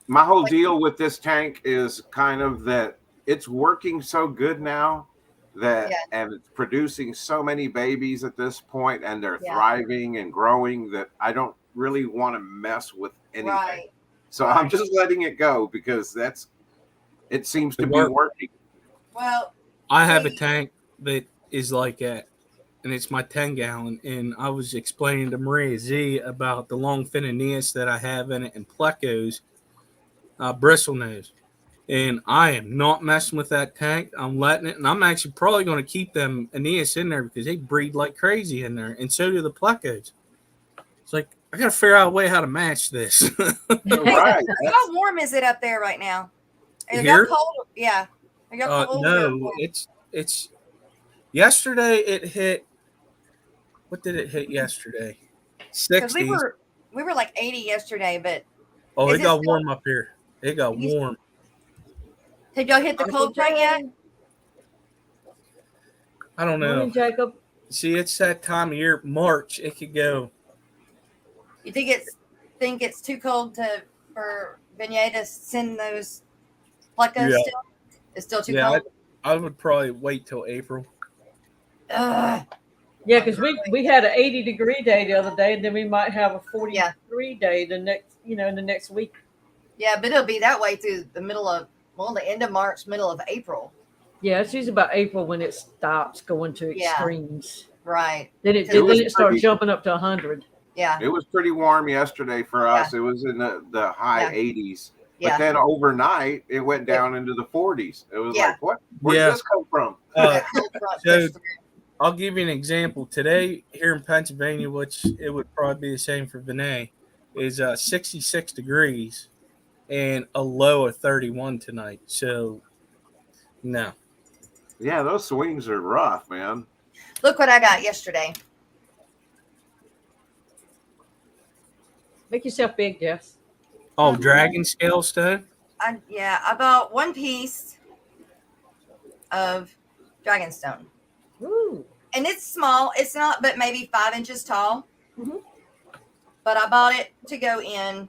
Speaker 2: My whole deal with this tank is kind of that it's working so good now that and it's producing so many babies at this point, and they're thriving and growing that I don't really want to mess with anything.
Speaker 5: Right.
Speaker 2: So I'm just letting it go because it seems to be working.
Speaker 5: Well,
Speaker 6: I have a tank that is like that, and it's my 10-gallon. And I was explaining to Maria Z about the long fin Aeneas that I have in it and plecos, bristlenose. And I am not messing with that tank. I'm letting it, and I'm actually probably going to keep them Aeneas in there because they breed like crazy in there, and so do the plecos. It's like I got to figure out a way how to match this.
Speaker 2: Right.
Speaker 5: How warm is it up there right now? Is it
Speaker 6: Here?
Speaker 5: cold? Yeah. Are y'all cold or
Speaker 6: No,
Speaker 5: warm?
Speaker 6: it's yesterday it hit. What did it hit yesterday?
Speaker 5: 'Cause
Speaker 6: 60s.
Speaker 5: we were like 80 yesterday, but
Speaker 6: Oh,
Speaker 5: is
Speaker 6: it
Speaker 5: it
Speaker 6: got
Speaker 5: still-
Speaker 6: warm up here. It got warm.
Speaker 5: have y'all hit the cold front yet?
Speaker 6: I don't know.
Speaker 1: Morning, Jacob.
Speaker 6: See, it's that time of year, March. It could go.
Speaker 5: You think it's too cold for Beignet to send those plecos
Speaker 6: Yeah.
Speaker 5: still? It's still too
Speaker 6: Yeah,
Speaker 5: cold?
Speaker 6: I would probably wait till April.
Speaker 5: Ugh.
Speaker 1: Yeah, because we had an 80-degree day the other day, and then we might have a 43 day the next week.
Speaker 5: Yeah, but it'll be that way through the end of March, middle of April.
Speaker 1: Yeah, it's usually about April when it stops going to
Speaker 5: Yeah.
Speaker 1: extremes.
Speaker 5: Right.
Speaker 1: Then
Speaker 2: It
Speaker 1: it starts
Speaker 2: pretty-
Speaker 1: jumping up to 100.
Speaker 5: Yeah.
Speaker 2: It was pretty warm yesterday for us. It was in the high 80s. But
Speaker 5: Yeah.
Speaker 2: then overnight, it went down into the 40s. It was like, what? Where
Speaker 6: Yeah.
Speaker 2: did this come from?
Speaker 6: So I'll give you an example. Today here in Pennsylvania, which it would probably be the same for Vinay, is 66 degrees and a low of 31 tonight. So, no.
Speaker 2: Yeah, those swings are rough, man.
Speaker 5: Look what I got yesterday.
Speaker 1: Make yourself big, Jess.
Speaker 6: Oh, dragon scale stone?
Speaker 5: I bought one piece of dragonstone.
Speaker 1: Ooh.
Speaker 5: And it's small. It's not but maybe 5 inches tall.
Speaker 1: Mhm.
Speaker 5: But I bought it to go in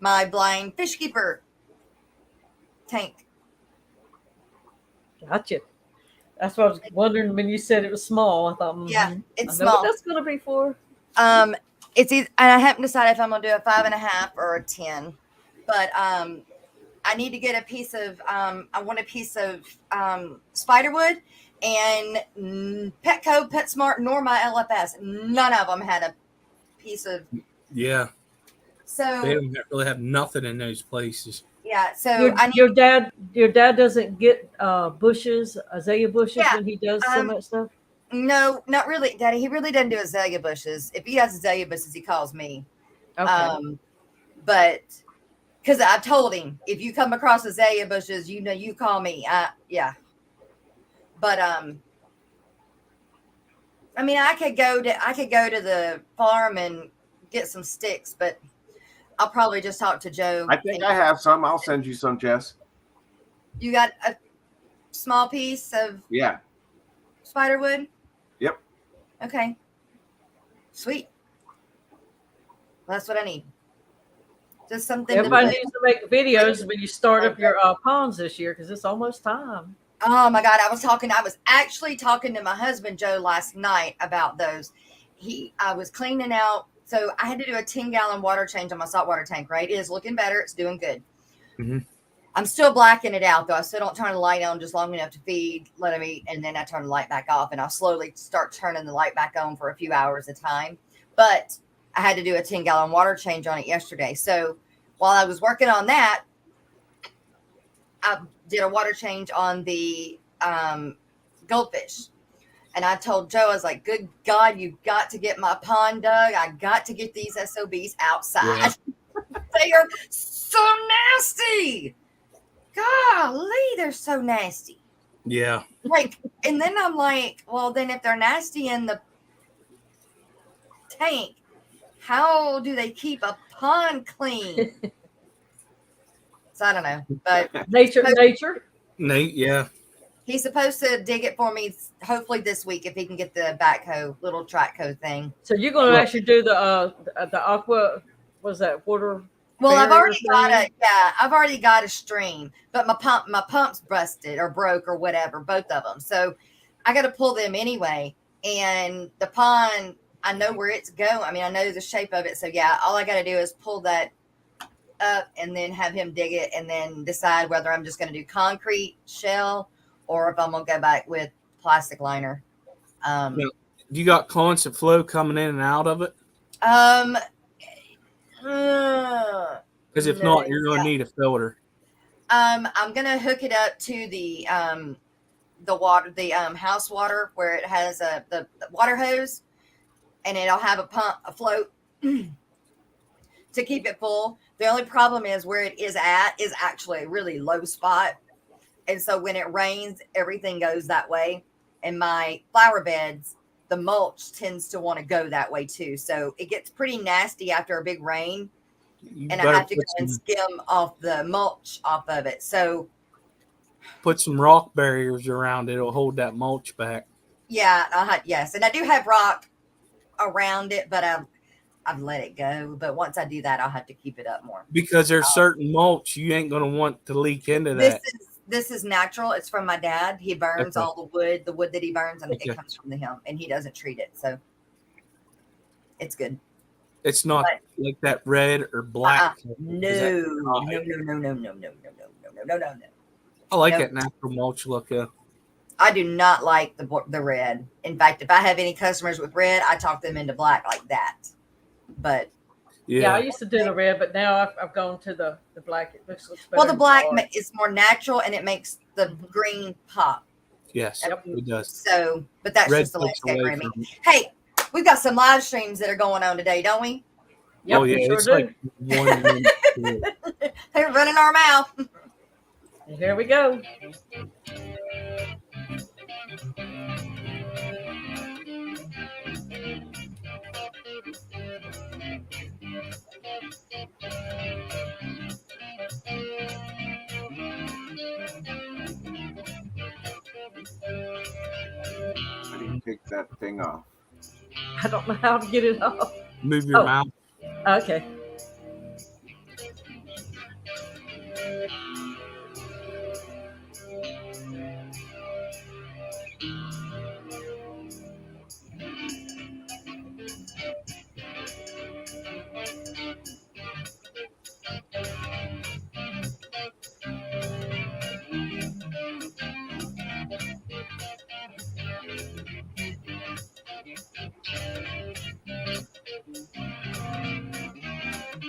Speaker 5: my blind fish keeper tank.
Speaker 1: Gotcha. That's what I was wondering when you said it was small. I thought,
Speaker 5: Yeah, it's
Speaker 1: I know what
Speaker 5: small.
Speaker 1: that's going to be for.
Speaker 5: It's either, and I haven't decided if I'm gonna do a 5.5 or a 10. But I need to get a piece of I want a piece of spiderwood, and Petco, PetSmart, nor my LFS. None of them had a piece of.
Speaker 6: Yeah.
Speaker 5: So
Speaker 6: They don't really have nothing in those places.
Speaker 5: yeah, so I need
Speaker 1: Your dad doesn't get bushes, azalea bushes when he does some of that stuff.
Speaker 5: no, not really, Daddy. He really doesn't do azalea bushes. If he has azalea bushes, he calls me.
Speaker 1: Okay.
Speaker 5: But because I told him, if you come across azalea bushes, you call me. Yeah. But I mean, I could go to the farm and get some sticks, but I'll probably just talk to Joe.
Speaker 2: I think I have some. I'll send you some, Jess.
Speaker 5: You got a small piece of
Speaker 2: Yeah.
Speaker 5: spiderwood?
Speaker 2: Yep.
Speaker 5: Okay. Sweet. Well, that's what I need. Just something.
Speaker 1: Everybody needs to make videos when you start up your ponds this year because it's almost time.
Speaker 5: Oh my God. I was actually talking to my husband, Joe, last night about those. I was cleaning out. So I had to do a 10-gallon water change on my saltwater tank, right? It is looking better. It's doing good.
Speaker 6: Mm-hmm.
Speaker 5: I'm still blacking it out though. I still don't turn the light on just long enough to feed, let them eat, and then I turn the light back off, and I'll slowly start turning the light back on for a few hours at a time. But I had to do a 10-gallon water change on it yesterday. So while I was working on that, I did a water change on the goldfish. And I told Joe, I was like, good God, you got to get my pond dug. I got to get these SOBs outside. Yeah. They are so nasty. Golly, they're so nasty.
Speaker 6: Yeah.
Speaker 5: Like, and then I'm like, well, then if they're nasty in the tank, how do they keep a pond clean? So I don't know. But
Speaker 1: nature.
Speaker 6: Nate, yeah.
Speaker 5: He's supposed to dig it for me, hopefully this week, if he can get the backhoe, little track hoe thing.
Speaker 1: So you're going to actually do the aqua, was that water?
Speaker 5: Well, I've already got a stream, but my pump's busted or broke or whatever, both of them. So I got to pull them anyway. And the pond, I know where it's going. I mean, I know the shape of it. So yeah, all I got to do is pull that up and then have him dig it and then decide whether I'm just going to do concrete shell or if I'm going to go back with plastic liner.
Speaker 6: You got constant flow coming in and out of it? Because if not, you're going to need a filter.
Speaker 5: I'm going to hook it up to the water, the house water, where it has the water hose, and it'll have a pump, a float to keep it full. The only problem is where it is at is actually a really low spot. And so when it rains, everything goes that way. And my flower beds, the mulch tends to want to go that way too. So it gets pretty nasty after a big rain. And I have to go and skim off the mulch off of it. So
Speaker 6: put some rock barriers around it. It'll hold that mulch back.
Speaker 5: Yeah, yes. And I do have rock around it, but I've let it go. But once I do that, I'll have to keep it up more.
Speaker 6: Because there's certain mulch you ain't going to want to leak into that.
Speaker 5: This is natural. It's from my dad. He burns all the wood that he burns, and it comes from him, and he doesn't treat it. So it's good.
Speaker 6: It's not like that red or black.
Speaker 5: No.
Speaker 6: I like that natural mulch look.
Speaker 5: I do not like the red. In fact, if I have any customers with red, I talk them into black like that. But
Speaker 1: yeah, I used to do the red, but now I've gone to the black. It looks better.
Speaker 5: Well, the black is more natural, and it makes the green pop.
Speaker 6: Yes, it does.
Speaker 5: So, but that's just the landscaper in me. Hey, we've got some live streams that are going on today, don't we?
Speaker 1: Yep,
Speaker 6: oh yeah, it's like 1 minute.
Speaker 5: They're running our mouth.
Speaker 1: And here we go.
Speaker 2: How do you take that thing off?
Speaker 1: I don't know how to get it off.
Speaker 6: Move your mouth.
Speaker 1: Okay.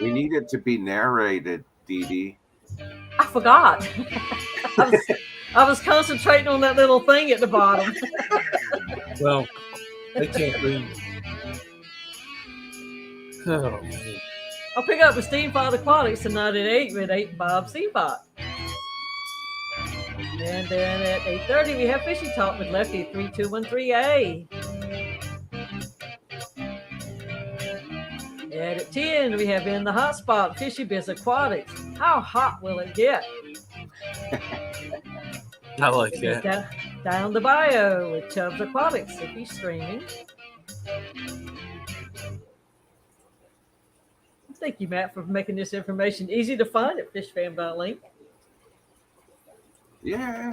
Speaker 2: We need it to be narrated, Dee Dee.
Speaker 1: I forgot. I was concentrating on that little thing at the bottom.
Speaker 6: Well, they can't read. Oh, man.
Speaker 1: I'll pick up with Steve Father Aquatics tonight at 8 with 8 Bob Seabot. And then at 8:30 we have Fishy Talk with Lefty 3213A. And at 10 we have In the Hot Spot, Fishy Biz Aquatics. How hot will it get?
Speaker 6: I like that.
Speaker 1: Down the bio with Chubbs Aquatics if he's streaming. Thank you, Matt, for making this information easy to find at fishfan.link.
Speaker 2: Yeah.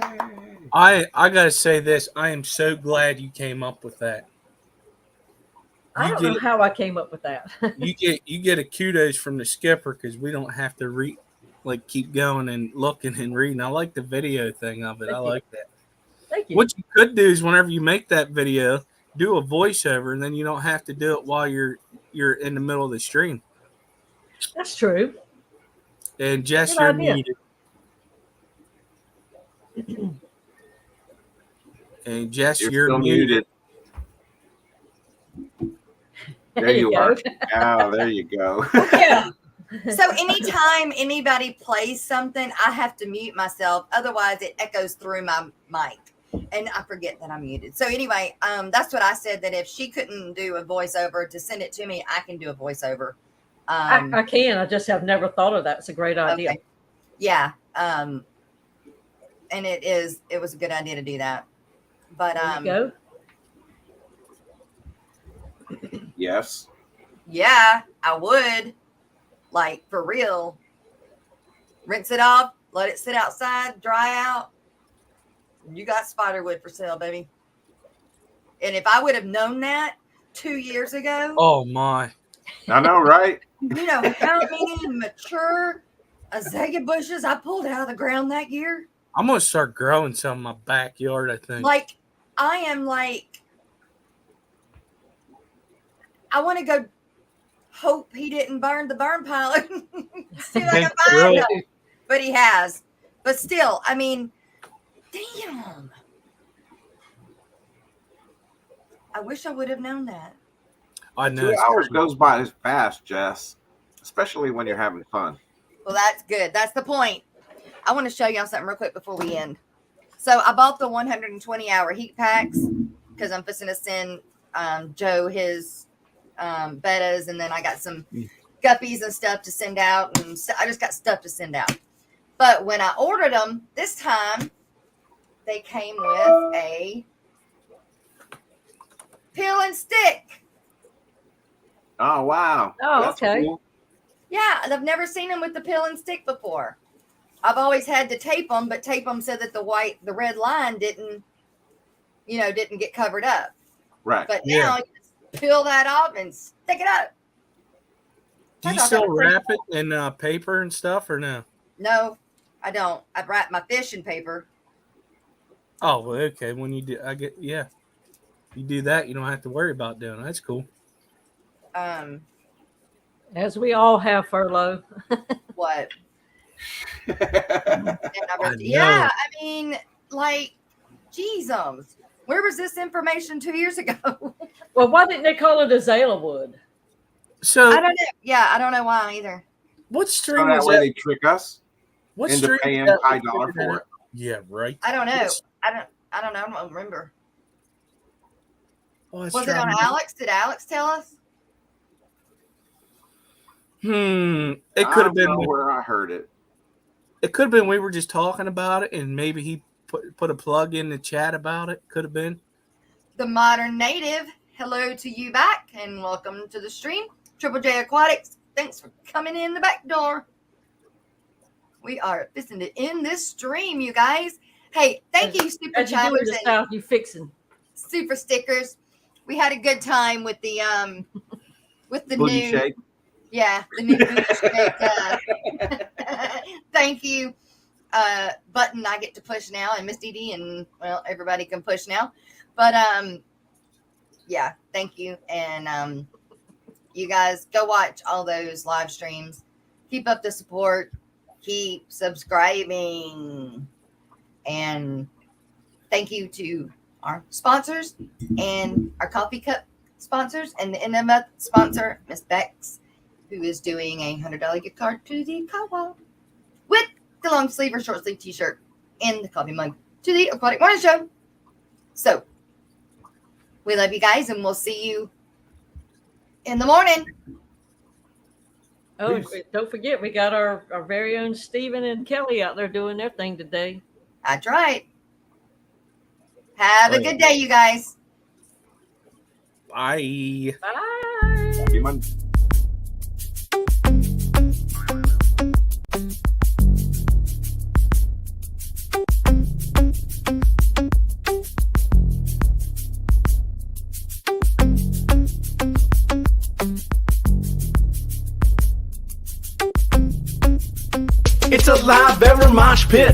Speaker 6: I gotta say this. I am so glad you came up with that.
Speaker 1: I don't know how I came up with that.
Speaker 6: you get a kudos from the skipper because we don't have to like keep going and looking and reading. I like the video thing of it.
Speaker 1: Thank
Speaker 6: I
Speaker 1: you.
Speaker 6: like that.
Speaker 1: Thank you.
Speaker 6: What you could do is whenever you make that video, do a voiceover, and then you don't have to do it while you're in the middle of the stream.
Speaker 1: That's true.
Speaker 6: And Jess,
Speaker 1: Good
Speaker 6: you're
Speaker 1: idea.
Speaker 6: muted. And Jess,
Speaker 2: You're
Speaker 6: you're
Speaker 2: still
Speaker 6: muted.
Speaker 2: There you
Speaker 1: go.
Speaker 2: are. Oh, there you go.
Speaker 1: Yeah.
Speaker 5: So anytime anybody plays something, I have to mute myself. Otherwise, it echoes through my mic. And I forget that I'm muted. So anyway, that's what I said, that if she couldn't do a voiceover to send it to me, I can do a voiceover.
Speaker 1: I can. I just have never thought of that. It's a great idea.
Speaker 5: Okay. Yeah. And it was a good idea to do that. But
Speaker 1: There you go.
Speaker 2: Yes.
Speaker 5: yeah, I would. Like, for real. Rinse it off, let it sit outside, dry out. You got spider wood for sale, baby. And if I would have known that 2 years ago,
Speaker 6: Oh my!
Speaker 2: I know, right?
Speaker 5: you know how many mature azalea bushes I pulled out of the ground that year?
Speaker 6: I'm gonna start growing some in my backyard. I think.
Speaker 5: Like, I am like, I want to go hope he didn't burn the burn pile and see if I can find him. But he has. But still, I mean, damn. I wish I would have known that.
Speaker 6: I know.
Speaker 2: 2 hours goes by as fast, Jess, especially when you're having fun.
Speaker 5: Well, that's good. That's the point. I want to show y'all something real quick before we end. So I bought the 120-hour heat packs because I'm fixing to send Joe his bettas, and then I got some guppies and stuff to send out, and so I just got stuff to send out. But when I ordered them this time, they came with a peel and stick.
Speaker 2: Oh, wow.
Speaker 1: Oh,
Speaker 2: That's
Speaker 1: okay.
Speaker 2: cool.
Speaker 5: Yeah, I've never seen them with the peel and stick before. I've always had to tape them, but tape them so that the red line didn't get covered up.
Speaker 2: Right.
Speaker 5: But now you just peel that off and stick it up.
Speaker 6: Do you still wrap it in paper and stuff, or no?
Speaker 5: No, I don't. I wrap my fish in paper.
Speaker 6: Oh, well, okay. When you do, you do that, you don't have to worry about doing it. That's cool.
Speaker 1: As we all have, furlough.
Speaker 5: What?
Speaker 6: I
Speaker 5: Yeah, I mean, like, Jesus, where was this information 2 years ago?
Speaker 1: Well, why didn't they call it azalea wood?
Speaker 6: So
Speaker 5: I don't know. Yeah, I don't know why either.
Speaker 6: what
Speaker 2: So
Speaker 6: stream
Speaker 2: that
Speaker 6: was
Speaker 2: way
Speaker 6: that?
Speaker 2: they trick us
Speaker 6: What
Speaker 2: into
Speaker 6: stream
Speaker 2: paying
Speaker 6: was that
Speaker 2: high
Speaker 6: we
Speaker 2: dollar
Speaker 6: figured
Speaker 2: for
Speaker 6: out?
Speaker 2: it.
Speaker 6: Yeah, right.
Speaker 5: I don't know.
Speaker 6: Yes.
Speaker 5: I don't know. I don't remember.
Speaker 6: Oh, let's
Speaker 5: Was it
Speaker 6: try
Speaker 5: on
Speaker 6: to-
Speaker 5: Alex? Did Alex tell us?
Speaker 6: It
Speaker 2: I
Speaker 6: could have
Speaker 2: don't
Speaker 6: been.
Speaker 2: know where I heard it.
Speaker 6: It could have been we were just talking about it, and maybe he put a plug in the chat about it. Could have been.
Speaker 5: The Modern Native, hello to you back, and welcome to the stream. Triple J Aquatics, thanks for coming in the back door. We are fixing to end this stream, you guys. Hey, thank you, super
Speaker 1: As you do in
Speaker 5: chatters
Speaker 1: the
Speaker 5: and
Speaker 1: South, you fixing.
Speaker 5: super stickers. We had a good time with the
Speaker 2: Booty
Speaker 5: new
Speaker 2: shake.
Speaker 5: yeah, the new booty shake. Thank you. Button I get to push now, and Miss Dee Dee, and well, everybody can push now. But yeah, thank you. And you guys go watch all those live streams. Keep up the support. Keep subscribing. And thank you to our sponsors and our coffee cup sponsors and the end of the month sponsor, Miss Bex, who is doing a $100 gift card to the Kawa with the long sleeve or short sleeve t-shirt and the coffee mug to the Aquatic Morning Show. So we love you guys, and we'll see you in the morning.
Speaker 1: Oh,
Speaker 2: Peace.
Speaker 1: don't forget, we got our very own Stephen and Kelly out there doing their thing today.
Speaker 5: That's right. Have a good day, you guys.
Speaker 6: Bye.
Speaker 1: Bye.
Speaker 2: Happy Monday.
Speaker 4: It's a live ever mosh pit.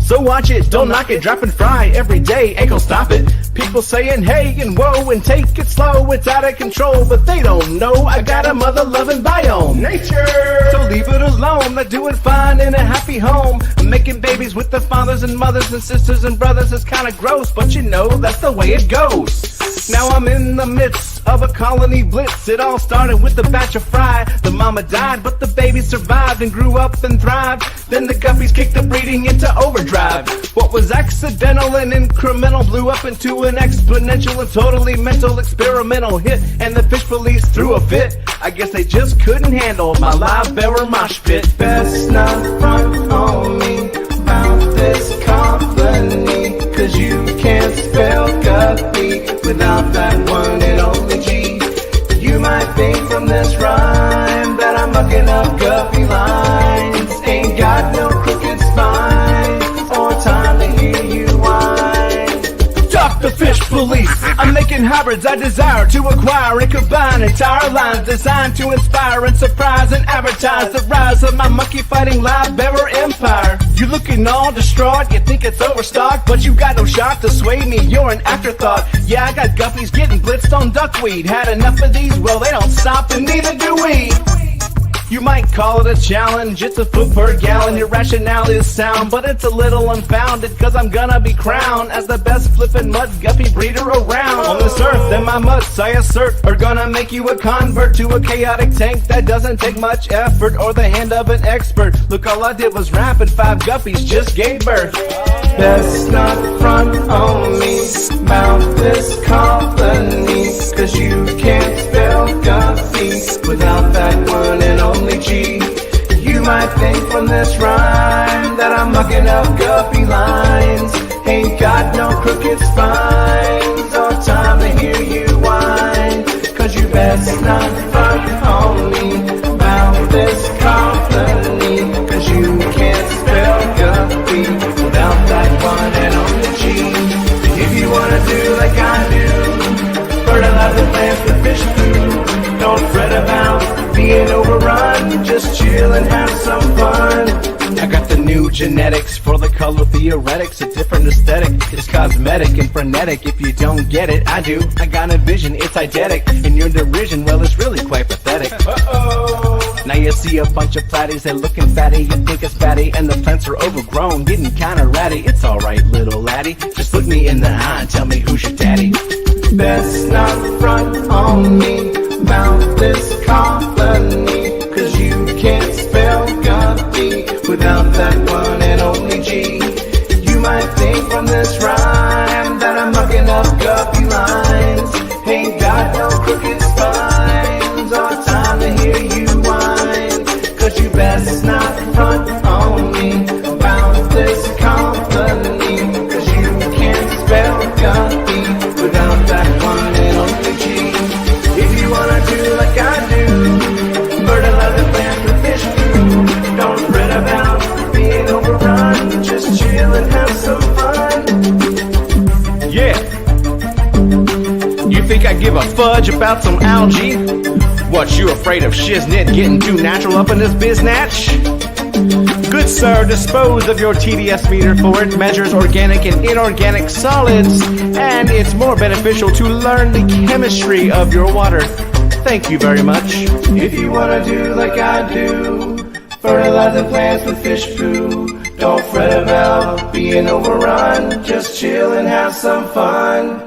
Speaker 4: So watch it, don't knock it, drop and fry every day, ain't gon' stop it. People saying hey and whoa and take it slow, it's out of control, but they don't know I got a mother-loving biome. Nature! So leave it alone, they're doing fine in a happy home. Making babies with their fathers and mothers and sisters and brothers is kinda gross, but you know that's the way it goes. Now I'm in the midst of a colony blitz. It all started with a batch of fry. The mama died, but the baby survived and grew up and thrived. Then the guppies kicked the breeding into overdrive. What was accidental and incremental blew up into an exponential and totally mental experimental hit. And the fish police threw a fit. I guess they just couldn't handle my live bearer mosh pit. Best not front on me about this company, 'cause you can't spell guppy without that one and only G. You might think from this rhyme that I'm mucking up guppy lines. Ain't got no crooked spine or time to hear you whine. Talk the fish police. I'm making hybrids I desire to acquire and combine entire lines designed to inspire and surprise and advertise the rise of my monkey fighting live bearer empire. You looking all distraught, you think it's overstocked, but you got no shot to sway me, you're an afterthought. Yeah, I got guppies getting blitzed on duckweed. Had enough of these, well they don't stop and neither do we. You might call it a challenge, it's a foot per gallon. Your rationale is sound, but it's a little unfounded, 'cause I'm gonna be crowned as the best flippin' mud guppy breeder around on this earth. And my mutts, I assert, are gonna make you a convert to a chaotic tank that doesn't take much effort or the hand of an expert. Look, all I did was rap and 5 guppies just gave birth. Best not front on me about this company, 'cause you can't spell guppy without that one and only G. You might think from this rhyme that I'm mucking up guppy lines. Ain't got no crooked spines or time to hear you whine, 'cause you best not front on me about this company, 'cause you can't spell guppy without that one and only G. If you wanna do like I do, fertilize the plants with fish food. Don't fret about being overrun, just chill and have some fun. I got the new genetics for the color theoretics. A different aesthetic, it's cosmetic and frenetic. If you don't get it, I do. I got a vision, it's eidetic. And your derision, well, it's really quite pathetic. Uh-oh. Now you see a bunch of platies, they're looking fatty. You think it's fatty, and the plants are overgrown, getting kinda ratty. It's alright, little laddie, just look me in the eye and tell me who's your daddy. Best not front on me about this company, 'cause you can't spell guppy without that one and only G. You might think from this rhyme that I'm mucking up guppy lines. Ain't got no crooked spines or time to hear you whine, 'cause you best not front on me about this company, 'cause you can't spell guppy without that one and only G. If you wanna do like I do, fertilize the plants with fish food. Don't fret about being overrun, just chill and have some fun. Yeah. You think I give a fudge about some algae? What, you afraid of shiznit getting too natural up in this biznatch? Good sir, dispose of your TDS meter, for it measures organic and inorganic solids, and it's more beneficial to learn the chemistry of your water. Thank you very much. If you wanna do like I do, fertilize the plants with fish food. Don't fret about being overrun, just chill and have some fun.